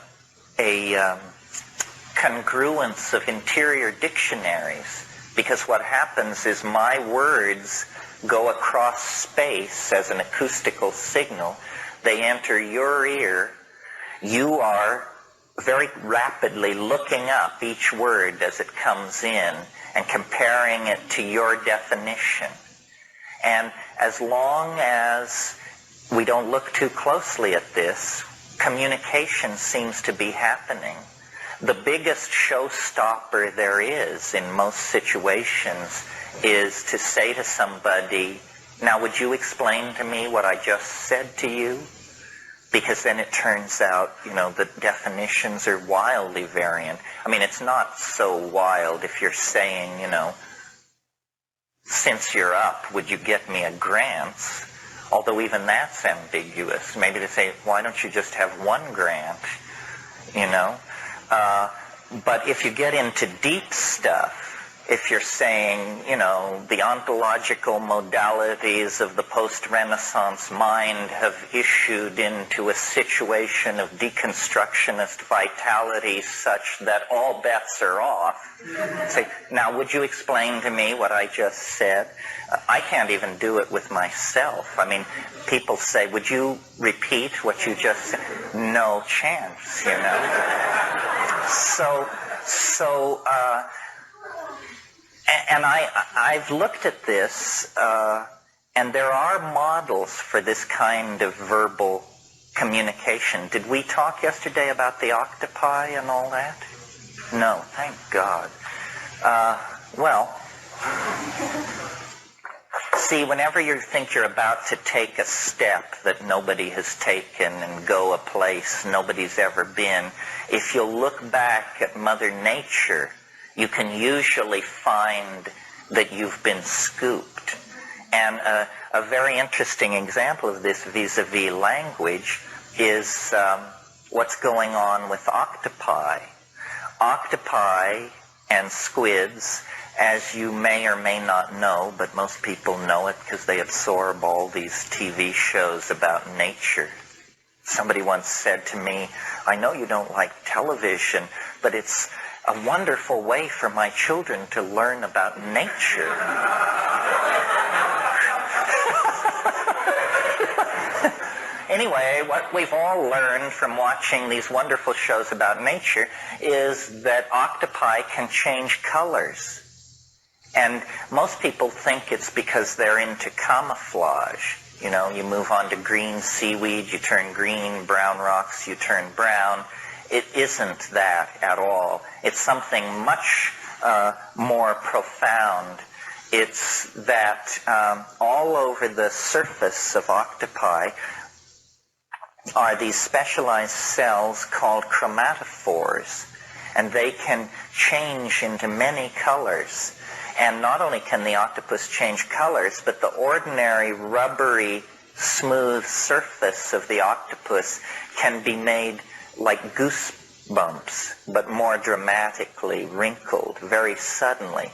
congruence of interior dictionaries, because what happens is my words go across space as an acoustical signal. They enter your ear. You are very rapidly looking up each word as it comes in and comparing it to your definition. And as long as we don't look too closely at this, communication seems to be happening. The biggest showstopper there is in most situations is to say to somebody, now would you explain to me what I just said to you? Because then it turns out, the definitions are wildly variant. I mean, it's not so wild if you're saying, since you're up, would you get me a grant? Although even that's ambiguous. Maybe they say, why don't you just have one grant? But if you get into deep stuff, if you're saying, the ontological modalities of the post-Renaissance mind have issued into a situation of deconstructionist vitality such that all bets are off. Say, now would you explain to me what I just said? I can't even do it with myself. I mean, people say, would you repeat what you just said? No chance, And I've looked at this, and there are models for this kind of verbal communication. Did we talk yesterday about the octopi and all that? No, thank God. See, whenever you think you're about to take a step that nobody has taken and go a place nobody's ever been, if you'll look back at Mother Nature, you can usually find that you've been scooped. And a very interesting example of this vis-a-vis language is what's going on with octopi. Octopi and squids, as you may or may not know, but most people know it because they absorb all these TV shows about nature. Somebody once said to me, I know you don't like television, but it's a wonderful way for my children to learn about nature. Anyway, what we've all learned from watching these wonderful shows about nature is that octopi can change colors. And most people think it's because they're into camouflage. You move on to green seaweed, you turn green, brown rocks, you turn brown. It isn't that at all. It's something much more profound. It's that all over the surface of octopi are these specialized cells called chromatophores, and they can change into many colors. And not only can the octopus change colors, but the ordinary rubbery, smooth surface of the octopus can be made like goosebumps, but more dramatically wrinkled, very suddenly.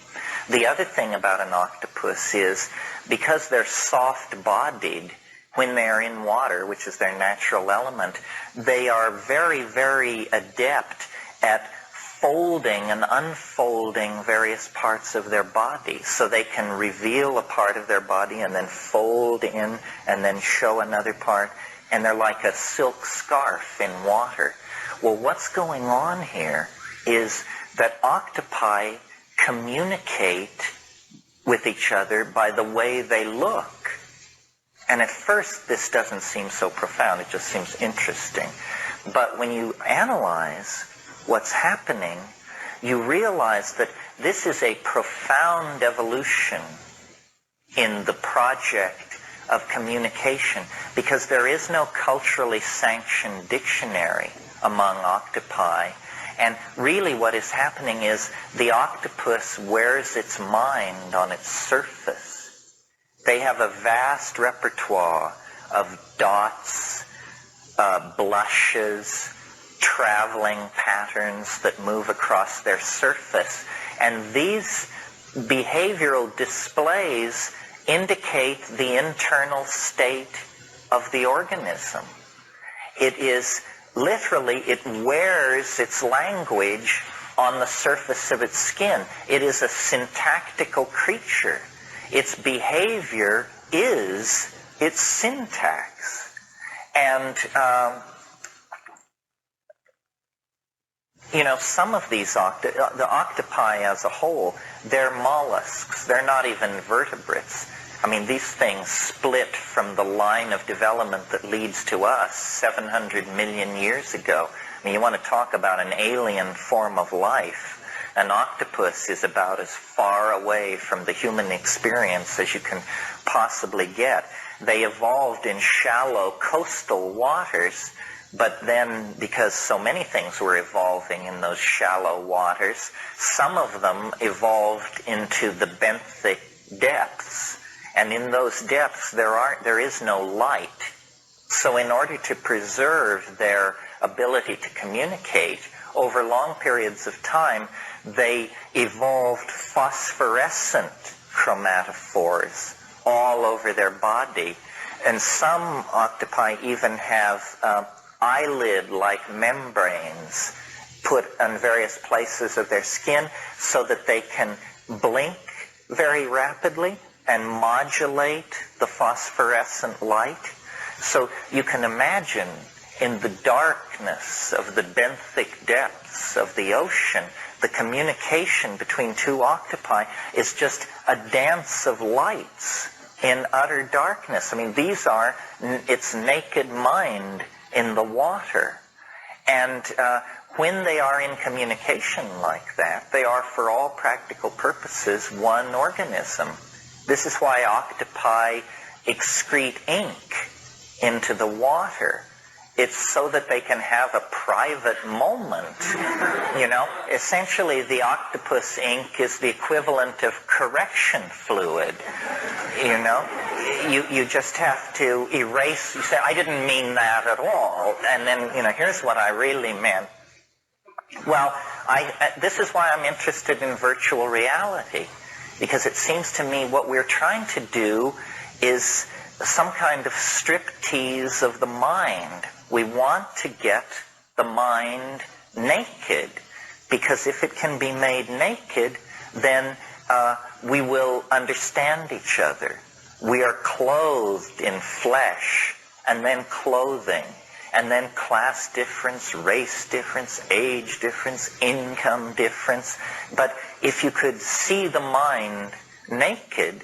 The other thing about an octopus is, because they're soft-bodied, when they're in water, which is their natural element, they are very, very adept at folding and unfolding various parts of their body. So they can reveal a part of their body and then fold in and then show another part. And they're like a silk scarf in water. Well, what's going on here is that octopi communicate with each other by the way they look. And at first, this doesn't seem so profound. It just seems interesting. But when you analyze what's happening, you realize that this is a profound evolution in the project of communication, because there is no culturally sanctioned dictionary among octopi. And really what is happening is the octopus wears its mind on its surface. They have a vast repertoire of dots, blushes, traveling patterns that move across their surface. And these behavioral displays indicate the internal state of the organism. It is literally, it wears its language on the surface of its skin. It is a syntactical creature. Its behavior is its syntax. And some of these the octopi as a whole, they're mollusks. They're not even vertebrates. I mean, these things split from the line of development that leads to us 700 million years ago. I mean, you want to talk about an alien form of life. An octopus is about as far away from the human experience as you can possibly get. They evolved in shallow coastal waters, but then, because so many things were evolving in those shallow waters, some of them evolved into the benthic depths. And in those depths, there is no light. So in order to preserve their ability to communicate, over long periods of time, they evolved phosphorescent chromatophores all over their body. And some octopi even have eyelid-like membranes put on various places of their skin so that they can blink very rapidly and modulate the phosphorescent light. So you can imagine in the darkness of the benthic depths of the ocean, the communication between two octopi is just a dance of lights in utter darkness. I mean, these are its naked mind in the water. And when they are in communication like that, they are, for all practical purposes, one organism. This is why octopi excrete ink into the water. It's so that they can have a private moment. Essentially the octopus ink is the equivalent of correction fluid. You just have to erase. You say, I didn't mean that at all. And then, here's what I really meant. Well, this is why I'm interested in virtual reality, because it seems to me what we're trying to do is some kind of striptease of the mind. We want to get the mind naked, because if it can be made naked, then we will understand each other. We are clothed in flesh, and then clothing, and then class difference, race difference, age difference, income difference. But if you could see the mind naked,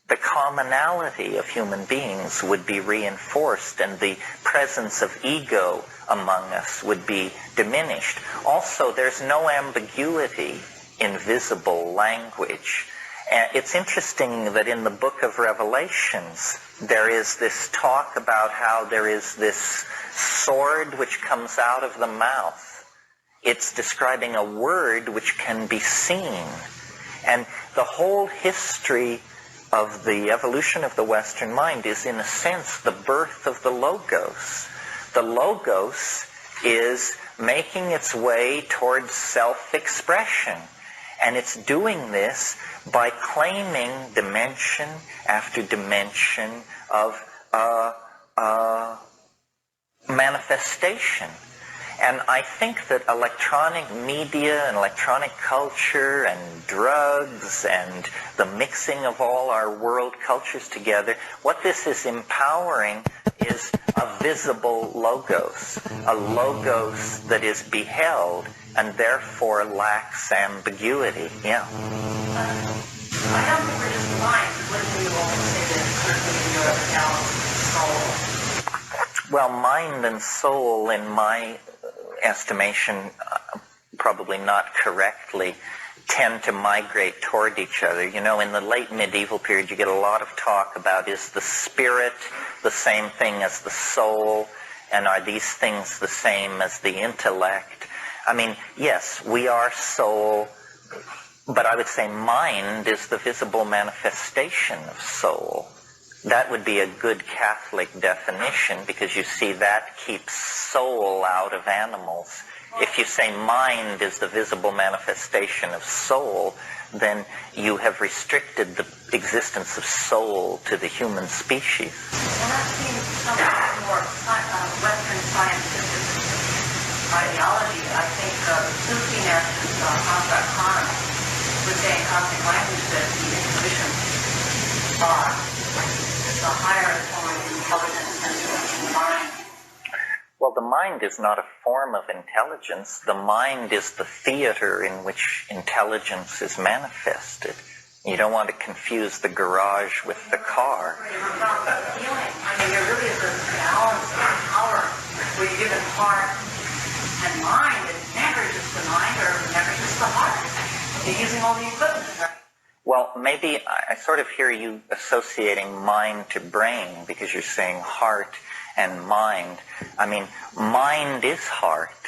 the commonality of human beings would be reinforced, and the presence of ego among us would be diminished. Also, there's no ambiguity in visible language. It's interesting that in the book of Revelations, there is this talk about how there is this sword which comes out of the mouth. It's describing a word which can be seen. And the whole history of the evolution of the Western mind is, in a sense, the birth of the Logos. The Logos is making its way towards self-expression. And it's doing this by claiming dimension after dimension of manifestation. And I think that electronic media and electronic culture and drugs and the mixing of all our world cultures together, what this is empowering is a visible logos, a logos that is beheld and therefore lacks ambiguity. Yeah. I don't think we're just blind. Wouldn't you also say that certainly your soul? Well, mind and soul, in my estimation, probably not correctly tend to migrate toward each other. You know, in the late medieval period, you get a lot of talk about, is the spirit the same thing as the soul, and are these things the same as the intellect? I mean, yes, we are soul, but I would say mind is the visible manifestation of soul. That would be a good Catholic definition, because you see that keeps soul out of animals. If you say mind is the visible manifestation of soul, then you have restricted the existence of soul to the human species. Well, that seems somewhat more Western scientific ideology. I think Sufi master Hamza Khan would say in cosmic language that the intuitions are the higher form of intelligence and the mind. Well, the mind is not a form of intelligence. The mind is the theater in which intelligence is manifested. You don't want to confuse the garage with the car. About the feeling. I mean, there really is a balance of power where you're given heart and mind. It's never just the mind or never just the heart. You're using all the equipment, right? Well, maybe I sort of hear you associating mind to brain, because you're saying heart and mind. I mean, mind is heart.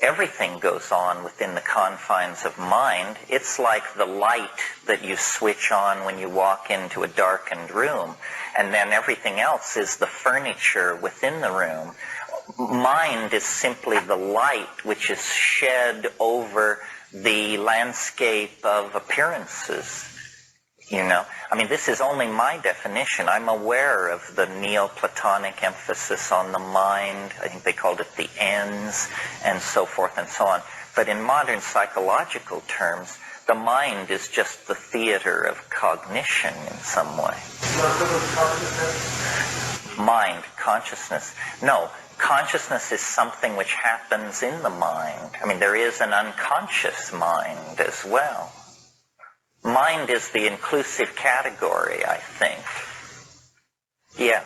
Everything goes on within the confines of mind. It's like the light that you switch on when you walk into a darkened room, and then everything else is the furniture within the room. Mind is simply the light which is shed over the landscape of appearances. You know, I mean, this is only my definition. I'm aware of the Neoplatonic emphasis on the mind. I think they called it the ens, and so forth and so on. But in modern psychological terms, the mind is just the theater of cognition in some way. Mind, consciousness. No, consciousness is something which happens in the mind. I mean, there is an unconscious mind as well. Mind is the inclusive category, I think. Yeah.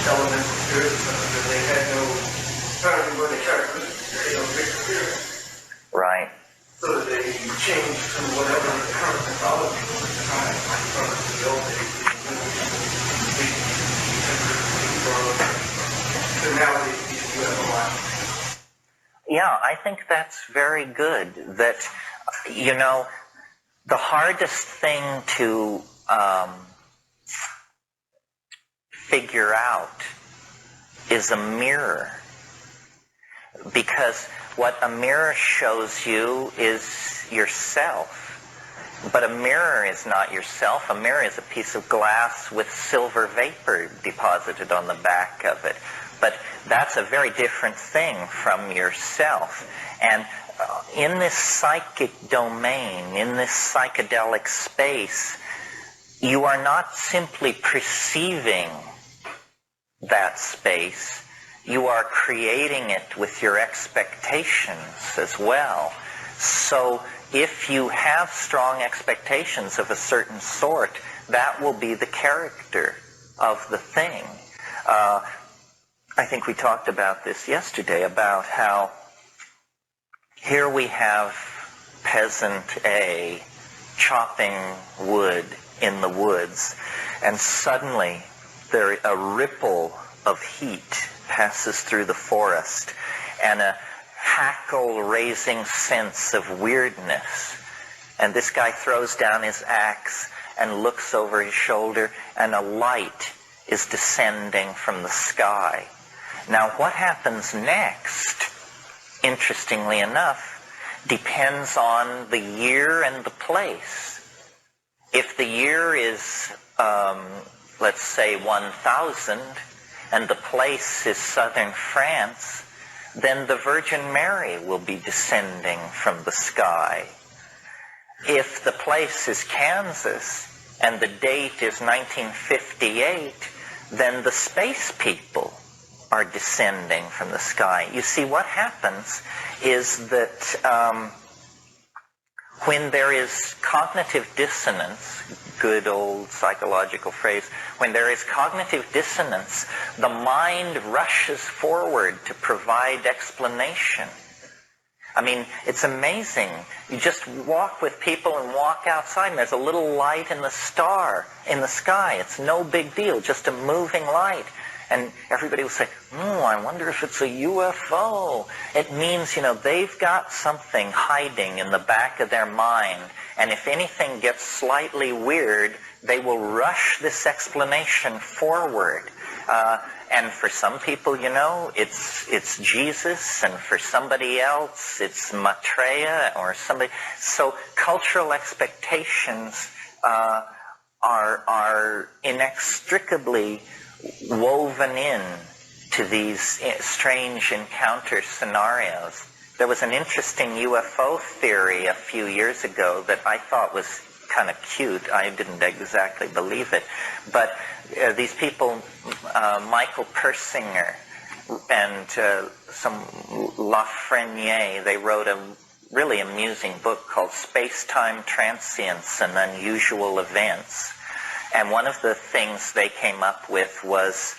Elemental spirits, they had no Right. So that they changed to whatever the current mythology was at the time, from the old days. So now you have a lot. Yeah, I think that's very good. That, you know, the hardest thing to figure out is a mirror. Because what a mirror shows you is yourself. But a mirror is not yourself. A mirror is a piece of glass with silver vapor deposited on the back of it. But that's a very different thing from yourself. And in this psychic domain, in this psychedelic space, you are not simply perceiving that space. You are creating it with your expectations as well. So if you have strong expectations of a certain sort, that will be the character of the thing. I think we talked about this yesterday, about how here we have peasant A chopping wood in the woods, and suddenly a ripple of heat passes through the forest, and a hackle-raising sense of weirdness. And this guy throws down his axe and looks over his shoulder, and a light is descending from the sky. Now, what happens next, interestingly enough, depends on the year and the place. If the year is, let's say, 1000, and the place is southern France, then the Virgin Mary will be descending from the sky. If the place is Kansas, and the date is 1958, then the space people are descending from the sky. You see, what happens is that when there is cognitive dissonance, good old psychological phrase, when there is cognitive dissonance, the mind rushes forward to provide explanation. I mean, it's amazing. You just walk with people and walk outside and there's a little light in the sky. It's no big deal, just a moving light. And everybody will say, I wonder if it's a UFO. It means, they've got something hiding in the back of their mind. And if anything gets slightly weird, they will rush this explanation forward. And for some people, it's Jesus, and for somebody else, it's Maitreya or somebody. So cultural expectations are inextricably woven in to these strange encounter scenarios. There was an interesting UFO theory a few years ago that I thought was kind of cute. I didn't exactly believe it. But these people, Michael Persinger and some Lafreniere, they wrote a really amusing book called Space-Time Transience and Unusual Events. And one of the things they came up with was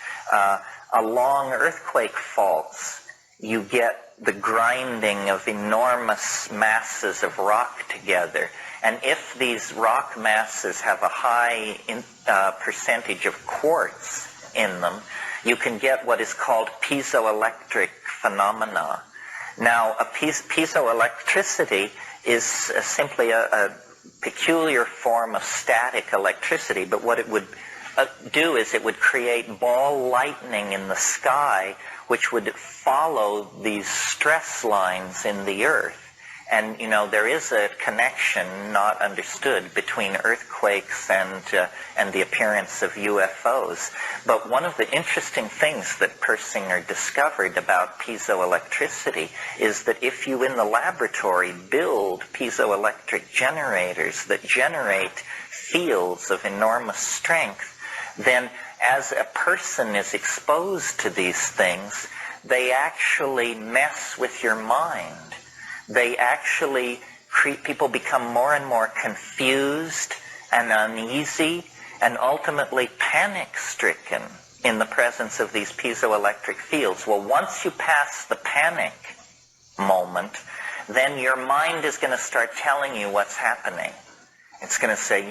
along earthquake faults, you get the grinding of enormous masses of rock together. And if these rock masses have a high percentage of quartz in them, you can get what is called piezoelectric phenomena. Now, piezoelectricity is simply a peculiar form of static electricity, but what it would do is it would create ball lightning in the sky, which would follow these stress lines in the earth. And, there is a connection not understood between earthquakes and the appearance of UFOs. But one of the interesting things that Persinger discovered about piezoelectricity is that if you in the laboratory build piezoelectric generators that generate fields of enormous strength, then as a person is exposed to these things, they actually mess with your mind. They actually people become more and more confused and uneasy and ultimately panic-stricken in the presence of these piezoelectric fields. Well, once you pass the panic moment, then your mind is going to start telling you what's happening. It's going to say,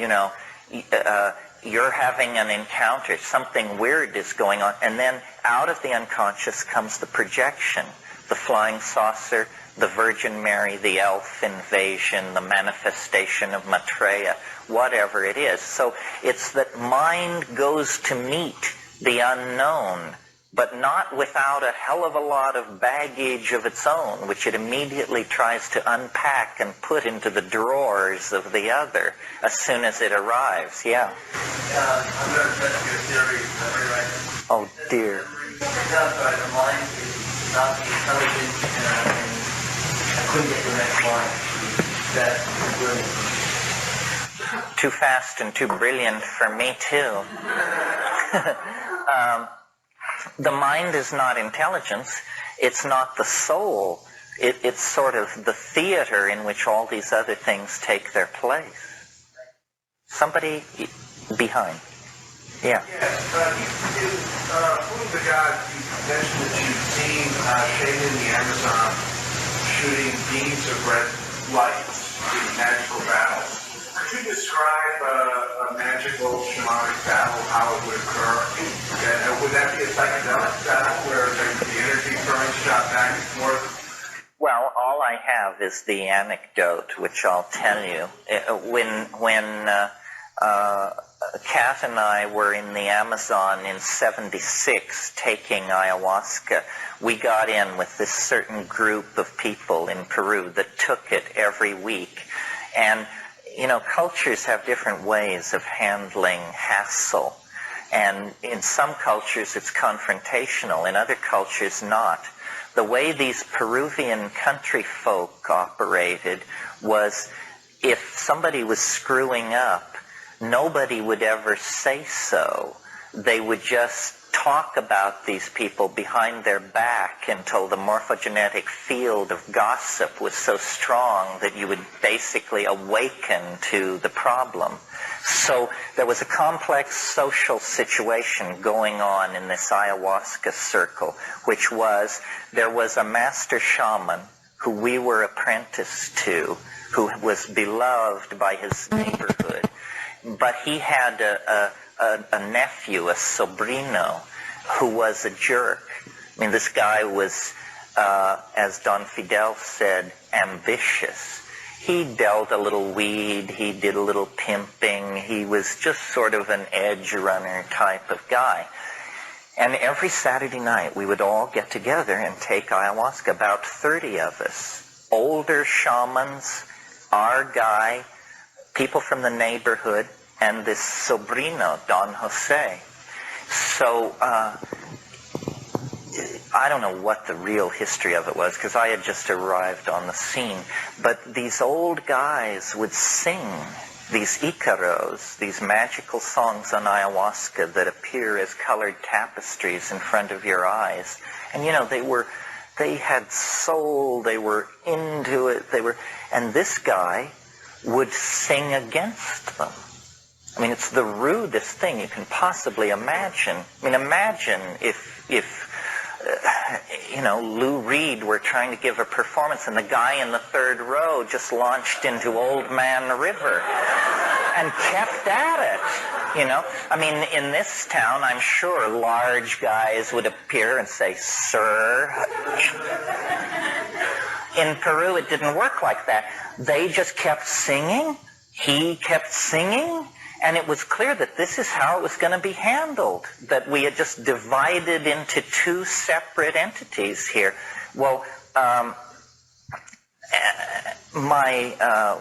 you're having an encounter, something weird is going on, and then out of the unconscious comes the projection, the flying saucer, the Virgin Mary, the elf invasion, the manifestation of Maitreya, whatever it is. So it's that mind goes to meet the unknown, but not without a hell of a lot of baggage of its own, which it immediately tries to unpack and put into the drawers of the other as soon as it arrives. Yeah. I'm going to test your theory. Right? Oh, dear. The mind is not the intelligence, and I couldn't get to the next line. That's brilliant. Too fast and too brilliant for me, too. The mind is not intelligence. It's not the soul. It's sort of the theater in which all these other things take their place. Somebody behind. Yeah. Yes, one of the guys you mentioned that you've seen shaving in the Amazon shooting beams of red lights in magical battles. Could you describe a magical shamanic battle, how it would occur? And would that be a psychedelic battle where the energy currents shot back and forth? Well, all I have is the anecdote, which I'll tell you. When Kat and I were in the Amazon in '76 taking ayahuasca, we got in with this certain group of people in Peru that took it every week. And, cultures have different ways of handling hassle. And in some cultures it's confrontational, in other cultures not. The way these Peruvian country folk operated was if somebody was screwing up, nobody would ever say so. They would just talk about these people behind their back until the morphogenetic field of gossip was so strong that you would basically awaken to the problem. So there was a complex social situation going on in this ayahuasca circle, which was, there was a master shaman who we were apprenticed to, who was beloved by his neighborhood. But he had a nephew, a sobrino, who was a jerk. I mean, this guy was, as Don Fidel said, ambitious. He dealt a little weed, he did a little pimping, he was just sort of an edge runner type of guy. And every Saturday night we would all get together and take ayahuasca, about 30 of us. Older shamans, our guy, people from the neighborhood, and this sobrino, Don Jose. So, I don't know what the real history of it was, because I had just arrived on the scene. But these old guys would sing these icaros, these magical songs on ayahuasca that appear as colored tapestries in front of your eyes. And, you know, they had soul, they were into it, and this guy would sing against them. I mean, it's the rudest thing you can possibly imagine. I mean, imagine if you know, Lou Reed were trying to give a performance and the guy in the third row just launched into Old Man River and kept at it, you know. I mean, in this town, I'm sure large guys would appear and say, "Sir." In Peru, it didn't work like that. They just kept singing. He kept singing. And it was clear that this is how it was going to be handled, that we had just divided into two separate entities here. Well, my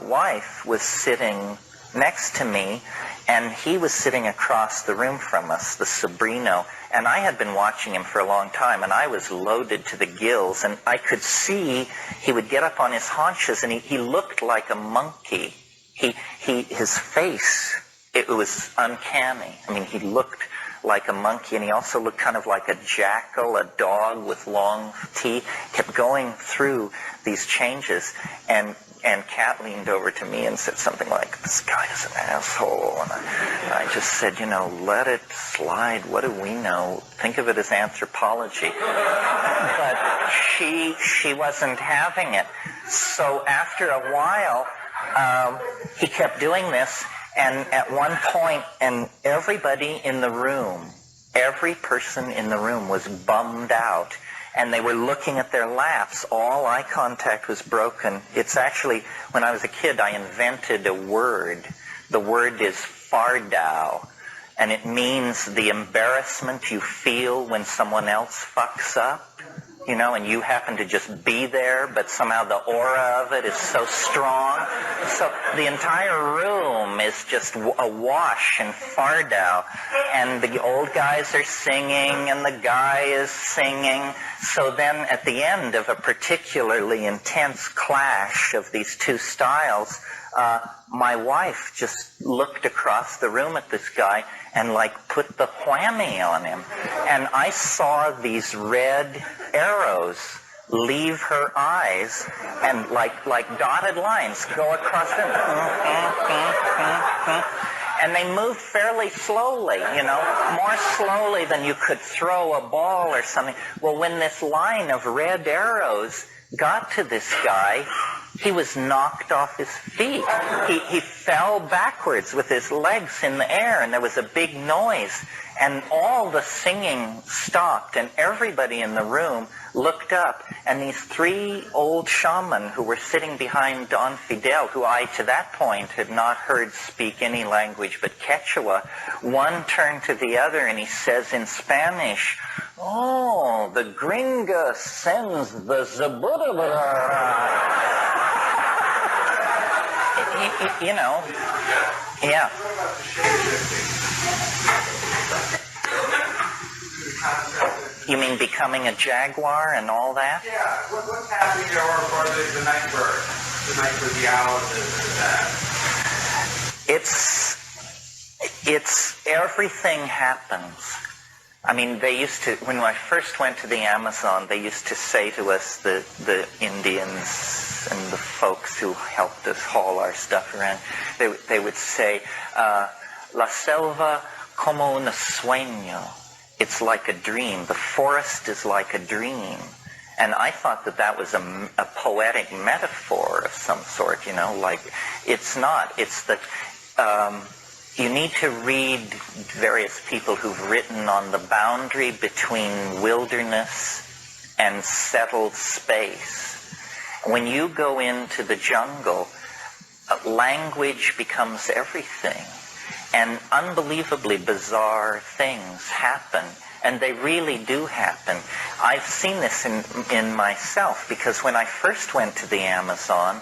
wife was sitting next to me, and he was sitting across the room from us, the sobrino, and I had been watching him for a long time, and I was loaded to the gills, and I could see he would get up on his haunches, and he looked like a monkey. His face... it was uncanny. I mean, he looked like a monkey, and he also looked kind of like a jackal, a dog with long teeth. Kept going through these changes, and Kat leaned over to me and said something like, "This guy is an asshole." And I just said, you know, let it slide. What do we know? Think of it as anthropology. But she wasn't having it. So after a while, he kept doing this. And at one point, and everybody in the room, every person in the room was bummed out. And they were looking at their laps. All eye contact was broken. It's actually, when I was a kid, I invented a word. The word is fardao. And it means the embarrassment you feel when someone else fucks up. You know, and you happen to just be there, but somehow the aura of it is so strong. So the entire room is just awash in fardao. And the old guys are singing, and the guy is singing. So then at the end of a particularly intense clash of these two styles, my wife just looked across the room at this guy and put the whammy on him. And I saw these red arrows leave her eyes and like dotted lines go across them. And they moved fairly slowly, you know, more slowly than you could throw a ball or something. Well, when this line of red arrows got to this guy, he was knocked off his feet. He fell backwards with his legs in the air, and there was a big noise. And all the singing stopped, and everybody in the room looked up. And these three old shamans who were sitting behind Don Fidel, who I, to that point, had not heard speak any language but Quechua, one turned to the other and he says in Spanish, "Oh, the gringa sends the zabutabara." You know, yeah. You mean becoming a jaguar and all that? Yeah, what's happening there, or the night bird? The night bird, the owl, that. It's everything happens I mean, they used to, when I first went to the Amazon, they used to say to us, the Indians and the folks who helped us haul our stuff around, they would say, La selva como un sueño. It's like a dream. The forest is like a dream. And I thought that was a poetic metaphor of some sort, like it's not. It's that you need to read various people who've written on the boundary between wilderness and settled space. When you go into the jungle, language becomes everything. And unbelievably bizarre things happen. And they really do happen. I've seen this in myself, because when I first went to the Amazon,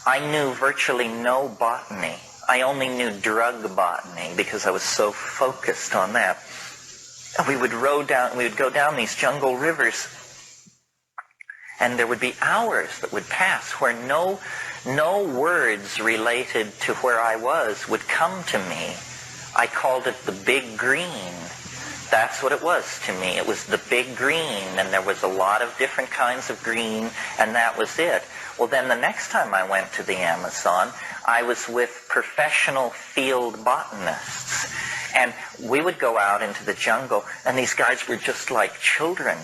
I knew virtually no botany. I only knew drug botany because I was so focused on that. We would go down these jungle rivers, and there would be hours that would pass where no words related to where I was would come to me. I called it the big green. That's what it was to me. It was the big green, and there was a lot of different kinds of green, and that was it. Well, then the next time I went to the Amazon, I was with professional field botanists. And we would go out into the jungle, and these guys were just like children.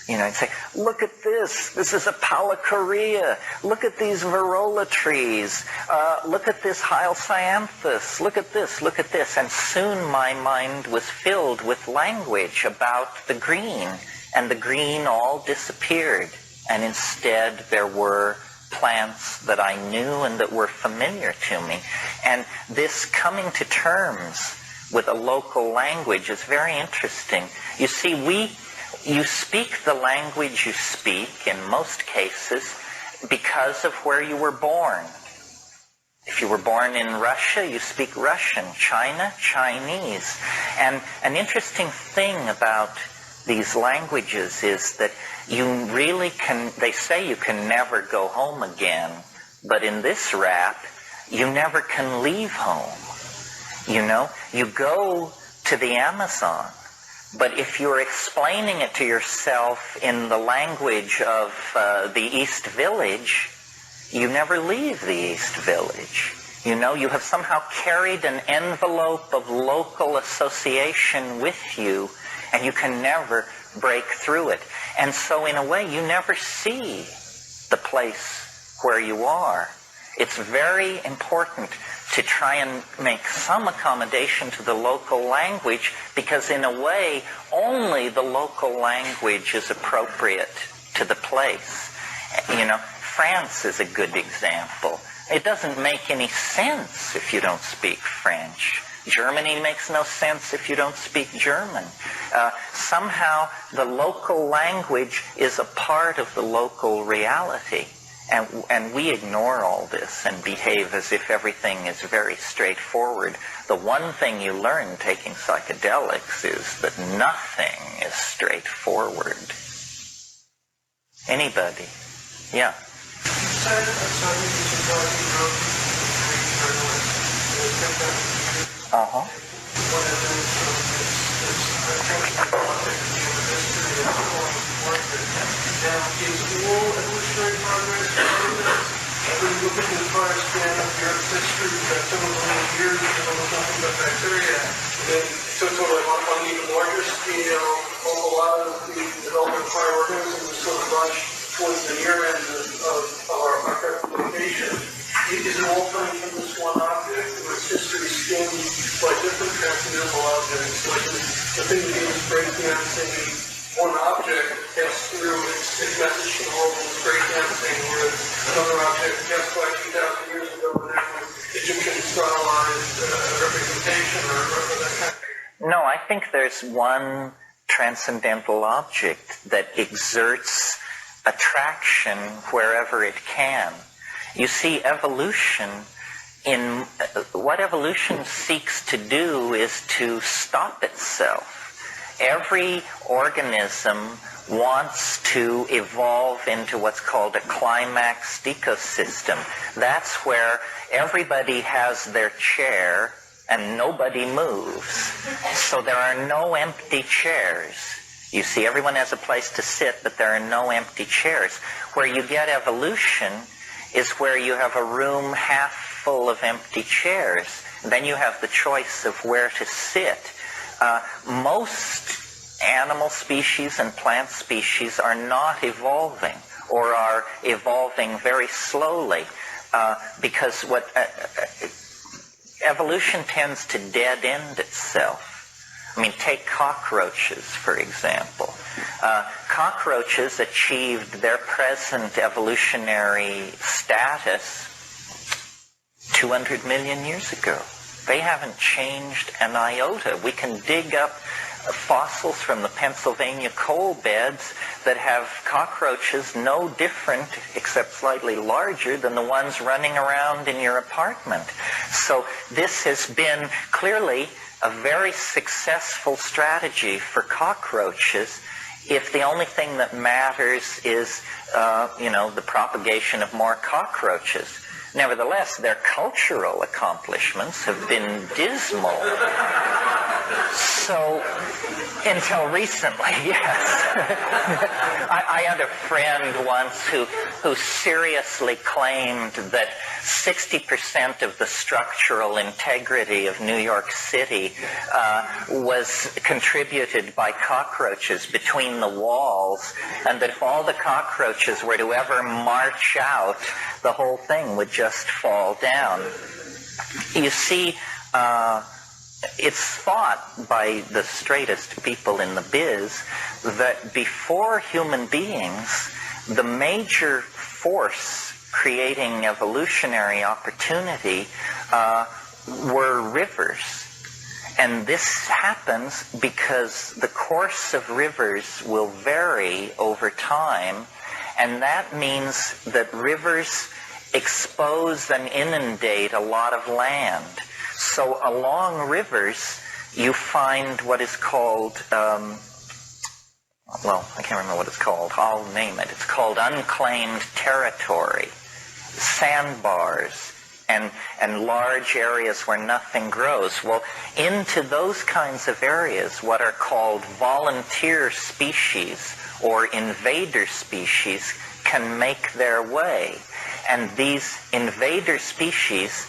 And say, look at this. This is a Pallicorea. Look at these Varola trees. Look at this Hyoscyanthus. Look at this. Look at this. And soon my mind was filled with language about the green. And the green all disappeared. And instead there were plants that I knew and that were familiar to me. And this coming to terms with a local language is very interesting. You see, you speak the language you speak in most cases because of where you were born. If you were born in Russia, you speak Russian. China, Chinese. And an interesting thing about these languages is that you really they say you can never go home again, but in this rap, you never can leave home. You go to the Amazon, but if you're explaining it to yourself in the language of the East Village, you never leave the East Village. You have somehow carried an envelope of local association with you, and you can never break through it. And so in a way, you never see the place where you are. It's very important to try and make some accommodation to the local language, because in a way, only the local language is appropriate to the place. France is a good example. It doesn't make any sense if you don't speak French. Germany makes no sense if you don't speak German. Somehow the local language is a part of the local reality. And we ignore all this and behave as if everything is very straightforward. The one thing you learn taking psychedelics is that nothing is straightforward. Anybody? Yeah. Uh-huh. Now, is all evolutionary progress part of this? When you look at the entire span of the Earth's history, we've got several million years of nothing but bacteria. And then, so sort of on an even larger scale, a lot of the development of higher organisms is sort of rushed towards the near end of our characterization. Is it all coming from this one object, or is history skimmed by different transcendental objects? Like the thing that gave us breakdancing, one object gets through its message to the world with breakdancing, whereas another object gets by 2,000 years ago with Egyptian stylized representation or that kind of thing. No, I think there's one transcendental object that exerts attraction wherever it can. You see, what evolution seeks to do is to stop itself. Every organism wants to evolve into what's called a climaxed ecosystem. That's where everybody has their chair and nobody moves. So there are no empty chairs. You see, everyone has a place to sit, but there are no empty chairs. Where you get evolution is where you have a room half full of empty chairs. Then you have the choice of where to sit. Most animal species and plant species are not evolving, or are evolving very slowly, because what evolution tends to dead end itself. I mean, take cockroaches, for example. Cockroaches achieved their present evolutionary status 200 million years ago. They haven't changed an iota. We can dig up fossils from the Pennsylvania coal beds that have cockroaches no different, except slightly larger, than the ones running around in your apartment. So this has been clearly a very successful strategy for cockroaches if the only thing that matters is, the propagation of more cockroaches. Nevertheless, their cultural accomplishments have been dismal. So, until recently, yes. I had a friend once who seriously claimed that 60% of the structural integrity of New York City was contributed by cockroaches between the walls, and that if all the cockroaches were to ever march out, the whole thing would just fall down. You see, it's thought by the straightest people in the biz that before human beings, the major force creating evolutionary opportunity were rivers. And this happens because the course of rivers will vary over time, and that means that rivers expose and inundate a lot of land. So along rivers, you find what is called, I can't remember what it's called. I'll name it. It's called unclaimed territory, sandbars, and large areas where nothing grows. Well, into those kinds of areas, what are called volunteer species or invader species can make their way. And these invader species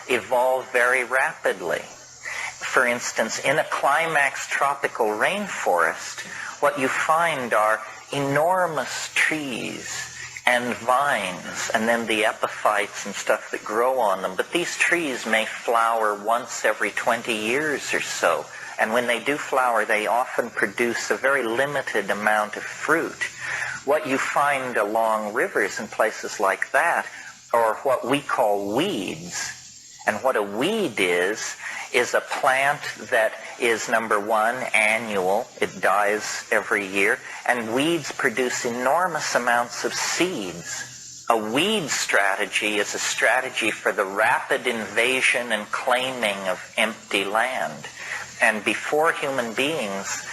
evolve very rapidly. For instance, in a climax tropical rainforest, what you find are enormous trees and vines, and then the epiphytes and stuff that grow on them. But these trees may flower once every 20 years or so. And when they do flower, they often produce a very limited amount of fruit. What you find along rivers and places like that are what we call weeds. And what a weed is a plant that is, number one, annual. It dies every year. And weeds produce enormous amounts of seeds. A weed strategy is a strategy for the rapid invasion and claiming of empty land. And before human beings,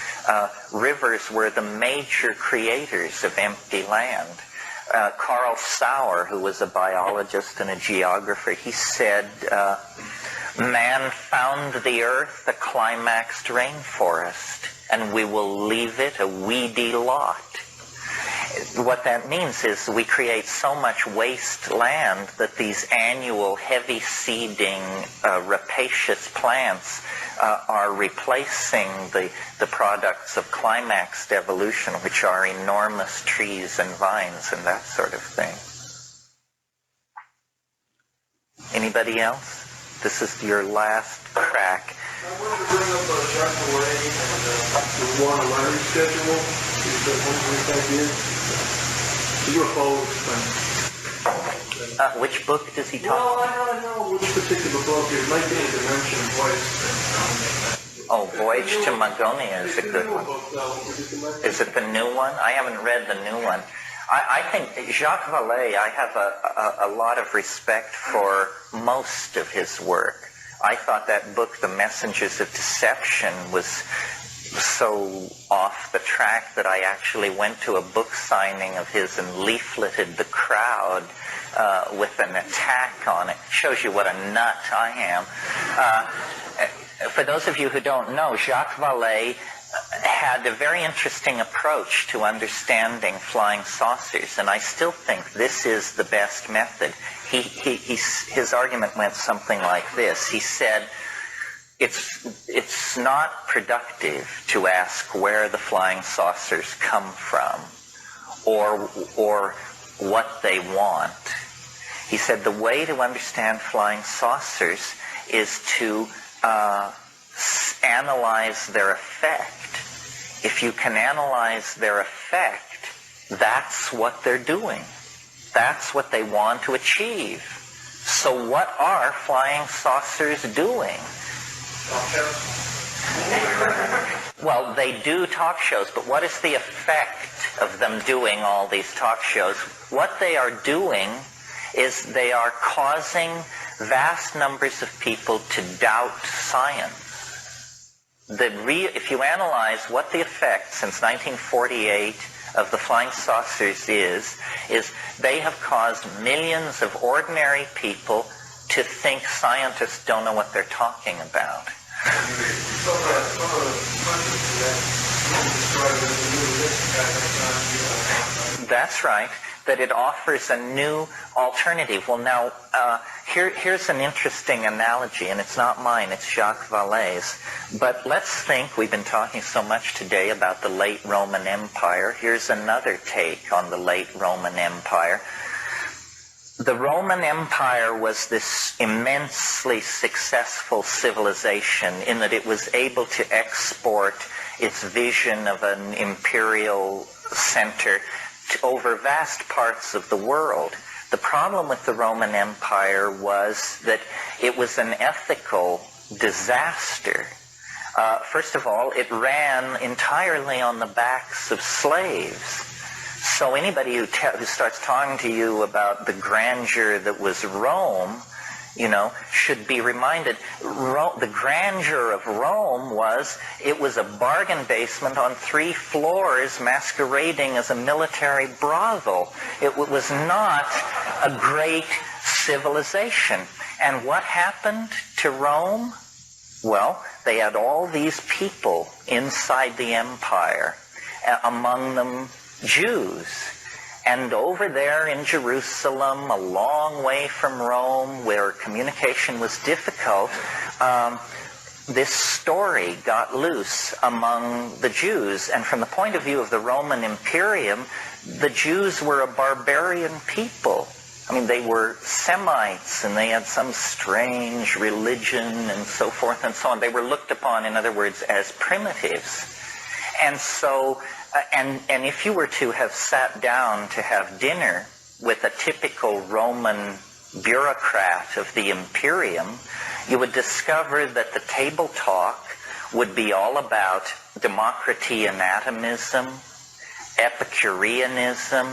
rivers were the major creators of empty land. Carl Sauer, who was a biologist and a geographer, he said, man found the earth a climaxed rainforest, and we will leave it a weedy lot. What that means is we create so much waste land that these annual heavy seeding rapacious plants are replacing the products of climaxed evolution, which are enormous trees and vines and that sort of thing. Anybody else? This is your last crack. I wanted to bring up Jacques Ray and the Warren learning schedule. Is that one idea? You opposed. Which book does he talk about? No, I don't know which particular book. It might be a Dimension Voice. Oh, Voyage to Magonia is a good one. Is it the new one? I haven't read the new one. I think Jacques Vallée, I have a lot of respect for most of his work. I thought that book, The Messengers of Deception, was so off the track that I actually went to a book signing of his and leafleted the crowd with an attack on it. Shows you what a nut I am. For those of you who don't know, Jacques Vallée had a very interesting approach to understanding flying saucers, and I still think this is the best method. His argument went something like this. He said, it's not productive to ask where the flying saucers come from or what they want. He said the way to understand flying saucers is to analyze their effect. If you can analyze their effect, that's what they're doing. That's what they want to achieve. So what are flying saucers doing? Well, they do talk shows, but what is the effect of them doing all these talk shows? What they are doing is they are causing vast numbers of people to doubt science. If you analyze what the effect since 1948 of the flying saucers is they have caused millions of ordinary people to think scientists don't know what they're talking about. That's right, that it offers a new alternative. Well, now, here's an interesting analogy, and it's not mine, it's Jacques Vallée's. But let's think, we've been talking so much today about the late Roman Empire. Here's another take on the late Roman Empire. The Roman Empire was this immensely successful civilization in that it was able to export its vision of an imperial center over vast parts of the world. The problem with the Roman Empire was that it was an ethical disaster. First of all, it ran entirely on the backs of slaves. So anybody who starts talking to you about the grandeur that was Rome, should be reminded, the grandeur of Rome it was a bargain basement on 3 floors masquerading as a military brothel. It was not a great civilization. And what happened to Rome? Well, they had all these people inside the empire, among them Jews. And over there in Jerusalem, a long way from Rome, where communication was difficult, this story got loose among the Jews. And from the point of view of the Roman Imperium, the Jews were a barbarian people. I mean, they were Semites, and they had some strange religion and so forth and so on. They were looked upon, in other words, as primitives. And so, and if you were to have sat down to have dinner with a typical Roman bureaucrat of the Imperium, you would discover that the table talk would be all about Democritean atomism, Epicureanism,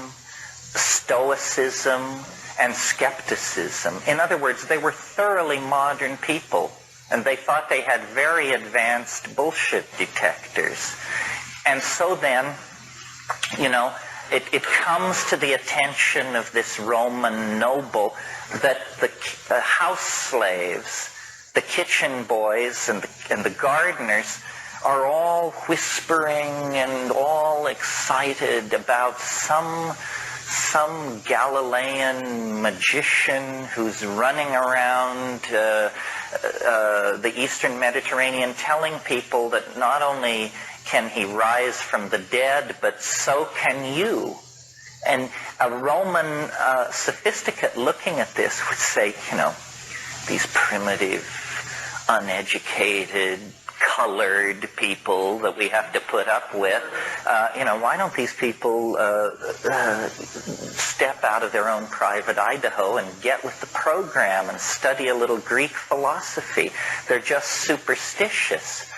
Stoicism, and skepticism. In other words, they were thoroughly modern people, and they thought they had very advanced bullshit detectors. And so then, it comes to the attention of this Roman noble that the house slaves, the kitchen boys, and the gardeners are all whispering and all excited about some Galilean magician who's running around the Eastern Mediterranean telling people that not only can he rise from the dead, but so can you. And a Roman sophisticate looking at this would say, these primitive, uneducated, colored people that we have to put up with, why don't these people step out of their own private Idaho and get with the program and study a little Greek philosophy? They're just superstitious.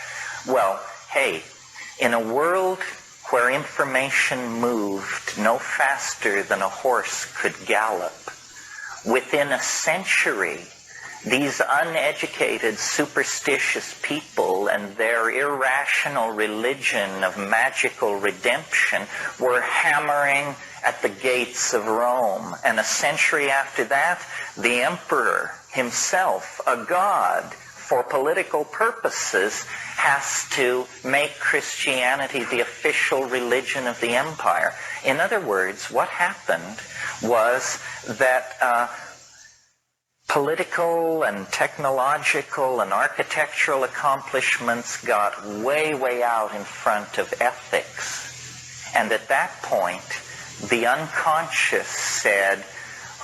Well, hey, in a world where information moved no faster than a horse could gallop, within a century, these uneducated, superstitious people and their irrational religion of magical redemption were hammering at the gates of Rome. And a century after that, the emperor himself, a god, for political purposes, has to make Christianity the official religion of the empire. In other words, what happened was that political and technological and architectural accomplishments got way, way out in front of ethics. And at that point, the unconscious said,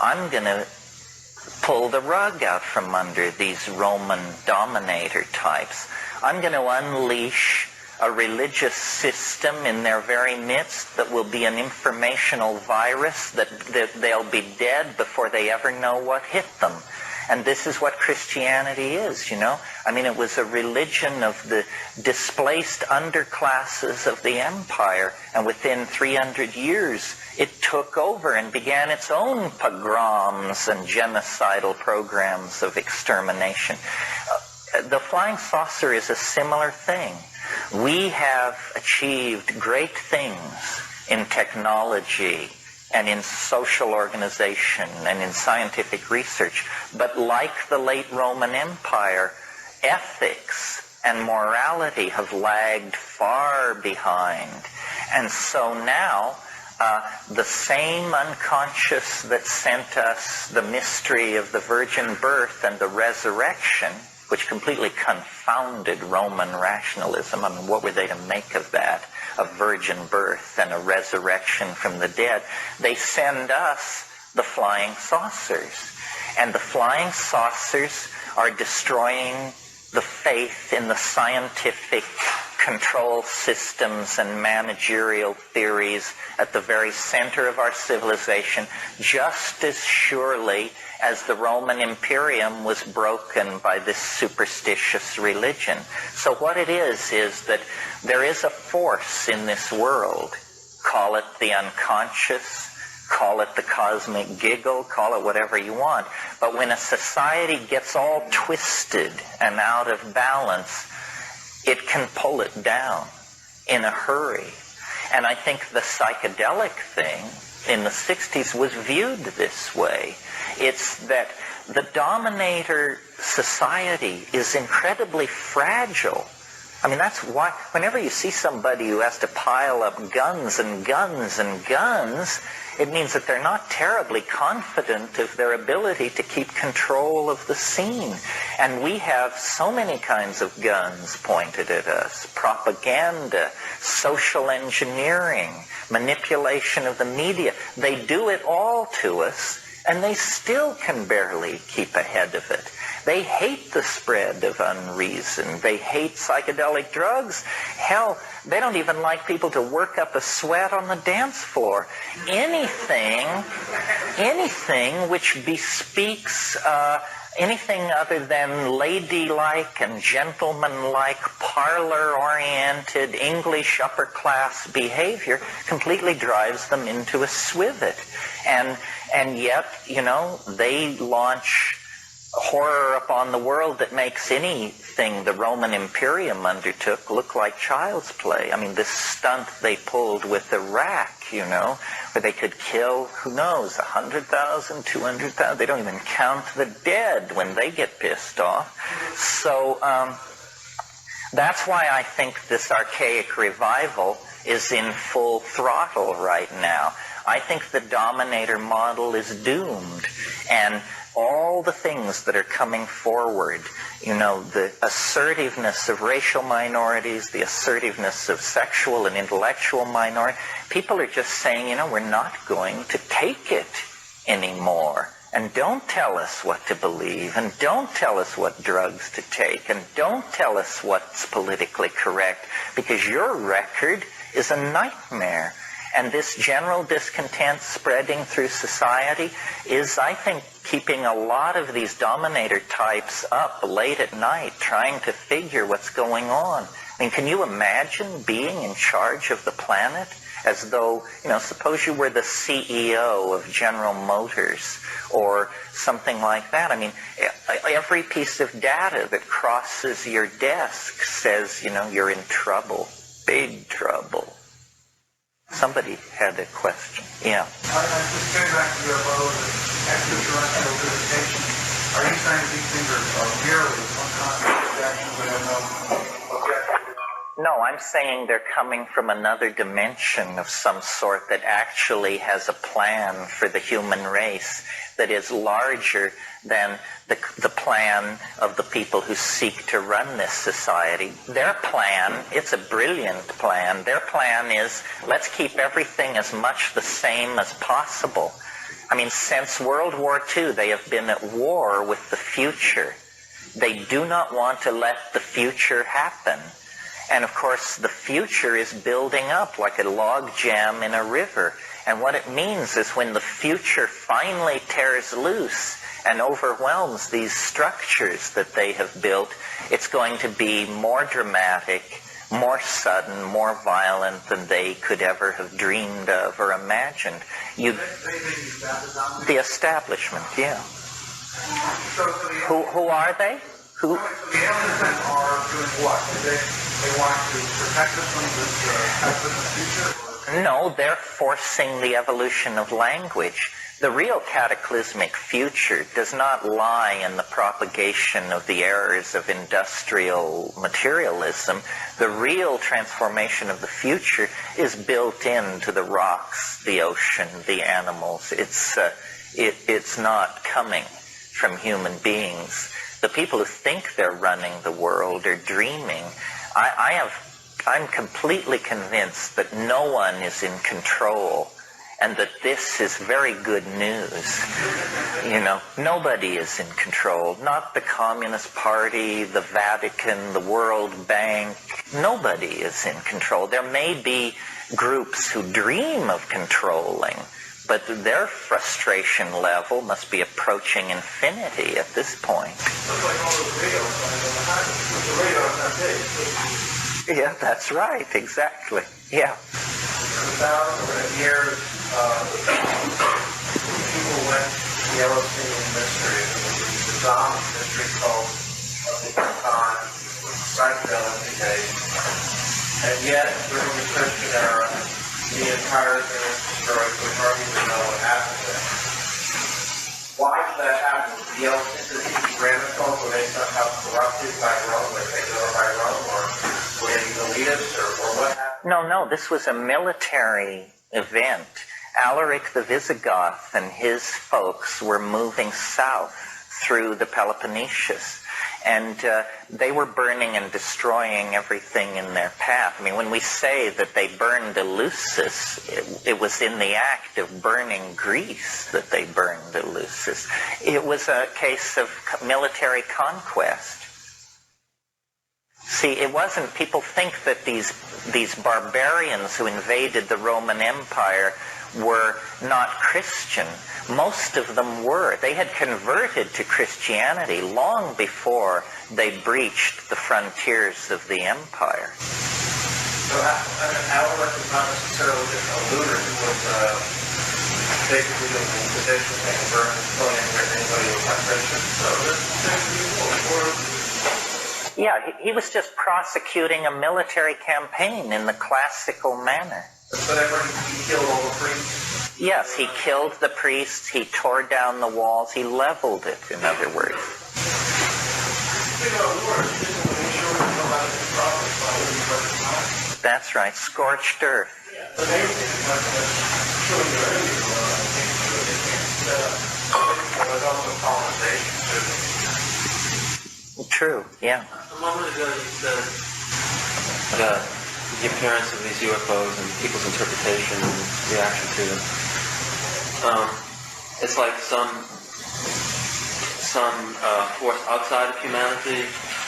I'm going to pull the rug out from under these Roman dominator types. I'm going to unleash a religious system in their very midst that will be an informational virus that they'll be dead before they ever know what hit them. And this is what Christianity is, you know. I mean, it was a religion of the displaced underclasses of the empire, and within 300 years it took over and began its own pogroms and genocidal programs of extermination. The flying saucer is a similar thing. We have achieved great things in technology and in social organization and in scientific research. But like the late Roman Empire, ethics and morality have lagged far behind. And so now, the same unconscious that sent us the mystery of the virgin birth and the resurrection, which completely confounded Roman rationalism. I mean, what were they to make of that? A virgin birth and a resurrection from the dead. They send us the flying saucers. And the flying saucers are destroying the faith in the scientific control systems and managerial theories at the very center of our civilization, just as surely as the Roman Imperium was broken by this superstitious religion. So what it is that there is a force in this world, call it the unconscious, call it the cosmic giggle, call it whatever you want. But when a society gets all twisted and out of balance, it can pull it down in a hurry. And I think the psychedelic thing in the 60s was viewed this way. It's that the dominator society is incredibly fragile. I mean, that's why whenever you see somebody who has to pile up guns and guns and guns, it means that they're not terribly confident of their ability to keep control of the scene. And we have so many kinds of guns pointed at us. Propaganda, social engineering, manipulation of the media. They do it all to us, and they still can barely keep ahead of it. They hate the spread of unreason. They hate psychedelic drugs. Hell, they don't even like people to work up a sweat on the dance floor. Anything which bespeaks anything other than ladylike and gentlemanlike, parlor-oriented, English upper-class behavior completely drives them into a swivet. And yet, you know, they launch horror upon the world that makes anything the Roman Imperium undertook look like child's play. I mean, this stunt they pulled with Iraq, you know, where they could kill, who knows, 100,000, 200,000. They don't even count the dead when they get pissed off. So that's why I think this archaic revival is in full throttle right now. I think the dominator model is doomed. And all the things that are coming forward, you know, the assertiveness of racial minorities, the assertiveness of sexual and intellectual minorities, people are just saying, you know, we're not going to take it anymore. And don't tell us what to believe, and don't tell us what drugs to take, and don't tell us what's politically correct, because your record is a nightmare. And this general discontent spreading through society is, I think, keeping a lot of these dominator types up late at night trying to figure what's going on. I mean, can you imagine being in charge of the planet as though, suppose you were the CEO of General Motors or something like that? I mean, every piece of data that crosses your desk says, you're in trouble, big trouble. Somebody had a question. Yeah. I just came back to your abode of extraterrestrial visitation. Are you saying these things are merely some kind of projections we have no objective? No, I'm saying they're coming from another dimension of some sort that actually has a plan for the human race that is larger than the plan of the people who seek to run this society. Their plan, it's a brilliant plan. Their plan is, let's keep everything as much the same as possible. I mean, since World War II, they have been at war with the future. They do not want to let the future happen. And of course, the future is building up like a log jam in a river. And what it means is when the future finally tears loose and overwhelms these structures that they have built, it's going to be more dramatic, more sudden, more violent than they could ever have dreamed of or imagined. The establishment, yeah. Who are they? Who? The aliens then are doing what? They want to protect us from this cataclysmic future? No, they're forcing the evolution of language. The real cataclysmic future does not lie in the propagation of the errors of industrial materialism. The real transformation of the future is built into the rocks, the ocean, the animals. It's not coming from human beings. The people who think they're running the world are dreaming. I'm completely convinced that no one is in control and that this is very good news. Nobody is in control. Not the Communist Party, the Vatican, the World Bank. Nobody is in control. There may be groups who dream of controlling, but their frustration level must be approaching infinity at this point. Looks like all those radios the radios are big. Yeah, that's right, exactly. Yeah. For thousands of years, people went to the Eleusinian mystery, the dominant mystery cult of the time, psychedelic decay. And yet, during the Christian era, the entire thing was destroyed. We hardly even know what happened there. Why did that happen? Was the Eleusinian grammar cult, were they somehow corrupted by Rome, were they taken over by Rome, or were they elitists, or what happened? No, this was a military event. Alaric the Visigoth and his folks were moving south through the Peloponnesus, and they were burning and destroying everything in their path. I mean, when we say that they burned Eleusis, it was in the act of burning Greece that they burned Eleusis. It was a case of military conquest. See, it wasn't, people think that these barbarians who invaded the Roman Empire were not Christian. Most of them were. They had converted to Christianity long before they breached the frontiers of the empire. So Alaric was not necessarily just a looter who was basically doing the Inquisition thing and burning and killing anybody who was not Christian. So this Yeah, he was just prosecuting a military campaign in the classical manner. So therefore he killed all the priests? Yes, he killed the priests, he tore down the walls, he leveled it, in other words. That's right, scorched earth. True, yeah. A moment ago you said the appearance of these UFOs and people's interpretation and reaction to them. It's like some force outside of humanity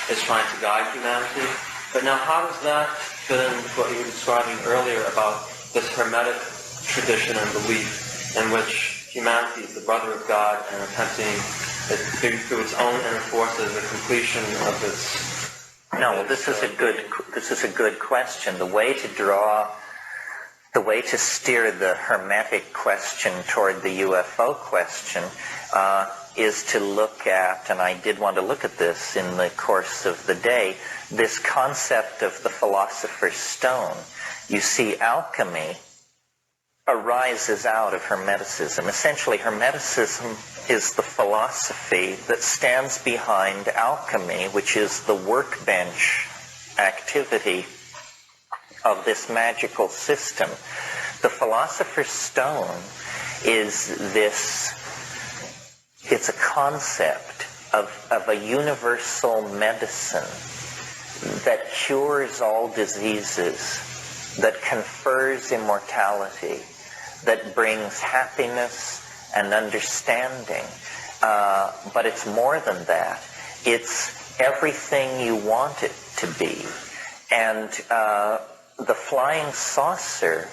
is trying to guide humanity. But now how does that fit in with what you were describing earlier about this hermetic tradition and belief in which humanity is the brother of God and attempting through its own inner forces the completion of its No, this is a good question. The way to steer the hermetic question toward the UFO question is to look at, and I did want to look at this in the course of the day, this concept of the philosopher's stone. You see, alchemy arises out of Hermeticism. Essentially, Hermeticism is the philosophy that stands behind alchemy, which is the workbench activity of this magical system. The philosopher's stone is it's a concept of a universal medicine that cures all diseases, that confers immortality, that brings happiness and understanding. But it's more than that. It's everything you want it to be. And the flying saucer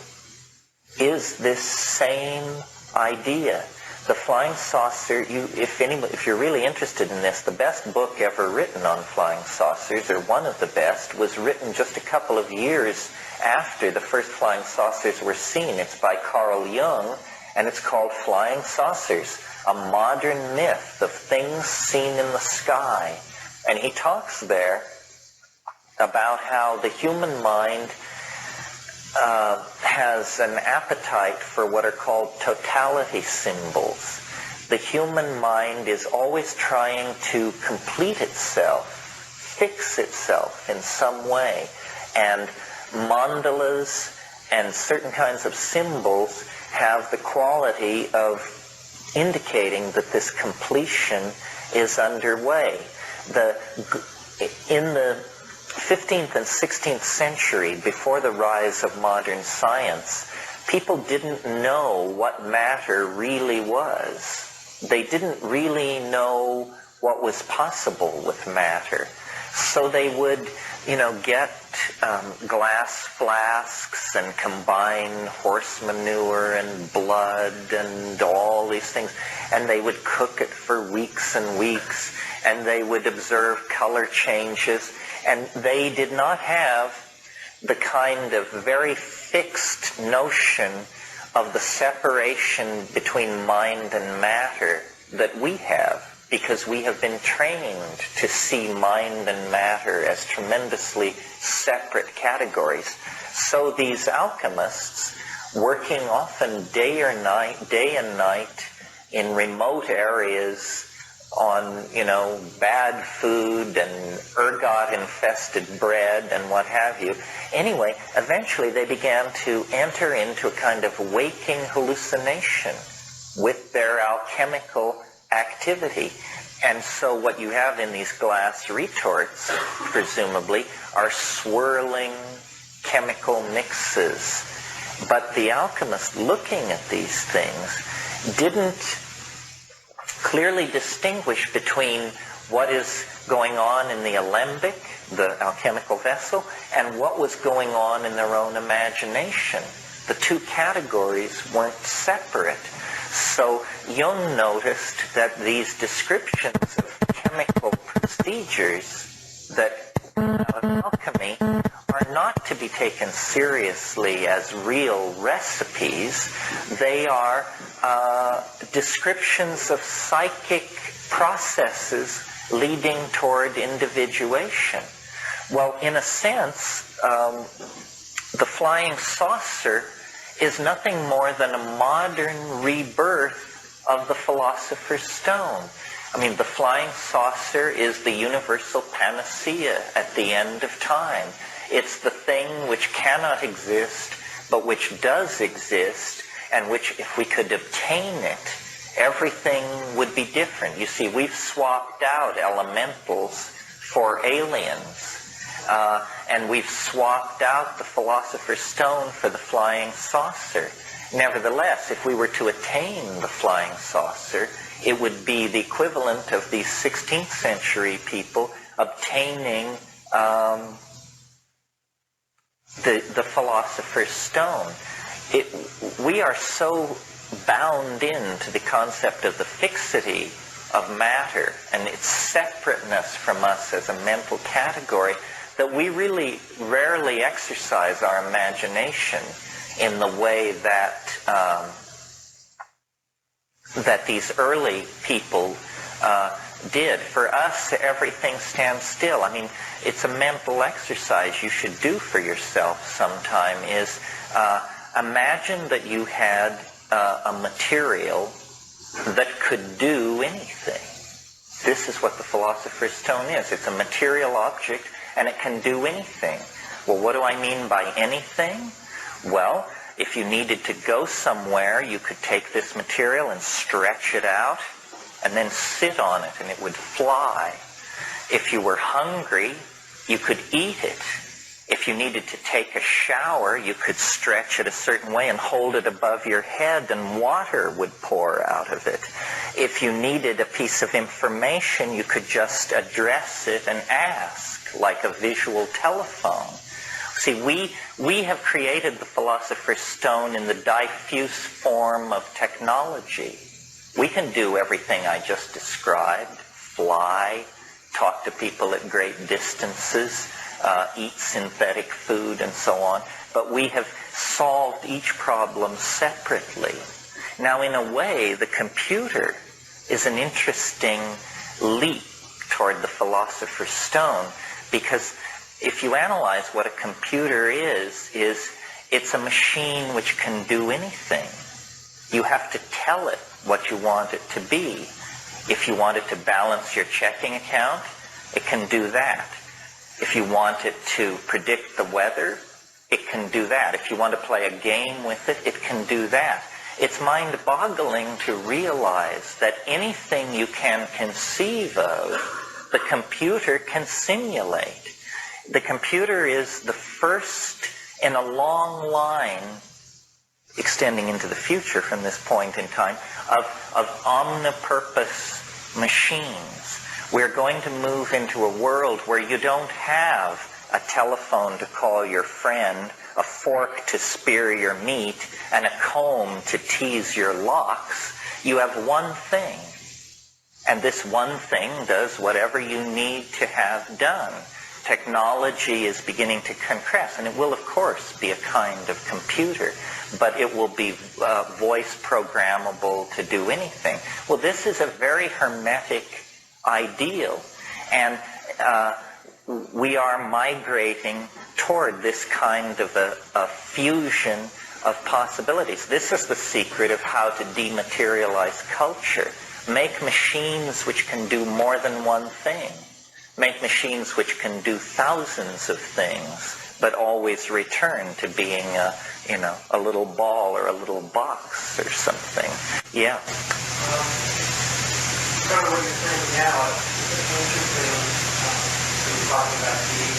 is this same idea. The flying saucer, if you're really interested in this, the best book ever written on flying saucers, or one of the best, was written just a couple of years after the first flying saucers were seen. It's by Carl Jung, and it's called Flying Saucers, a modern myth of things seen in the sky. And he talks there about how the human mind has an appetite for what are called totality symbols. The human mind is always trying to complete itself, fix itself in some way. And mandalas and certain kinds of symbols have the quality of indicating that this completion is underway. In the 15th and 16th century, before the rise of modern science, people didn't know what matter really was. They didn't really know what was possible with matter. So they would, get glass flasks and combine horse manure and blood and all these things, and they would cook it for weeks and weeks, and they would observe color changes, and they did not have the kind of very fixed notion of the separation between mind and matter that we have, because we have been trained to see mind and matter as tremendously separate categories. So these alchemists, working often day and night in remote areas on, bad food and ergot-infested bread and what have you. Anyway, eventually they began to enter into a kind of waking hallucination with their alchemical activity. And so what you have in these glass retorts, presumably, are swirling chemical mixes. But the alchemist, looking at these things, didn't clearly distinguish between what is going on in the alembic, the alchemical vessel, and what was going on in their own imagination. The two categories weren't separate. So Jung noticed that these descriptions of chemical procedures that alchemy are not to be taken seriously as real recipes. They are descriptions of psychic processes leading toward individuation. Well, in a sense, the flying saucer is nothing more than a modern rebirth of the philosopher's stone. I mean, the flying saucer is the universal panacea at the end of time. It's the thing which cannot exist, but which does exist, and which, if we could obtain it, everything would be different. You see, we've swapped out elementals for aliens. And we've swapped out the philosopher's stone for the flying saucer. Nevertheless, if we were to attain the flying saucer, it would be the equivalent of these 16th century people obtaining the philosopher's stone. We are so bound into the concept of the fixity of matter and its separateness from us as a mental category that we really rarely exercise our imagination in the way that that these early people did. For us, everything stands still. I mean, it's a mental exercise you should do for yourself sometime, is imagine that you had a material that could do anything. This is what the philosopher's stone is. It's a material object, and it can do anything. Well, what do I mean by anything? Well, if you needed to go somewhere, you could take this material and stretch it out, and then sit on it, and it would fly. If you were hungry, you could eat it. If you needed to take a shower, you could stretch it a certain way and hold it above your head, and water would pour out of it. If you needed a piece of information, you could just address it and ask, like a visual telephone. See, we have created the philosopher's stone in the diffuse form of technology. We can do everything I just described: fly, talk to people at great distances, eat synthetic food, and so on. But we have solved each problem separately. Now, in a way, the computer is an interesting leap toward the philosopher's stone, because if you analyze what a computer is it's a machine which can do anything. You have to tell it what you want it to be. If you want it to balance your checking account, it can do that. If you want it to predict the weather, it can do that. If you want to play a game with it, it can do that. It's mind-boggling to realize that anything you can conceive of, the computer can simulate. The computer is the first in a long line, extending into the future from this point in time, of omnipurpose machines. We're going to move into a world where you don't have a telephone to call your friend, a fork to spear your meat, and a comb to tease your locks. You have one thing, and this one thing does whatever you need to have done. Technology is beginning to compress, and it will, of course, be a kind of computer, but it will be voice programmable to do anything. Well, this is a very hermetic ideal, and we are migrating toward this kind of a fusion of possibilities. This is the secret of how to dematerialize culture. Make machines which can do more than one thing. Make machines which can do thousands of things, but always return to being a little ball or a little box or something. Yeah. Kind of what you're saying now is interesting when you talk about Dee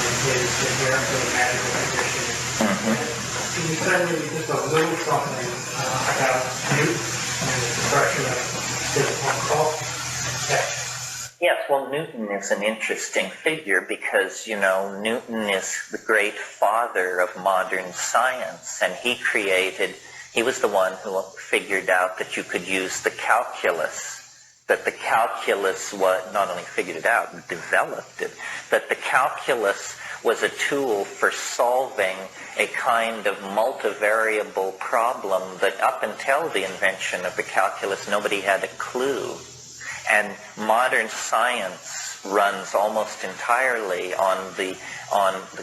and his adherence to the magical condition. Can you tell me just a little something about Newton and the destruction of physical cult? Yes, well, Newton is an interesting figure because, Newton is the great father of modern science, and he was the one who figured out that you could use the calculus, that the calculus was, not only figured it out, developed it, that the calculus was a tool for solving a kind of multivariable problem that up until the invention of the calculus, nobody had a clue. And modern science runs almost entirely on the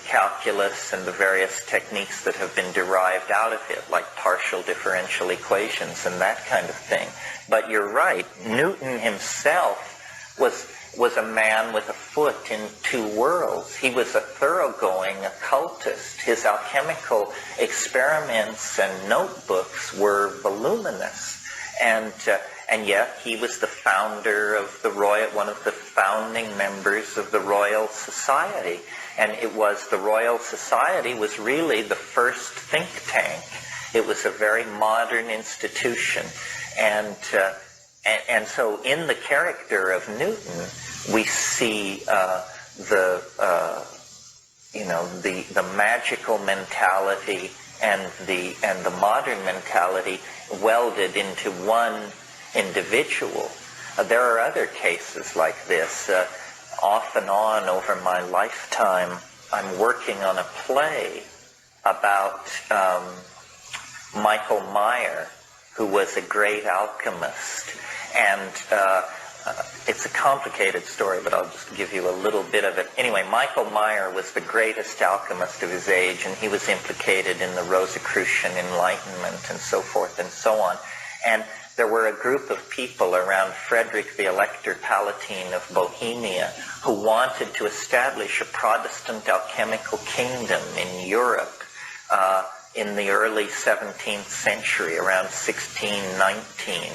calculus and the various techniques that have been derived out of it, like partial differential equations and that kind of thing. But you're right, Newton himself was a man with a foot in two worlds. He was a thoroughgoing occultist. His alchemical experiments and notebooks were voluminous. And yet he was the founder of one of the founding members of the Royal Society. And the Royal Society was really the first think tank. It was a very modern institution. And so in the character of Newton, we see the magical mentality and the modern mentality welded into one individual. There are other cases like this. Off and on over my lifetime, I'm working on a play about Michael Meyer, who was a great alchemist. And it's a complicated story, but I'll just give you a little bit of it. Anyway, Michael Meyer was the greatest alchemist of his age, and he was implicated in the Rosicrucian Enlightenment and so forth and so on. And there were a group of people around Frederick the Elector Palatine of Bohemia who wanted to establish a Protestant alchemical kingdom in Europe in the early 17th century, around 1619.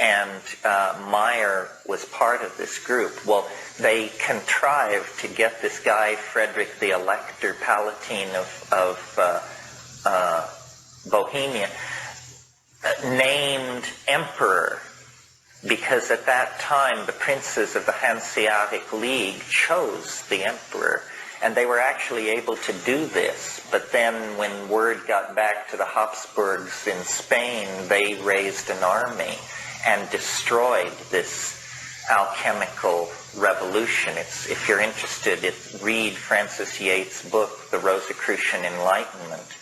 And Meyer was part of this group. Well, they contrived to get this guy, Frederick the Elector Palatine of Bohemia, named emperor, because at that time the princes of the Hanseatic League chose the emperor. And they were actually able to do this. But then when word got back to the Habsburgs in Spain, they raised an army and destroyed this alchemical revolution. If you're interested, read Francis Yates' book, The Rosicrucian Enlightenment.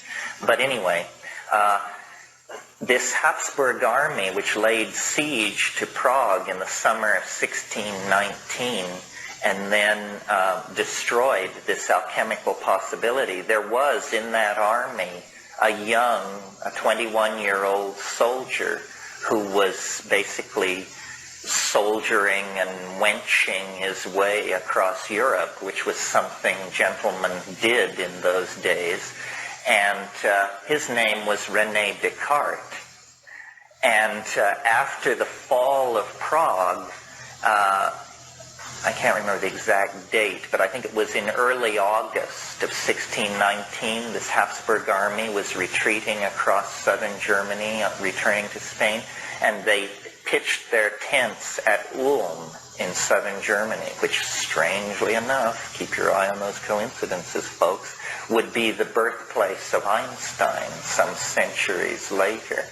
But anyway, this Habsburg army, which laid siege to Prague in the summer of 1619, and then destroyed this alchemical possibility, there was in that army a 21-year-old soldier who was basically soldiering and wenching his way across Europe, which was something gentlemen did in those days. And his name was René Descartes. And after the fall of Prague, I can't remember the exact date, but I think it was in early August of 1619, this Habsburg army was retreating across southern Germany, returning to Spain, and they pitched their tents at Ulm in southern Germany, which, strangely enough, keep your eye on those coincidences, folks, would be the birthplace of Einstein some centuries later.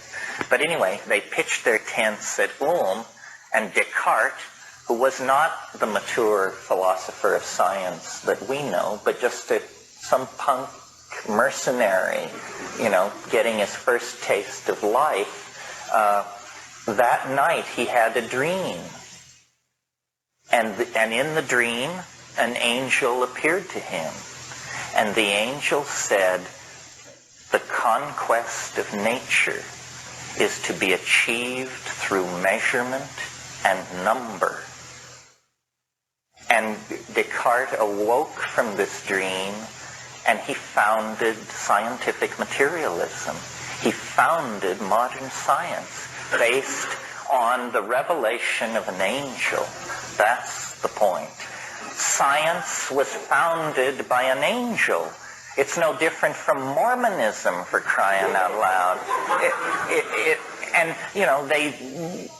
But anyway, they pitched their tents at Ulm, and Descartes, who was not the mature philosopher of science that we know, but just some punk mercenary, getting his first taste of life, that night he had a dream. And in the dream, an angel appeared to him. And the angel said, "The conquest of nature is to be achieved through measurement and number." And Descartes awoke from this dream, and he founded scientific materialism. He founded modern science based on the revelation of an angel. That's the point. Science was founded by an angel. It's no different from Mormonism, for crying out loud. And, they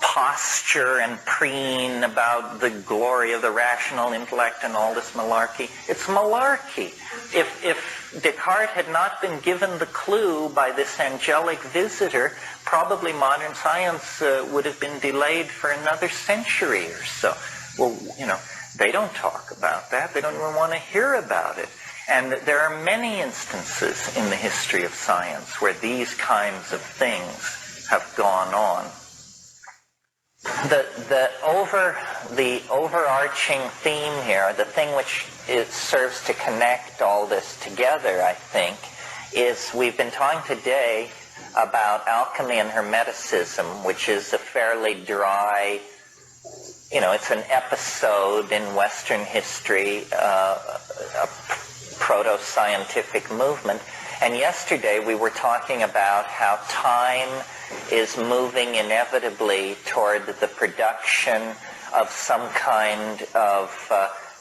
posture and preen about the glory of the rational intellect and all this malarkey. It's malarkey. If Descartes had not been given the clue by this angelic visitor, probably modern science would have been delayed for another century or so. Well, they don't talk about that. They don't even want to hear about it. And there are many instances in the history of science where these kinds of things have gone on. The overarching theme here, the thing which serves to connect all this together, I think, is we've been talking today about alchemy and hermeticism, which is a fairly dry, it's an episode in Western history, a proto-scientific movement. And yesterday we were talking about how time is moving inevitably toward the production of some kind of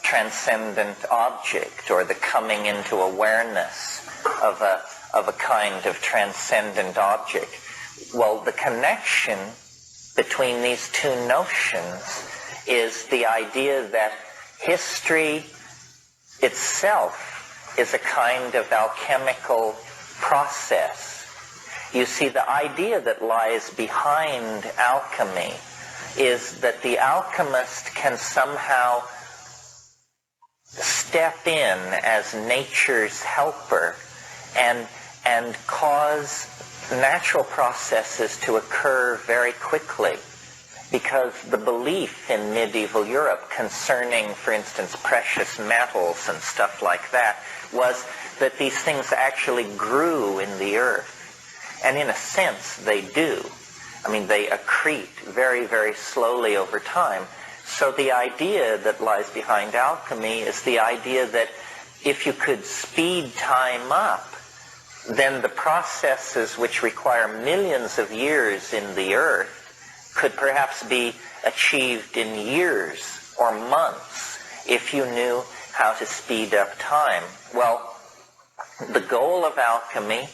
transcendent object, or the coming into awareness of a kind of transcendent object. Well, the connection between these two notions is the idea that history itself is a kind of alchemical process. You see, the idea that lies behind alchemy is that the alchemist can somehow step in as nature's helper and cause natural processes to occur very quickly. Because the belief in medieval Europe concerning, for instance, precious metals and stuff like that was that these things actually grew in the earth. And in a sense, they do. I mean, they accrete very, very slowly over time. So the idea that lies behind alchemy is the idea that if you could speed time up, then the processes which require millions of years in the earth could perhaps be achieved in years or months if you knew how to speed up time. Well, the goal of alchemy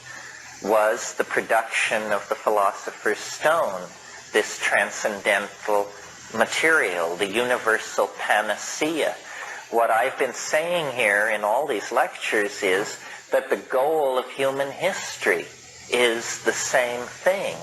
was the production of the philosopher's stone, this transcendental material, the universal panacea. What I've been saying here in all these lectures is that the goal of human history is the same thing.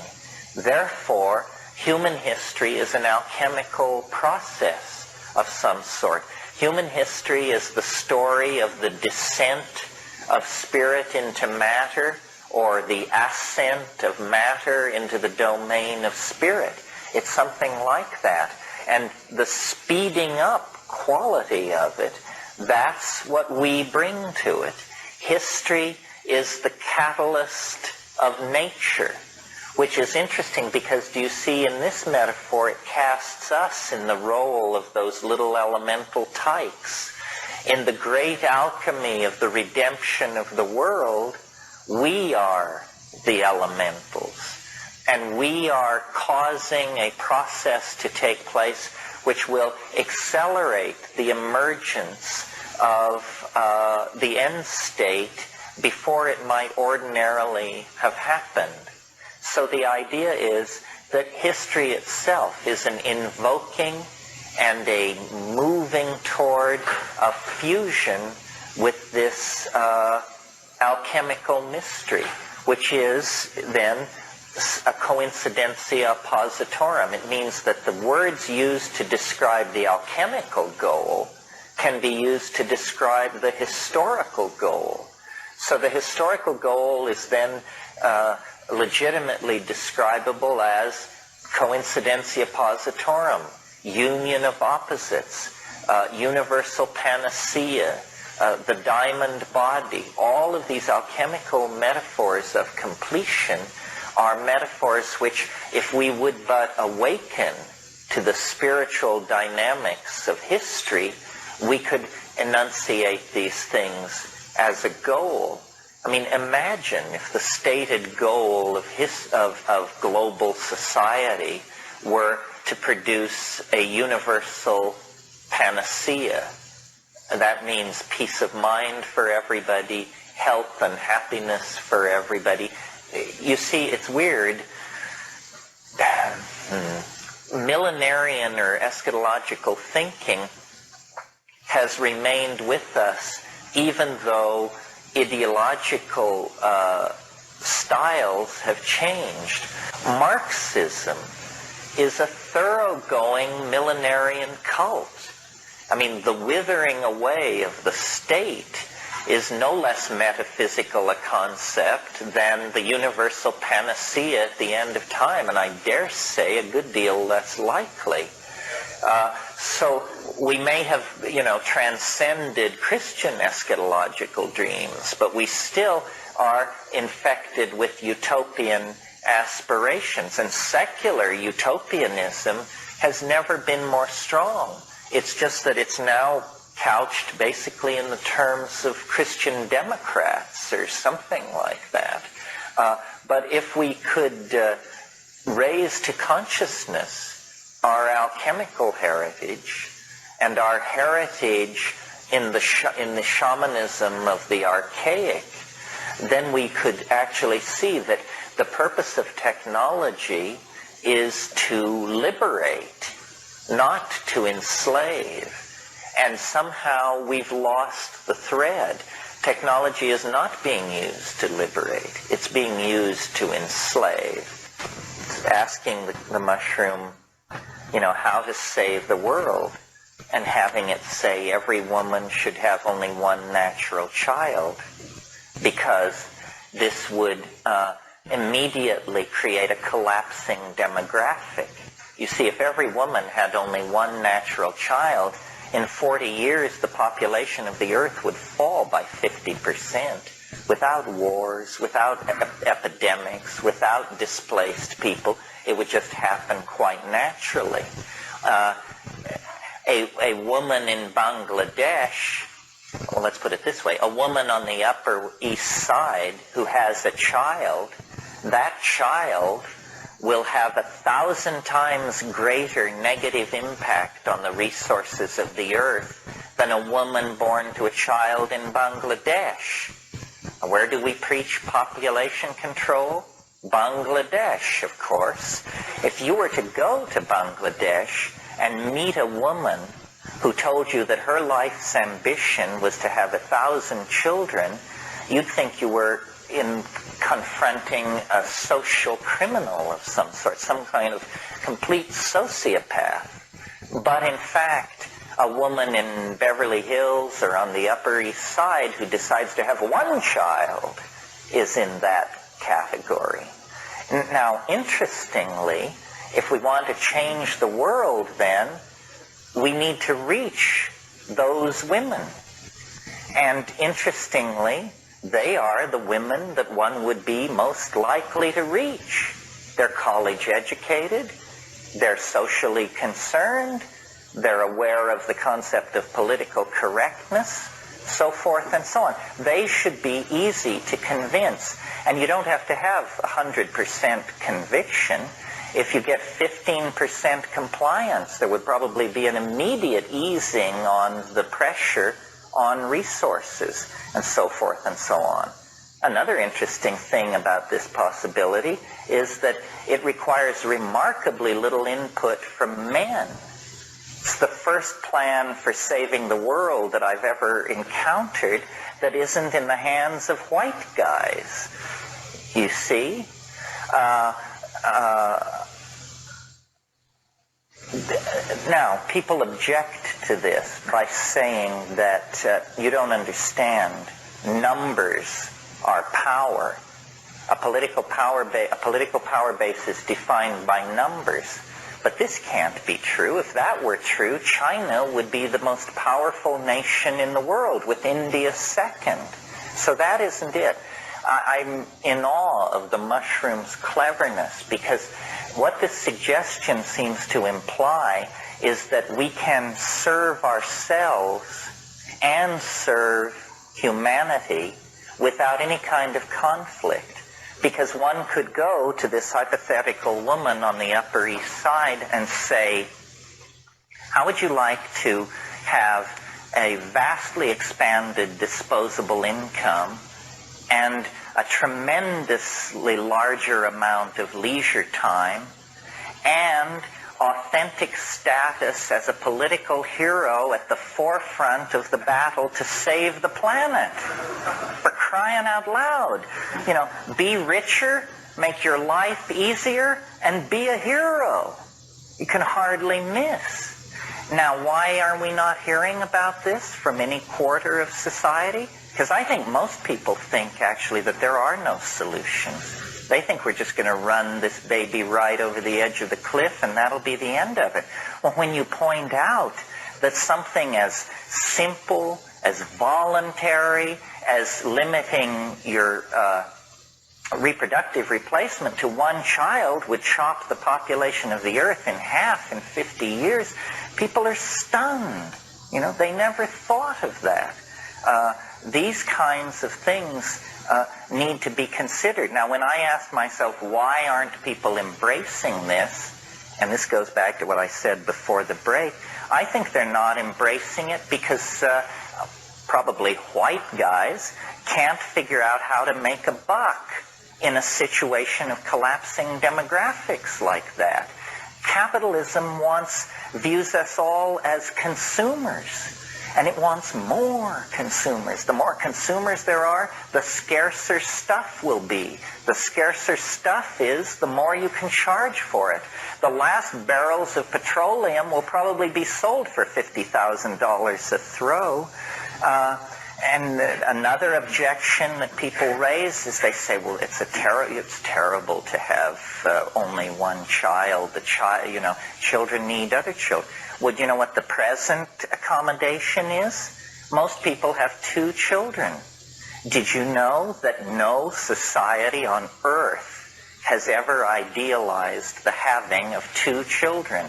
Therefore, human history is an alchemical process of some sort. Human history is the story of the descent of spirit into matter, or the ascent of matter into the domain of spirit. It's something like that. And the speeding up quality of it, that's what we bring to it. History is the catalyst of nature, which is interesting because, do you see, in this metaphor, it casts us in the role of those little elemental tykes. In the great alchemy of the redemption of the world, we are the elementals. And we are causing a process to take place which will accelerate the emergence of the end state before it might ordinarily have happened. So the idea is that history itself is an invoking and a moving toward a fusion with this alchemical mystery, which is then a coincidentia positorum. It means that the words used to describe the alchemical goal can be used to describe the historical goal. So the historical goal is then legitimately describable as coincidentia positorum, union of opposites, universal panacea, the diamond body. All of these alchemical metaphors of completion are metaphors which, if we would but awaken to the spiritual dynamics of history, we could enunciate these things as a goal. I mean, imagine if the stated goal of global society were to produce a universal panacea. That means peace of mind for everybody, health and happiness for everybody. You see, it's weird. Millenarian or eschatological thinking has remained with us even though ideological styles have changed. Marxism is a thoroughgoing millenarian cult. I mean, the withering away of the state is no less metaphysical a concept than the universal panacea at the end of time, and I dare say a good deal less likely. So we may have, transcended Christian eschatological dreams, but we still are infected with utopian aspirations, and secular utopianism has never been more strong. It's just that it's now couched basically in the terms of Christian Democrats or something like that. But if we could raise to consciousness our alchemical heritage and our heritage in the shamanism of the archaic, then we could actually see that the purpose of technology is to liberate, not to enslave. And somehow we've lost the thread. Technology is not being used to liberate. It's being used to enslave. It's asking the mushroom, how to save the world, and having it say every woman should have only one natural child, because this would immediately create a collapsing demographic. You see, if every woman had only one natural child, in 40 years the population of the earth would fall by 50%, without wars, without epidemics, without displaced people. It would just happen quite naturally. A woman in Bangladesh, well, let's put it this way, a woman on the Upper East Side who has a child, that child will have 1,000 times greater negative impact on the resources of the earth than a woman born to a child in Bangladesh. Where do we preach population control? Bangladesh, of course. If you were to go to Bangladesh and meet a woman who told you that her life's ambition was to have 1,000 children, you'd think you were confronting a social criminal of some sort, some kind of complete sociopath. But in fact, a woman in Beverly Hills or on the Upper East Side who decides to have one child is in that category. Now, interestingly, if we want to change the world, then we need to reach those women. And interestingly, they are the women that one would be most likely to reach. They're college educated, they're socially concerned, they're aware of the concept of political correctness, so forth and so on. They should be easy to convince. And you don't have to have 100% conviction. If you get 15% compliance, there would probably be an immediate easing on the pressure on resources, and so forth and so on. Another interesting thing about this possibility is that it requires remarkably little input from men. It's the first plan for saving the world that I've ever encountered that isn't in the hands of white guys. You see? Now, people object to this by saying that you don't understand. Numbers are power. A political power base is defined by numbers. But this can't be true. If that were true, China would be the most powerful nation in the world, with India second. So that isn't it. I'm in awe of the mushroom's cleverness, because what this suggestion seems to imply is that we can serve ourselves and serve humanity without any kind of conflict. Because one could go to this hypothetical woman on the Upper East Side and say, how would you like to have a vastly expanded disposable income and a tremendously larger amount of leisure time and authentic status as a political hero at the forefront of the battle to save the planet? For crying out loud. Be richer, make your life easier, and be a hero. You can hardly miss. Now, why are we not hearing about this from any quarter of society? Because I think most people think, actually, that there are no solutions. They think we're just going to run this baby right over the edge of the cliff and that'll be the end of it. Well, when you point out that something as simple, as voluntary, as limiting your reproductive replacement to one child would chop the population of the earth in half in 50 years, people are stunned. They never thought of that. These kinds of things need to be considered. Now, when I ask myself, why aren't people embracing this, and this goes back to what I said before the break, I think they're not embracing it because probably white guys can't figure out how to make a buck in a situation of collapsing demographics like that. Capitalism views us all as consumers. And it wants more consumers. The more consumers there are, the scarcer stuff will be. The scarcer stuff is, the more you can charge for it. The last barrels of petroleum will probably be sold for $50,000 a throw. And another objection that people raise is they say, well, it's terrible to have only one child. Children need other children. Well, do you know what the present accommodation is? Most people have 2 children. Did you know that no society on earth has ever idealized the having of 2 children?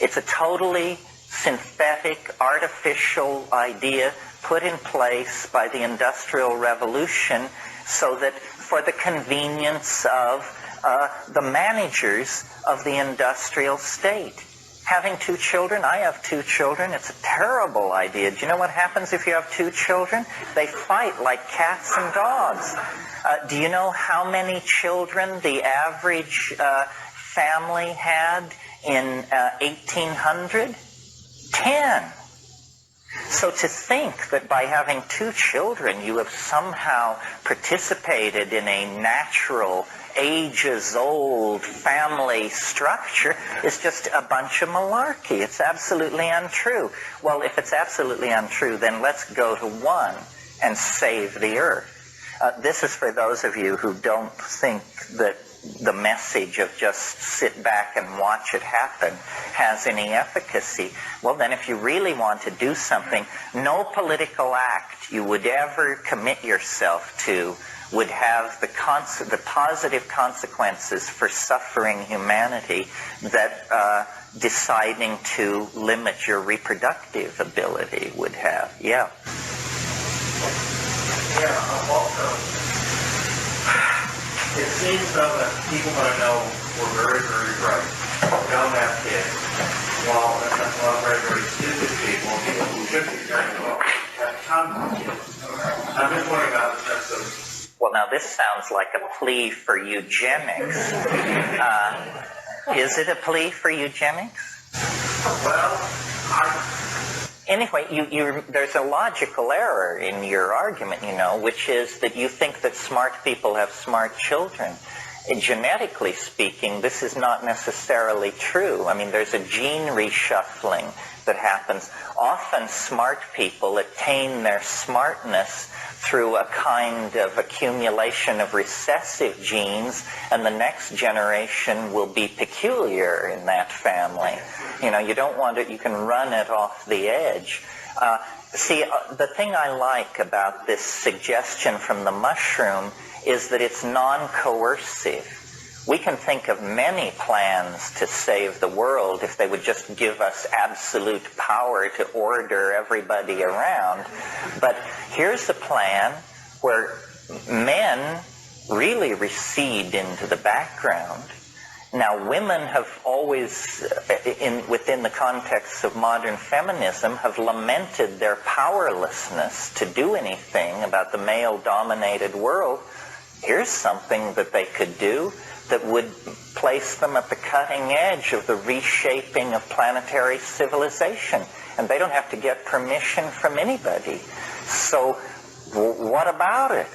It's a totally synthetic, artificial idea put in place by the Industrial Revolution so that for the convenience of the managers of the industrial state. Having 2 children, I have 2 children, it's a terrible idea. Do you know what happens if you have 2 children? They fight like cats and dogs. Do you know how many children the average family had in 1800? 10. So to think that by having 2 children you have somehow participated in a natural, ages-old family structure is just a bunch of malarkey. It's absolutely untrue. Well, if it's absolutely untrue, then let's go to 1 and save the earth. This is for those of you who don't think that the message of just sit back and watch it happen has any efficacy. Well, then if you really want to do something, no political act you would ever commit yourself to would have the positive consequences for suffering humanity that deciding to limit your reproductive ability would have. Yeah. It seems though that people that I know were very, very bright, don't have kids, while a lot of very, very stupid people who should be very well, have tons of kids. I'm just wondering about the sense of... Well, now this sounds like a plea for eugenics. Is it a plea for eugenics? Well, Anyway, there's a logical error in your argument, which is that you think that smart people have smart children. Genetically speaking, this is not necessarily true. I mean, there's a gene reshuffling that happens. Often smart people attain their smartness through a kind of accumulation of recessive genes, and the next generation will be peculiar in that family. You don't want it, you can run it off the edge. The thing I like about this suggestion from the mushroom is that it's non-coercive. We can think of many plans to save the world if they would just give us absolute power to order everybody around. But here's a plan where men really recede into the background. Now, women have always, within the context of modern feminism, have lamented their powerlessness to do anything about the male-dominated world. Here's something that they could do that would place them at the cutting edge of the reshaping of planetary civilization. And they don't have to get permission from anybody. So what about it?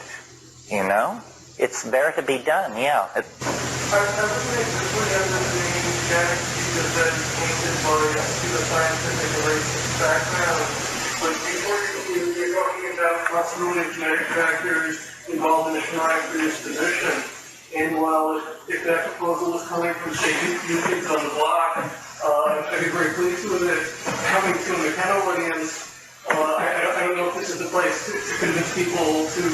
It's there to be done, yeah. I was listening to the eugenics because that painted for the scientific and racist background. But before you're talking about possibility of genetic factors involved in the shamanic predisposition, and while if that proposal was coming from, say, new kids on the block, I'd be very pleased with it. Coming to a McKenna audience, I don't know if this is the place to convince people to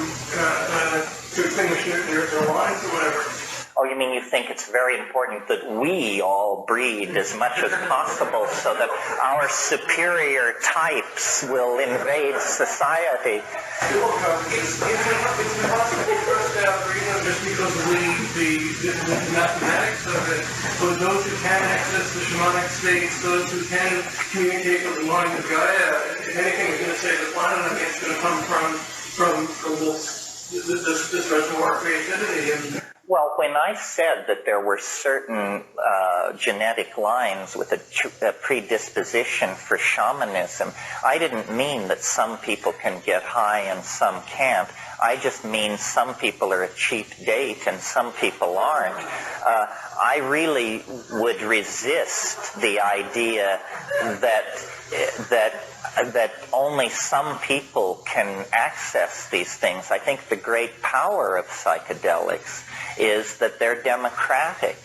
extinguish their lines or whatever. Oh, you mean you think it's very important that we all breed as much as possible so that our superior types will invade society? It's impossible for us to have freedom just because of the mathematics of it. But those who can access the shamanic states, those who can communicate with the mind of Gaia, if anything is going to save the planet, I think it's going to come from this reservoir of creativity. Well, when I said that there were certain genetic lines with a predisposition for shamanism, I didn't mean that some people can get high and some can't. I just mean some people are a cheap date and some people aren't. I really would resist the idea that only some people can access these things. I think the great power of psychedelics is that they're democratic.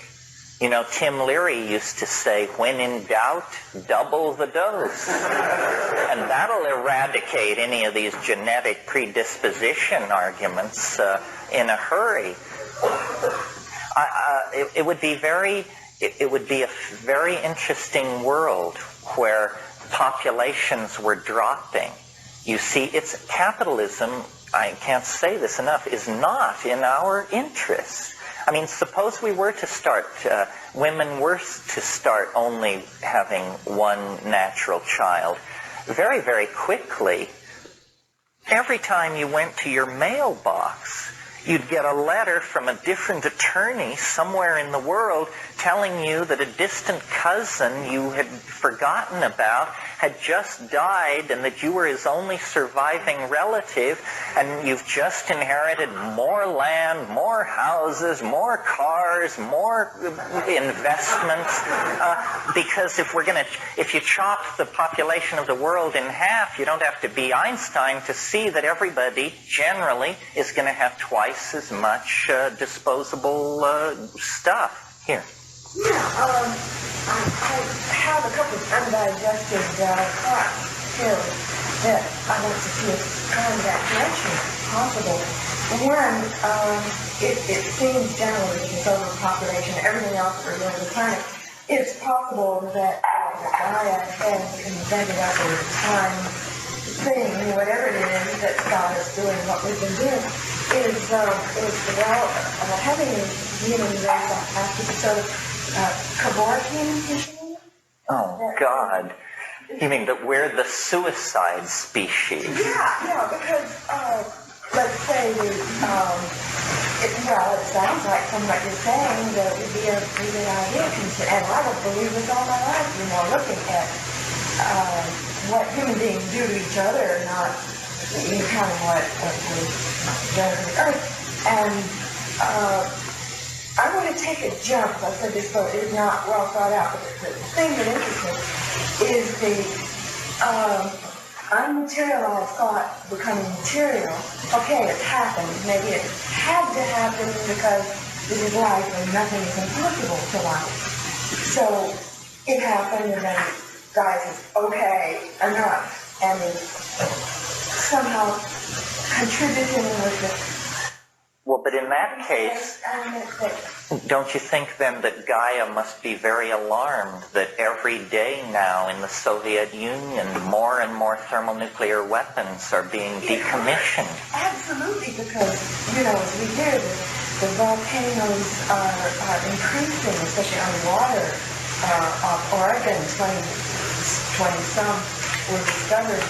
You know, Tim Leary used to say, when in doubt, double the dose. And that'll eradicate any of these genetic predisposition arguments in a hurry. It would be a very interesting world where populations were dropping. You see, it's capitalism, I can't say this enough, is not in our interest. I mean, suppose we were to start, women were to start only having one natural child. Very, very quickly, every time you went to your mailbox, you'd get a letter from a different attorney somewhere in the world telling you that a distant cousin you had forgotten about had just died and that you were his only surviving relative, and you've just inherited more land, more houses, more cars, more investments. Because if you chop the population of the world in half, you don't have to be Einstein to see that everybody generally is going to have twice as much disposable stuff. Here. Yeah, I have a couple of undigested thoughts still that I want to see if kind of that direction possible. One, it seems generally with overpopulation, everything else around the planet, it's possible that Gaia has invented up a time thing, whatever it is that God is doing, what we've been doing, is having a human race after the sort of Kevorkian. Oh, God. You mean that we're the suicide species? Yeah, because, let's say, it sounds like from what you're saying that it would be a pretty good idea, and I don't believe this all my life, looking at what human beings do to each other, not kind of what we've done to the earth. And I want to take a jump. I said this book is not well thought out, but the thing that interests me is the unmaterialized thought becoming material. Okay, it's happened. Maybe it had to happen because this is life and nothing is impossible to life. So it happened, and then God says, okay, enough, and is somehow contributing with it. Well, but in that case, don't you think then that Gaia must be very alarmed that every day now in the Soviet Union more and more thermonuclear weapons are being decommissioned? Absolutely, because, as we hear, the volcanoes are increasing, especially underwater. Off Oregon, 20-some were discovered.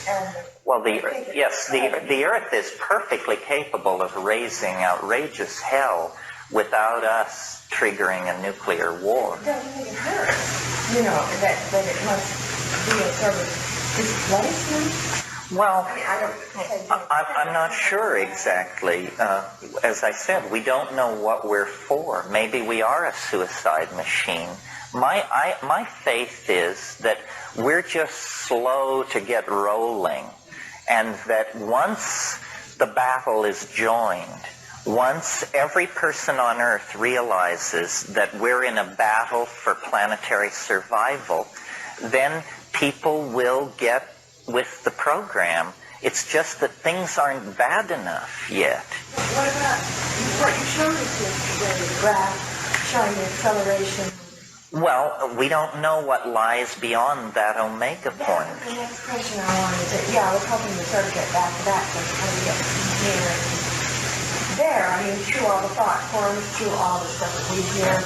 And well, the Earth is perfectly capable of raising outrageous hell without us triggering a nuclear war. It doesn't think it hurts, that it must be a sort of displacement. Well, I'm not sure exactly. As I said, we don't know what we're for. Maybe we are a suicide machine. My faith is that we're just slow to get rolling, and that once the battle is joined, once every person on Earth realizes that we're in a battle for planetary survival, then people will get with the program. It's just that things aren't bad enough yet. What about what you showed us yesterday, the graph showing the acceleration? Well, we don't know what lies beyond that omega point. That's the next question I wanted to... I was hoping to sort of get back to that, but how do you get from here and there? Through all the thought forms, through all the stuff that we hear,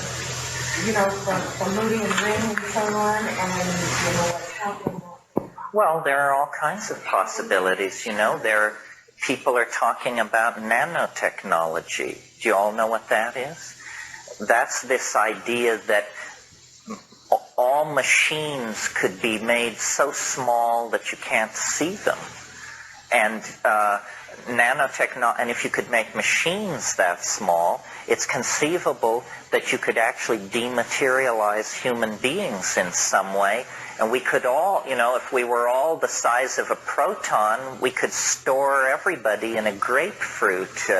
from moving and ring and so on, and what's happening. Well, there are all kinds of possibilities, people are talking about nanotechnology. Do you all know what that is? That's this idea that all machines could be made so small that you can't see them. And and if you could make machines that small, it's conceivable that you could actually dematerialize human beings in some way. And we could all, if we were all the size of a proton, we could store everybody in a grapefruit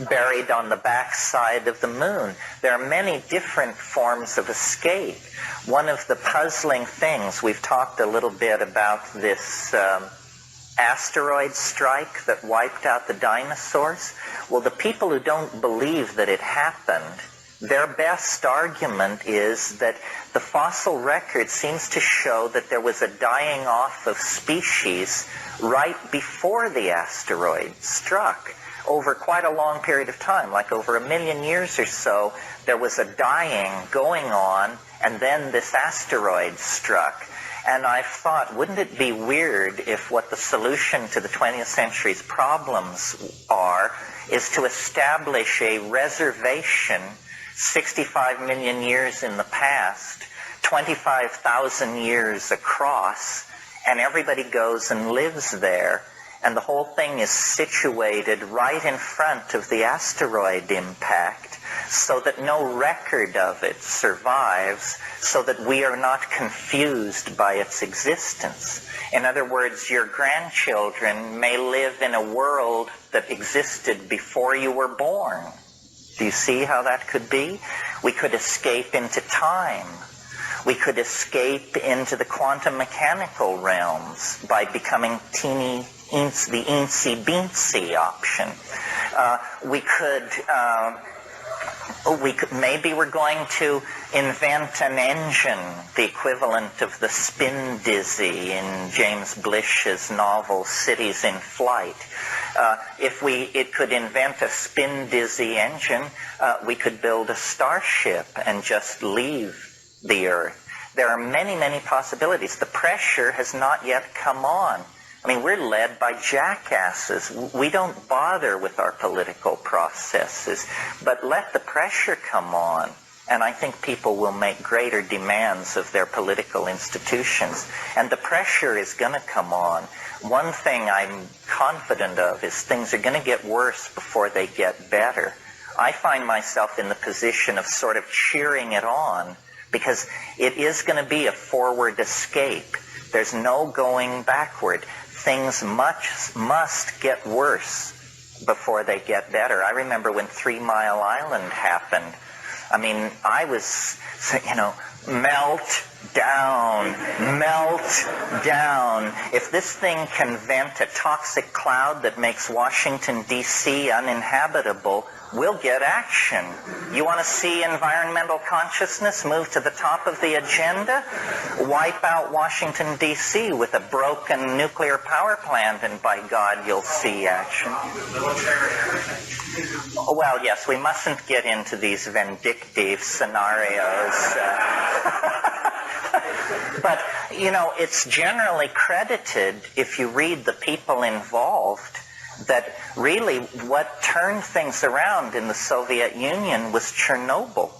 buried on the backside of the moon. There are many different forms of escape. One of the puzzling things, we've talked a little bit about this asteroid strike that wiped out the dinosaurs. Well, the people who don't believe that it happened, their best argument is that the fossil record seems to show that there was a dying off of species right before the asteroid struck. Over quite a long period of time, like over 1 million years or so, there was a dying going on, and then this asteroid struck. And I've thought, wouldn't it be weird if what the solution to the 20th century's problems is to establish a reservation 65 million years in the past, 25,000 years across, and everybody goes and lives there, and the whole thing is situated right in front of the asteroid impact, so that no record of it survives, so that we are not confused by its existence. In other words, your grandchildren may live in a world that existed before you were born. Do you see how that could be? We could escape into time. We could escape into the quantum mechanical realms by becoming the eensy-beensy option. Maybe we're going to invent an engine, the equivalent of the spin dizzy in James Blish's novel Cities in Flight. If it could invent a spin dizzy engine, we could build a starship and just leave the Earth. There are many, many possibilities. The pressure has not yet come on. I mean, we're led by jackasses. We don't bother with our political processes, but let the pressure come on, and I think people will make greater demands of their political institutions. And the pressure is going to come on. One thing I'm confident of is things are going to get worse before they get better. I find myself in the position of sort of cheering it on, because it is going to be a forward escape. There's no going backward. Things must get worse before they get better. I remember when 3 Mile Island happened. I mean, I was, melt down. If this thing can vent a toxic cloud that makes Washington, D.C. uninhabitable, we'll get action. You want to see environmental consciousness move to the top of the agenda? Wipe out Washington, D.C. with a broken nuclear power plant, and by God, you'll see action. Well, yes, we mustn't get into these vindictive scenarios. But, it's generally credited, if you read the people involved, that really what turned things around in the Soviet Union was Chernobyl.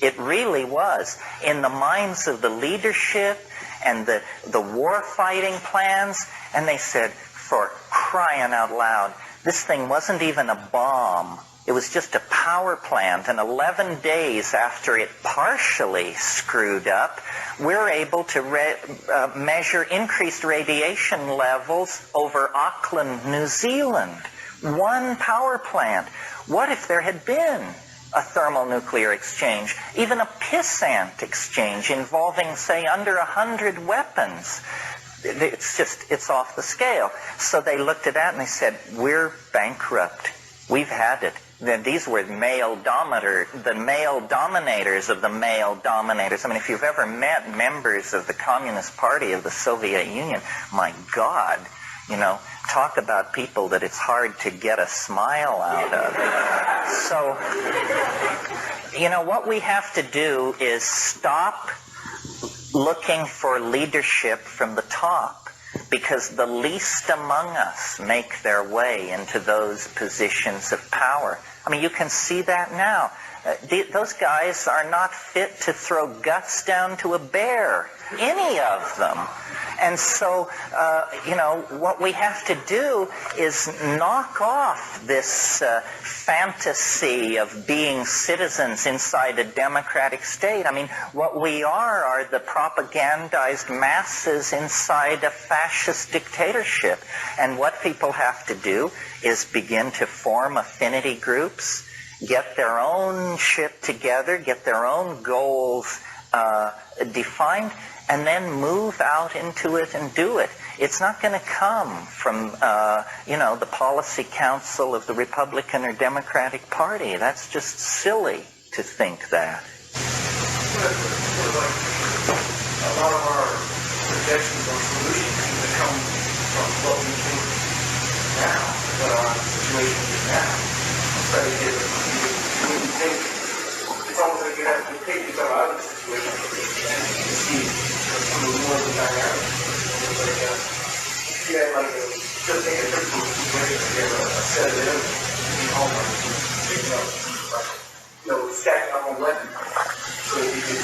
It really was. In the minds of the leadership and the war-fighting plans, and they said, for crying out loud, this thing wasn't even a bomb. It was just a power plant, and 11 days after it partially screwed up, we're able to measure increased radiation levels over Auckland, New Zealand. One power plant. What if there had been a thermonuclear exchange, even a pissant exchange involving, say, under 100 weapons? It's off the scale. So they looked at that and they said, we're bankrupt. We've had it. Then these were the male dominators of the male dominators. I mean, if you've ever met members of the Communist Party of the Soviet Union, my God, talk about people that it's hard to get a smile out of. So, what we have to do is stop looking for leadership from the top. because the least among us make their way into those positions of power. I mean, you can see that now. Those guys are not fit to throw guts down to a bear, any of them. And so, what we have to do is knock off this fantasy of being citizens inside a democratic state. I mean, what we are the propagandized masses inside a fascist dictatorship. And what people have to do is begin to form affinity groups, get their own shit together, get their own goals defined, and then move out into it and do it. It's not going to come from, the policy council of the Republican or Democratic Party. That's just silly to think that. A lot of our projections or solutions seem to come from what we think now, what our situation is now. But when you think, it's almost like you have to take yourself out of the situation and see more of the dynamic. If you had just take a typical situation, you have a set of enemies in homework, stacking up on weapons, so that you could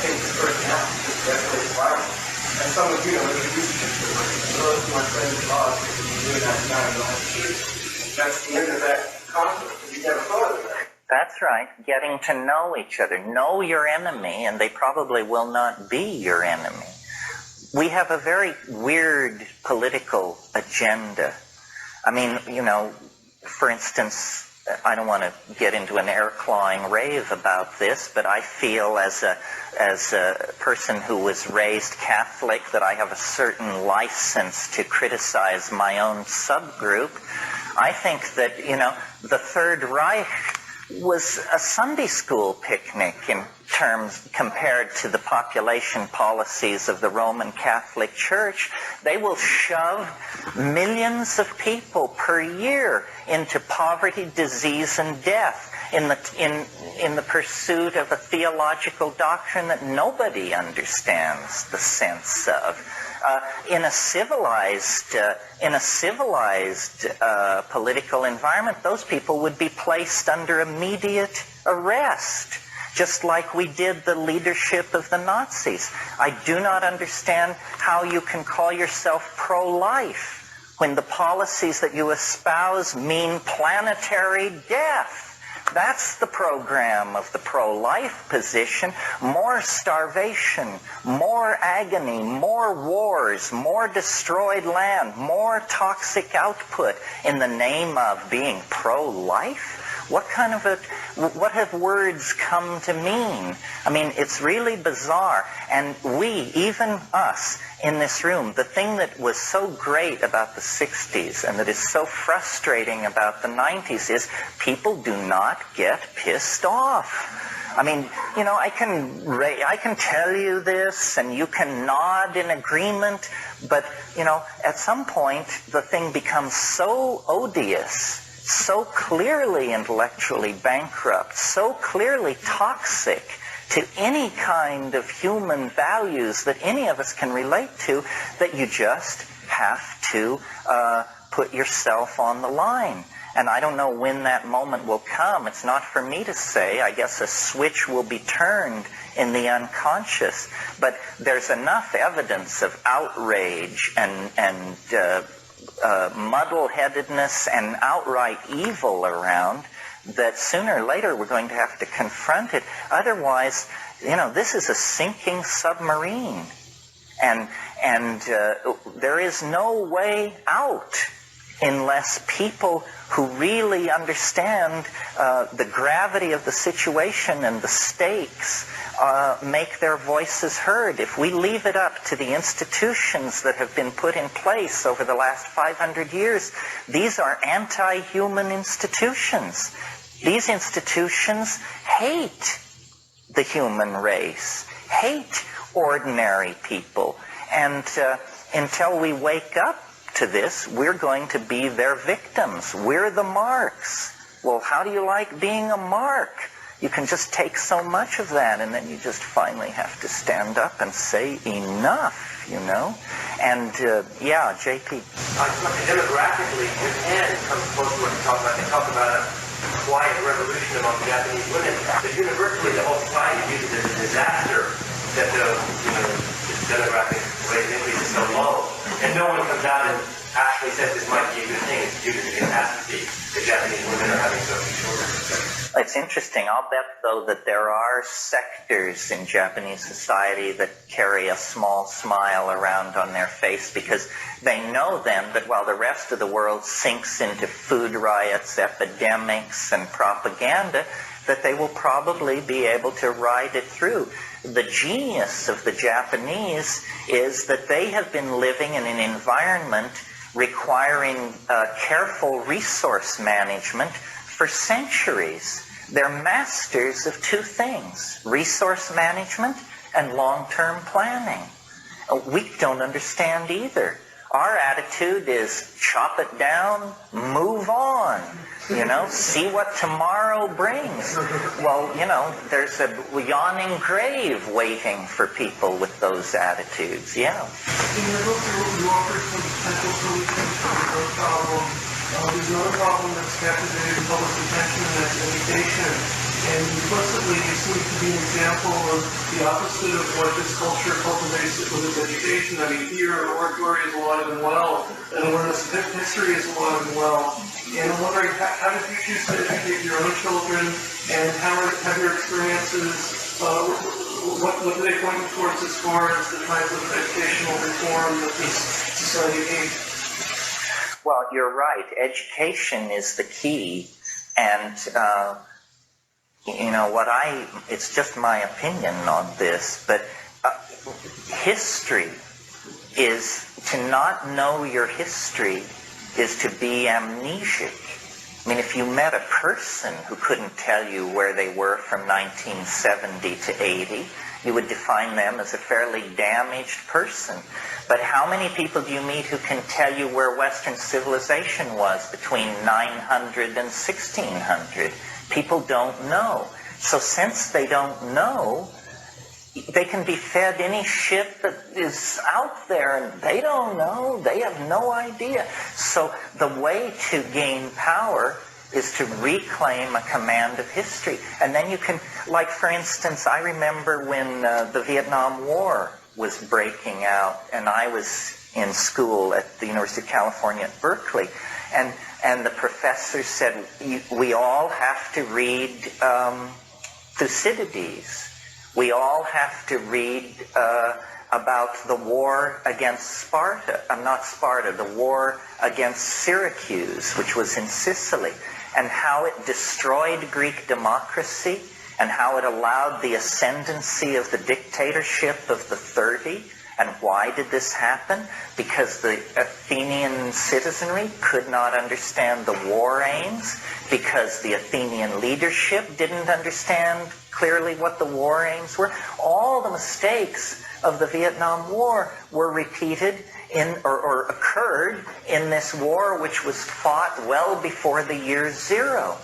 take this person out, just decorate the environment. And some of you know, they use it to those who are friends of God, because you do that now, you don't have to shoot. That's the end of that conflict. You never thought of that. That's right. Getting to know each other. Know your enemy, and they probably will not be your enemy. We have a very weird political agenda. I mean, for instance, I don't want to get into an air-clawing rave about this, but I feel as a person who was raised Catholic that I have a certain license to criticize my own subgroup. I think that, the Third Reich was a Sunday school picnic in terms compared to the population policies of the Roman Catholic Church. They will shove millions of people per year into poverty, disease, and death in the pursuit of a theological doctrine that nobody understands the sense of. In a civilized political environment, those people would be placed under immediate arrest, just like we did the leadership of the Nazis. I do not understand how you can call yourself pro-life when the policies that you espouse mean planetary death. That's the program of the pro-life position. More starvation, more agony, more wars, more destroyed land, more toxic output in the name of being pro-life? What have words come to mean? I mean, it's really bizarre. And we, even us in this room, the thing that was so great about the 60s and that is so frustrating about the 90s is people do not get pissed off. I mean, I can tell you this and you can nod in agreement, but, at some point the thing becomes so odious, so clearly intellectually bankrupt, so clearly toxic to any kind of human values that any of us can relate to, that you just have to put yourself on the line. And I don't know when that moment will come. It's not for me to say. I guess a switch will be turned in the unconscious. But there's enough evidence of outrage and muddle-headedness and outright evil around that sooner or later we're going to have to confront it. Otherwise, this is a sinking submarine. And there is no way out unless people who really understand the gravity of the situation and the stakes make their voices heard. If we leave it up to the institutions that have been put in place over the last 500 years, these are anti-human institutions. These institutions hate the human race, hate ordinary people. And until we wake up to this, we're going to be their victims. We're the marks. Well, how do you like being a mark? You can just take so much of that, and then you just finally have to stand up and say, enough. you know? And, yeah, JP. Demographically, Japan comes close to what you talk about. They talk about a quiet revolution among Japanese women. But universally, the whole society views it as a disaster that the demographic rate increase is so low. And no one comes out and actually says this might be a good thing. It's due to the catastrophe that Japanese women are having so few children. It's interesting. I'll bet, though, that there are sectors in Japanese society that carry a small smile around on their face because they know then that while the rest of the world sinks into food riots, epidemics, and propaganda, that they will probably be able to ride it through. The genius of the Japanese is that they have been living in an environment requiring careful resource management for centuries. They're masters of two things, resource management and long-term planning. We don't understand either. Our attitude is chop it down, move on, see what tomorrow brings. Well, there's a yawning grave waiting for people with those attitudes, yeah. And there's also, you offer some potential solutions for the problem. There's another problem that's captivated public attention, and that's education. And implicitly, you seem to be an example of the opposite of what this culture cultivates with its education. I mean, here, oratory is alive and well, and awareness of history is alive and well. And I'm wondering, how did you choose to educate your own children, and how have your experiences, what do they point you towards as far as the kinds of educational reform that this society needs? Well, you're right. Education is the key, and it's just my opinion on this, but history is, to not know your history is to be amnesic. I mean, if you met a person who couldn't tell you where they were from 1970 to 80, you would define them as a fairly damaged person. But how many people do you meet who can tell you where Western civilization was between 900 and 1600? People don't know. So since they don't know, they can be fed any shit that is out there, and they don't know. They have no idea. So the way to gain power is to reclaim a command of history. And then you can, like for instance, I remember when the Vietnam War was breaking out, and I was in school at the University of California at Berkeley, and the professor said, we all have to read Thucydides. We all have to read about the war against Sparta, the war against Syracuse, which was in Sicily, and how it destroyed Greek democracy, and how it allowed the ascendancy of the dictatorship of the 30. And why did this happen? Because the Athenian citizenry could not understand the war aims, because the Athenian leadership didn't understand clearly what the war aims were. All the mistakes of the Vietnam War were repeated or occurred in this war, which was fought well before the year zero.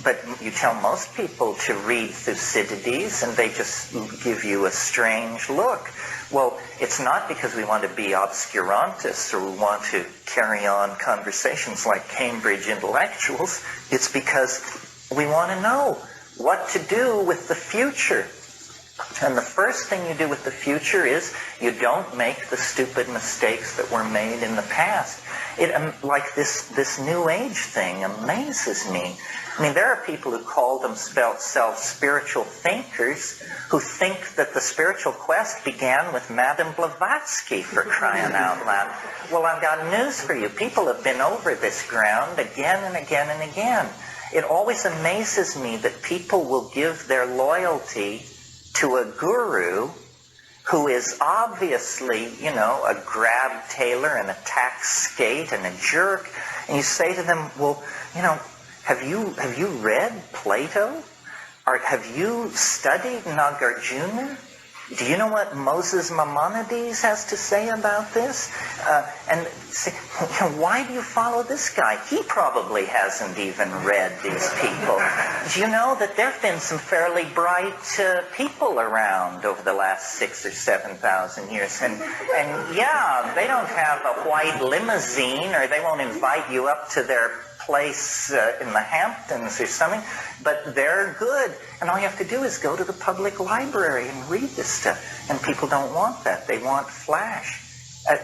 But you tell most people to read Thucydides, and they just give you a strange look. Well, it's not because we want to be obscurantists or we want to carry on conversations like Cambridge intellectuals. It's because we want to know what to do with the future. And the first thing you do with the future is you don't make the stupid mistakes that were made in the past. Like this New Age thing amazes me. I mean, there are people who call themselves spiritual thinkers who think that the spiritual quest began with Madame Blavatsky, for crying out loud. Well, I've got news for you. People have been over this ground again and again and again. It always amazes me that people will give their loyalty to a guru who is obviously, a grab tailor and a tax skate and a jerk. And you say to them, well, have you read Plato? Or have you studied Nagarjuna? do you know what Moses Maimonides has to say about this? And say, why do you follow this guy? He probably hasn't even read these people. Do you know that there have been some fairly bright people around over the last 6,000 or 7,000 years? And yeah, they don't have a white limousine, or they won't invite you up to their place in the Hamptons or something, but they're good. And all you have to do is go to the public library and read this stuff. And people don't want that. They want flash.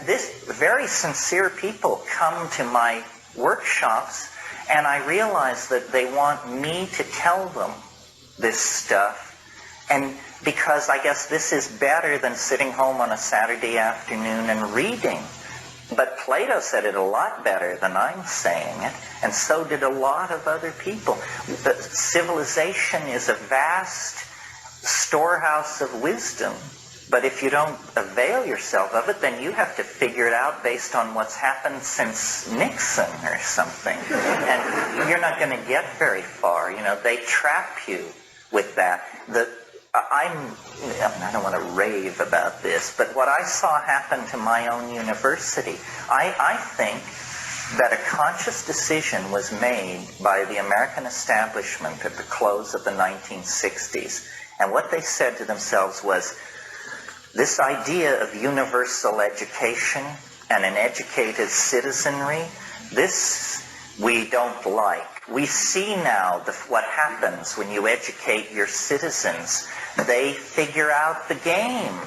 This very sincere people come to my workshops, and I realize that they want me to tell them this stuff. And because I guess this is better than sitting home on a Saturday afternoon and reading. But Plato said it a lot better than I'm saying it, and so did a lot of other people. The civilization is a vast storehouse of wisdom, but if you don't avail yourself of it, then you have to figure it out based on what's happened since Nixon or something. And you're not going to get very far. You know, they trap you with that. I don't want to rave about this, but what I saw happen to my own university, I think that a conscious decision was made by the American establishment at the close of the 1960s. And what they said to themselves was, this idea of universal education and an educated citizenry, this we don't like. We see now what happens when you educate your citizens. They figure out the game,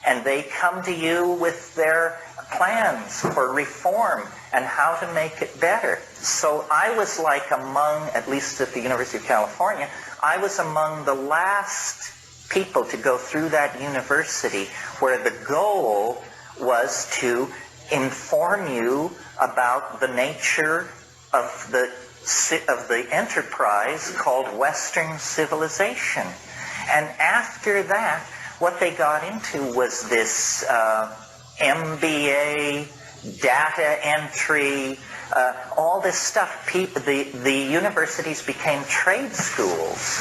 and they come to you with their plans for reform and how to make it better. So I was like among, at least at the University of California, I was among the last people to go through that university where the goal was to inform you about the nature of the enterprise called Western civilization. And after that, what they got into was this MBA, data entry, all this stuff. The universities became trade schools.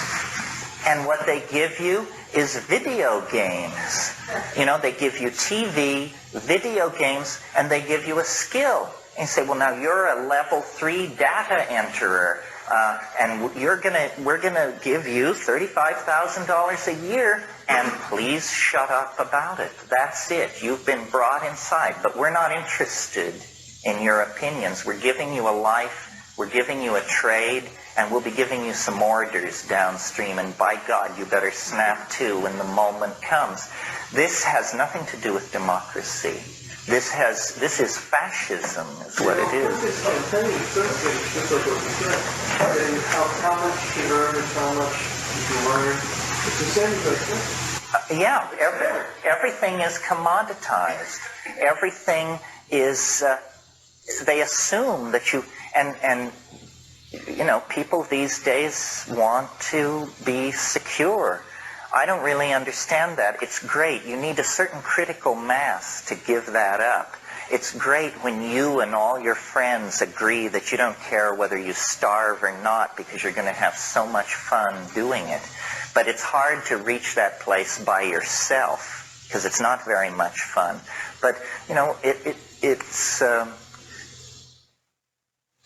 And what they give you is video games. You know, they give you TV, video games, and they give you a skill. And you say, well, now you're a level 3 data enterer, and we're gonna give you $35,000 a year, and please shut up about it. That's it. You've been brought inside, but we're not interested in your opinions. We're giving you a life, we're giving you a trade, and we'll be giving you some orders downstream, and by God, you better snap to when the moment comes. This has nothing to do with democracy. This is fascism, is what it is. How much you earn is how much you can learn. It's the same thing. Yeah, everything is commoditized. Everything is, they assume that you, and you know, people these days want to be secure. I don't really understand that. It's great. You need a certain critical mass to give that up. It's great when you and all your friends agree that you don't care whether you starve or not because you're going to have so much fun doing it. But it's hard to reach that place by yourself because it's not very much fun. But, you know, it's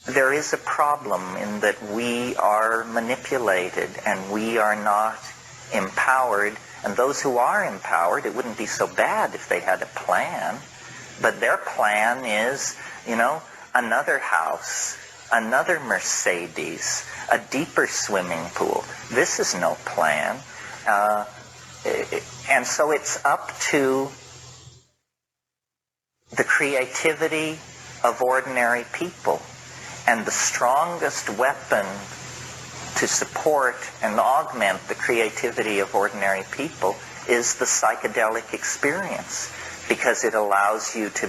there is a problem in that we are manipulated and we are not empowered, and those who are empowered, it wouldn't be so bad if they had a plan, but their plan is, you know, another house, another Mercedes, a deeper swimming pool. This is no plan. And so it's up to the creativity of ordinary people, and the strongest weapon to support and augment the creativity of ordinary people is the psychedelic experience, because it allows you to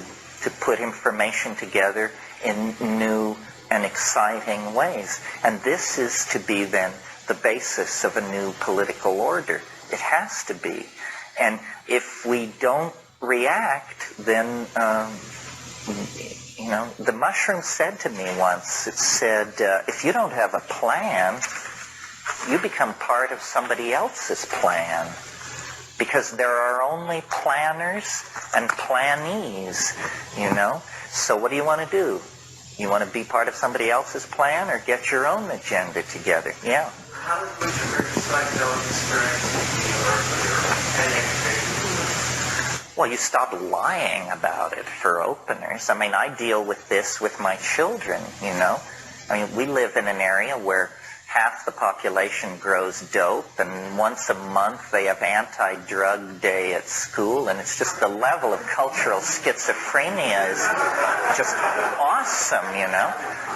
put information together in new and exciting ways. And this is to be then the basis of a new political order. It has to be. And if we don't react, then, you know, the mushroom said to me once, it said, if you don't have a plan, you become part of somebody else's plan. because there are only planners and plannees, you know. So what do you want to do? You want to be part of somebody else's plan or get your own agenda together? Yeah. How does your psychedelic experience Well, you stop lying about it for openers. I mean, I deal with this with my children, you know. I mean, we live in an area where half the population grows dope, and once a month they have anti-drug day at school, and it's just the level of cultural schizophrenia is just awesome, you know.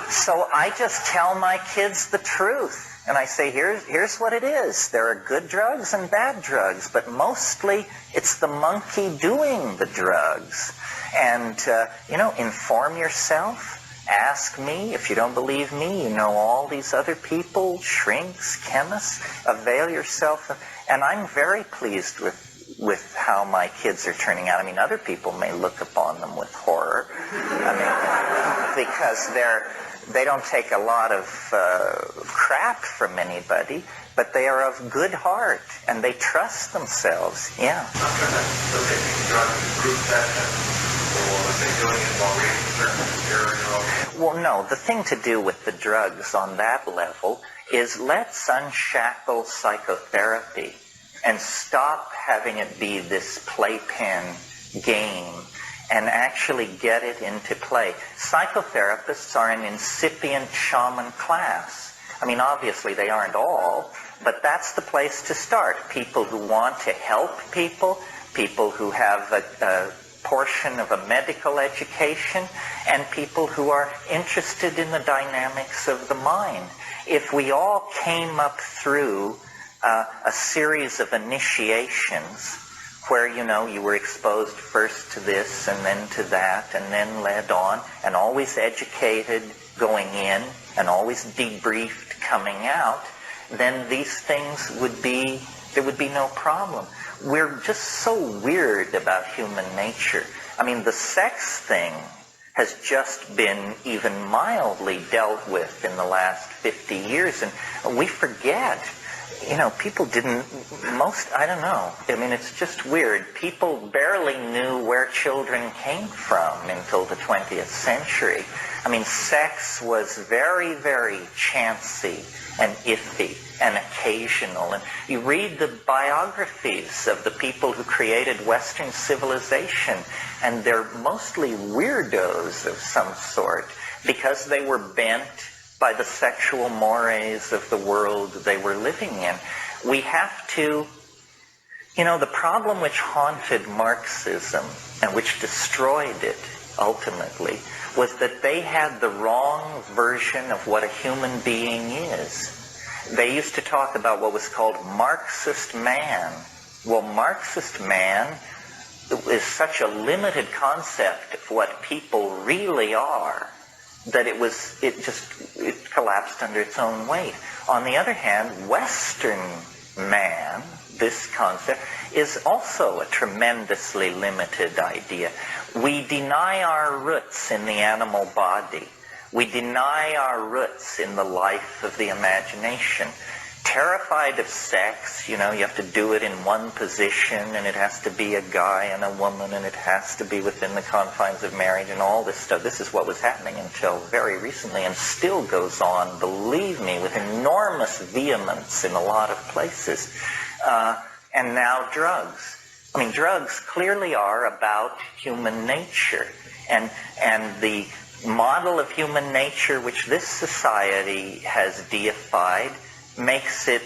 So I just tell my kids the truth. And I say, here's what it is. There are good drugs and bad drugs, but mostly it's the monkey doing the drugs. And, you know, inform yourself. Ask me. If you don't believe me, you know all these other people, shrinks, chemists. Avail yourself. And I'm very pleased with how my kids are turning out. I mean, other people may look upon them with horror. I mean, because they don't take a lot of crap from anybody, but they are of good heart, and they trust themselves. Yeah. Well, no, the thing to do with the drugs on that level is let's unshackle psychotherapy and stop having it be this playpen game and actually get it into play. Psychotherapists are an incipient shaman class. I mean, obviously they aren't all, but that's the place to start. People who want to help people, people who have a portion of a medical education, and people who are interested in the dynamics of the mind. If we all came up through a series of initiations where, you know, you were exposed first to this and then to that and then led on, and always educated going in and always debriefed coming out, then these things there would be no problem. We're just so weird about human nature. I mean, the sex thing has just been even mildly dealt with in the last 50 years, and we forget. You know, people I don't know. I mean, it's just weird. People barely knew where children came from until the 20th century. I mean, sex was very, very chancy and iffy and occasional. And you read the biographies of the people who created Western civilization, and they're mostly weirdos of some sort because they were bent by the sexual mores of the world they were living in. We have to, you know, the problem which haunted Marxism and which destroyed it ultimately was that they had the wrong version of what a human being is. They used to talk about what was called Marxist man. Well, Marxist man is such a limited concept of what people really are that it collapsed under its own weight. On the other hand, Western man, this concept, is also a tremendously limited idea. We deny our roots in the animal body. We deny our roots in the life of the imagination. Terrified of sex, you know, you have to do it in one position, and it has to be a guy and a woman, and it has to be within the confines of marriage and all this stuff. This is what was happening until very recently, and still goes on, believe me, with enormous vehemence in a lot of places. And now drugs. I mean, drugs clearly are about human nature, and the model of human nature which this society has deified makes it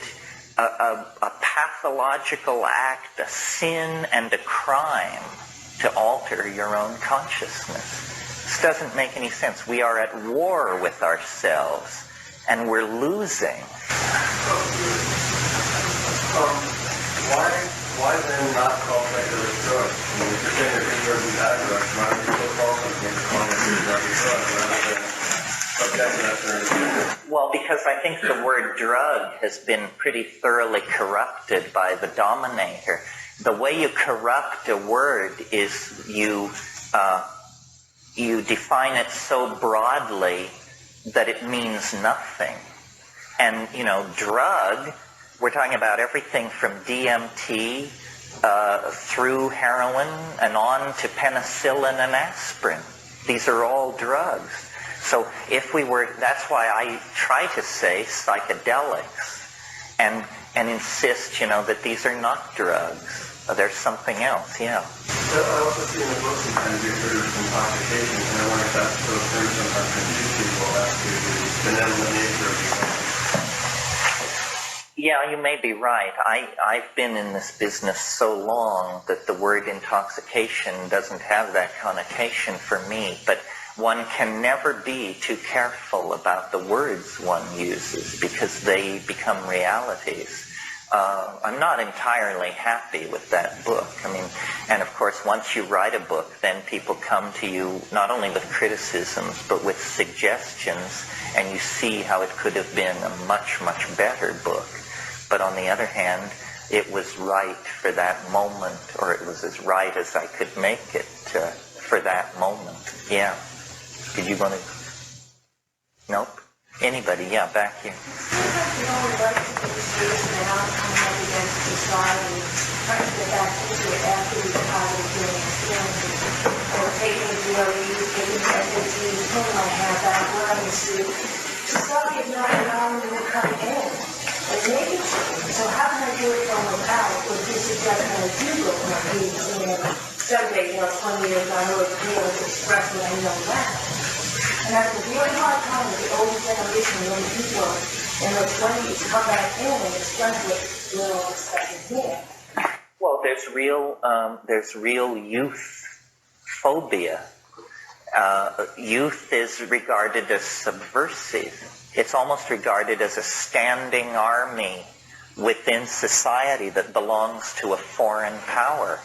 a pathological act, a sin and a crime to alter your own consciousness. This doesn't make any sense. We are at war with ourselves, and we're losing. Why then not call psychedelic drugs? I mean, if you're saying that these drugs are bad drugs, why don't you still call something calling it drugs rather than Well, because I think the word drug has been pretty thoroughly corrupted by the dominator. The way you corrupt a word is you define it so broadly that it means nothing. And, you know, drug, we're talking about everything from DMT through heroin and on to penicillin and aspirin. These are all drugs. So if we were, that's why I try to say psychedelics and insist, that these are not drugs. There's something else, yeah. So I also see in the book sometimes you introduce intoxication, and I wonder if that's those terms sometimes confuse people as to the benevolent nature of humanity. Yeah, you may be right. I've been in this business so long that the word intoxication doesn't have that connotation for me, but one can never be too careful about the words one uses because they become realities. I'm not entirely happy with that book. And of course, once you write a book, then people come to you not only with criticisms, but with suggestions, and you see how it could have been a much, much better book. But on the other hand, it was right for that moment, or it was as right as I could make it for that moment. Yeah. Did you want to? Nope. Anybody? Yeah, back here. So how can I do it from without? Or this is just what I do go from being in someday, 20 years, I know it's real, it's expressed, and I know that. And I have a really hard time with the older generation when people in their 20s come back in and express what they're expecting here. Well, there's real youth phobia. Youth is regarded as subversive. It's almost regarded as a standing army within society that belongs to a foreign power.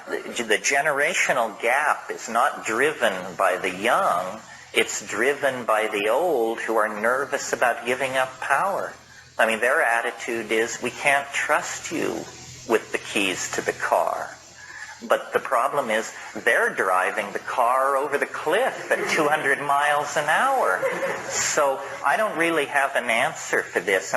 The generational gap is not driven by the young, it's driven by the old who are nervous about giving up power. Their attitude is, we can't trust you with the keys to the car. But the problem is, they're driving the car over the cliff at 200 miles an hour. So I don't really have an answer for this.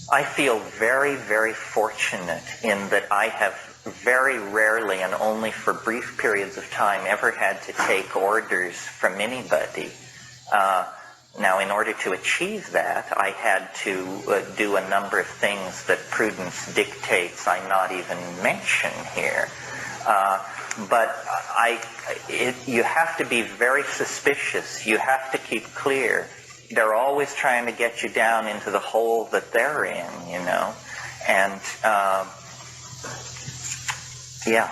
I feel very, very fortunate in that I have very rarely and only for brief periods of time ever had to take orders from anybody. Now, in order to achieve that, I had to do a number of things that prudence dictates I not even mention here. But you have to be very suspicious. You have to keep clear. They're always trying to get you down into the hole that they're in, And, yeah.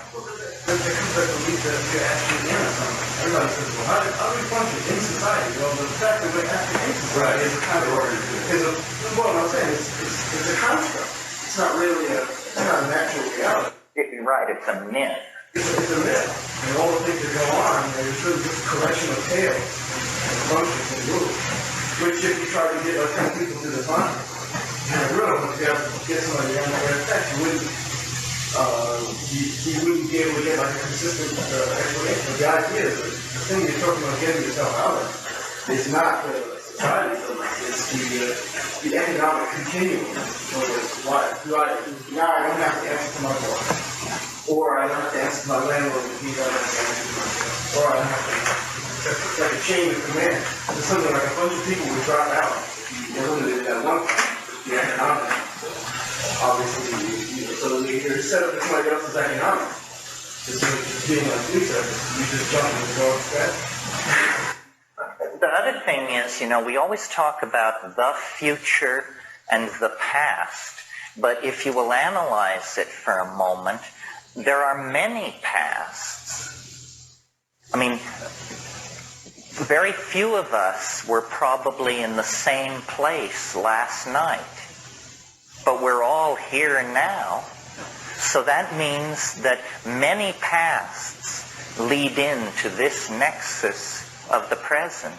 There's a concept of belief that you're actually in something. Everybody says, well, how do we function in society? Well, the fact that we're actually in society is a kind of I'm saying it's a construct. It's not really it's not a natural reality. You're right, it's a myth. It's a myth. And all the things that go on, it's really just a collection of tales and functions and rules. Which if you try to get people to define, really, once you have to get somebody on their effect, you wouldn't be able to get a consistent explanation. But the idea is that the thing you're talking about getting yourself out of is not the society so much, it's the economic continuum. So now I don't have to answer to my boss, or I don't have to answer to my landlord if he doesn't have to answer to myself, or I don't have to. It's like a chain of command. There's something like a bunch of people would drop out. You eliminated that one part, the economic. Obviously, so you're set up as somebody else's economics. Just being like Lisa, you just jump and go instead. The other thing is, we always talk about the future and the past, but if you will analyze it for a moment, there are many pasts. Very few of us were probably in the same place last night. But we're all here now. So that means that many pasts lead into this nexus of the present.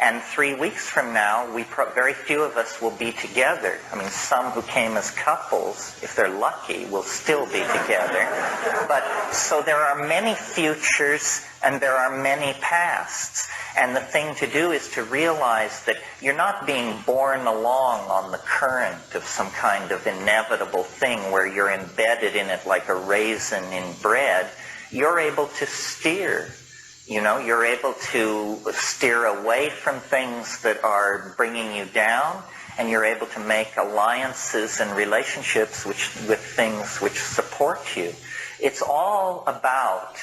And 3 weeks from now, very few of us will be together. I mean, some who came as couples, if they're lucky, will still be together. But so there are many futures and there are many pasts. And the thing to do is to realize that you're not being borne along on the current of some kind of inevitable thing where you're embedded in it like a raisin in bread. You're able to steer. You know, you're able to steer away from things that are bringing you down, and you're able to make alliances and relationships with things which support you. It's all about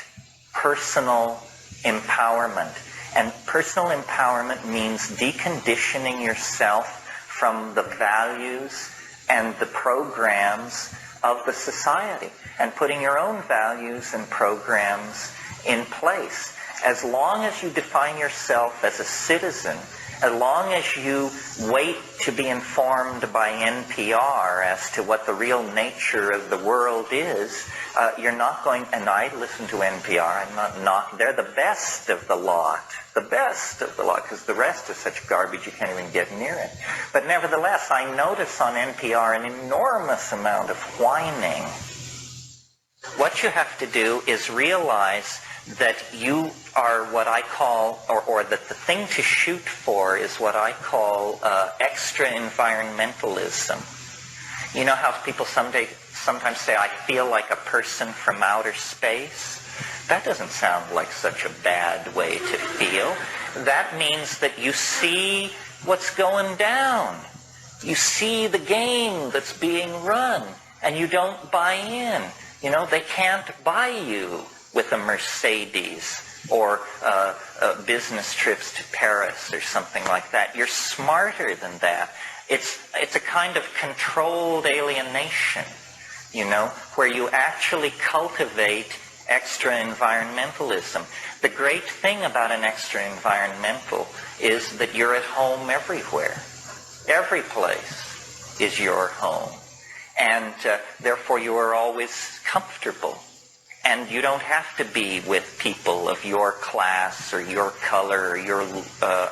personal empowerment. And personal empowerment means deconditioning yourself from the values and the programs of the society and putting your own values and programs in place. As long as you define yourself as a citizen, as long as you wait to be informed by NPR as to what the real nature of the world is, you're not going, and I listen to NPR, I'm not, they're the best of the lot, because the rest is such garbage you can't even get near it. But nevertheless, I notice on NPR an enormous amount of whining. What you have to do is realize that you are what I call, or that the thing to shoot for is what I call extra-environmentalism. You know how people sometimes say, I feel like a person from outer space? That doesn't sound like such a bad way to feel. That means that you see what's going down. You see the game that's being run, and you don't buy in. You know, they can't buy you with a Mercedes or business trips to Paris or something like that. You're smarter than that. It's a kind of controlled alienation, you know, where you actually cultivate extra-environmentalism. The great thing about an extra-environmental is that you're at home everywhere. Every place is your home. And therefore you are always comfortable. And you don't have to be with people of your class or your color or your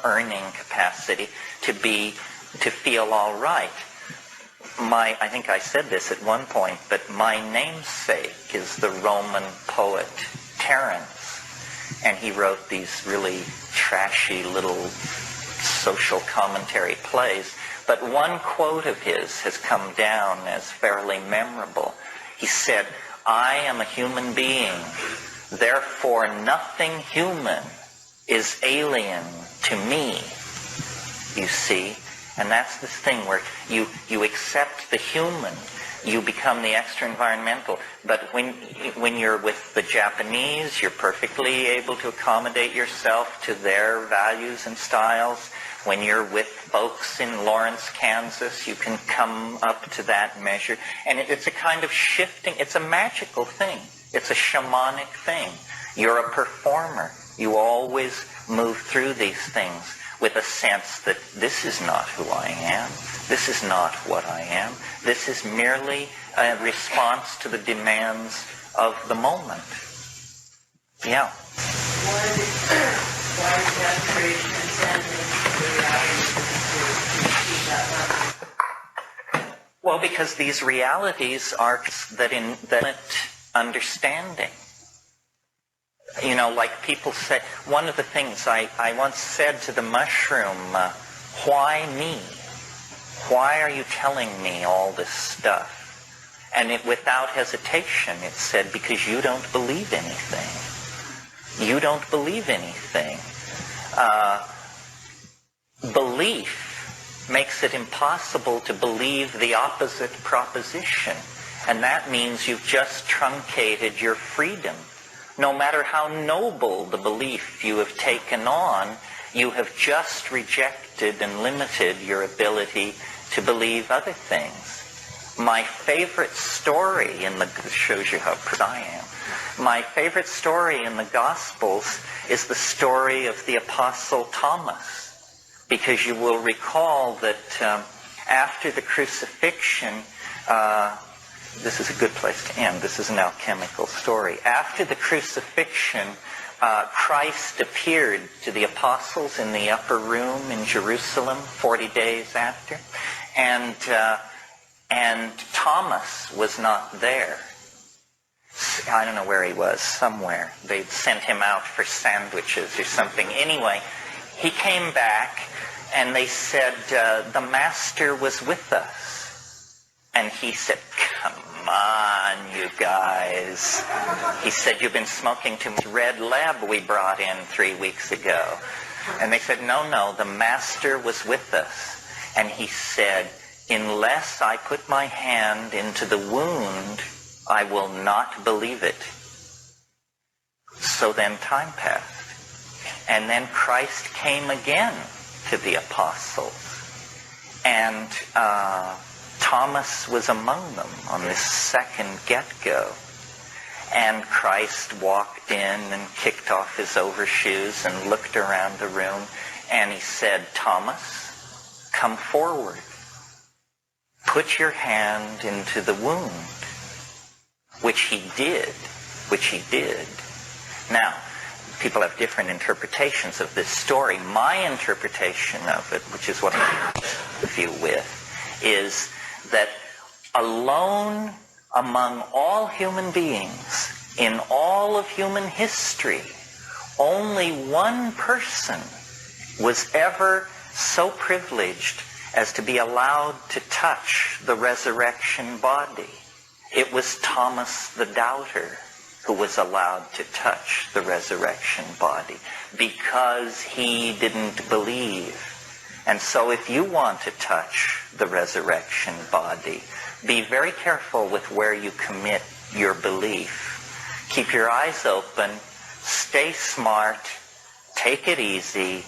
earning capacity to feel all right. I think I said this at one point, but my namesake is the Roman poet Terence. And he wrote these really trashy little social commentary plays. But one quote of his has come down as fairly memorable. He said, I am a human being, therefore nothing human is alien to me, you see. And that's the thing where you accept the human, you become the extra-environmental. But when you're with the Japanese, you're perfectly able to accommodate yourself to their values and styles. When you're with folks in Lawrence, Kansas, you can come up to that measure. And it's a kind of shifting, it's a magical thing. It's a shamanic thing. You're a performer. You always move through these things with a sense that this is not who I am. This is not what I am. This is merely a response to the demands of the moment. Yeah. Why is that creation intended the reality to achieve that level? Well, because these realities are that in understanding. You know, like people say, one of the things I once said to the mushroom, why me? Why are you telling me all this stuff? And without hesitation, it said, because you don't believe anything. You don't believe anything. Belief makes it impossible to believe the opposite proposition. And that means you've just truncated your freedom. No matter how noble the belief you have taken on, you have just rejected and limited your ability to believe other things. My favorite story shows you how proud I am. My favorite story in the Gospels is the story of the Apostle Thomas. Because you will recall that after the crucifixion, this is a good place to end. This is an alchemical story. After the crucifixion, Christ appeared to the apostles in the upper room in Jerusalem 40 days after, and Thomas was not there. I don't know where he was, somewhere. They'd sent him out for sandwiches or something. Anyway, he came back, and they said, the Master was with us. And he said, come on, you guys. He said, you've been smoking too much Red Lab we brought in 3 weeks ago. And they said, no, the Master was with us. And he said, unless I put my hand into the wound, I will not believe it. So then time passed. And then Christ came again to the apostles. And Thomas was among them on this second get-go. And Christ walked in and kicked off his overshoes and looked around the room. And he said, Thomas, come forward. Put your hand into the wound. Which he did. Now, people have different interpretations of this story. My interpretation of it, which is what I leave you with, is that alone among all human beings, in all of human history, only one person was ever so privileged as to be allowed to touch the resurrection body. It was Thomas the Doubter who was allowed to touch the resurrection body because he didn't believe. And so if you want to touch the resurrection body, be very careful with where you commit your belief. Keep your eyes open, stay smart, take it easy.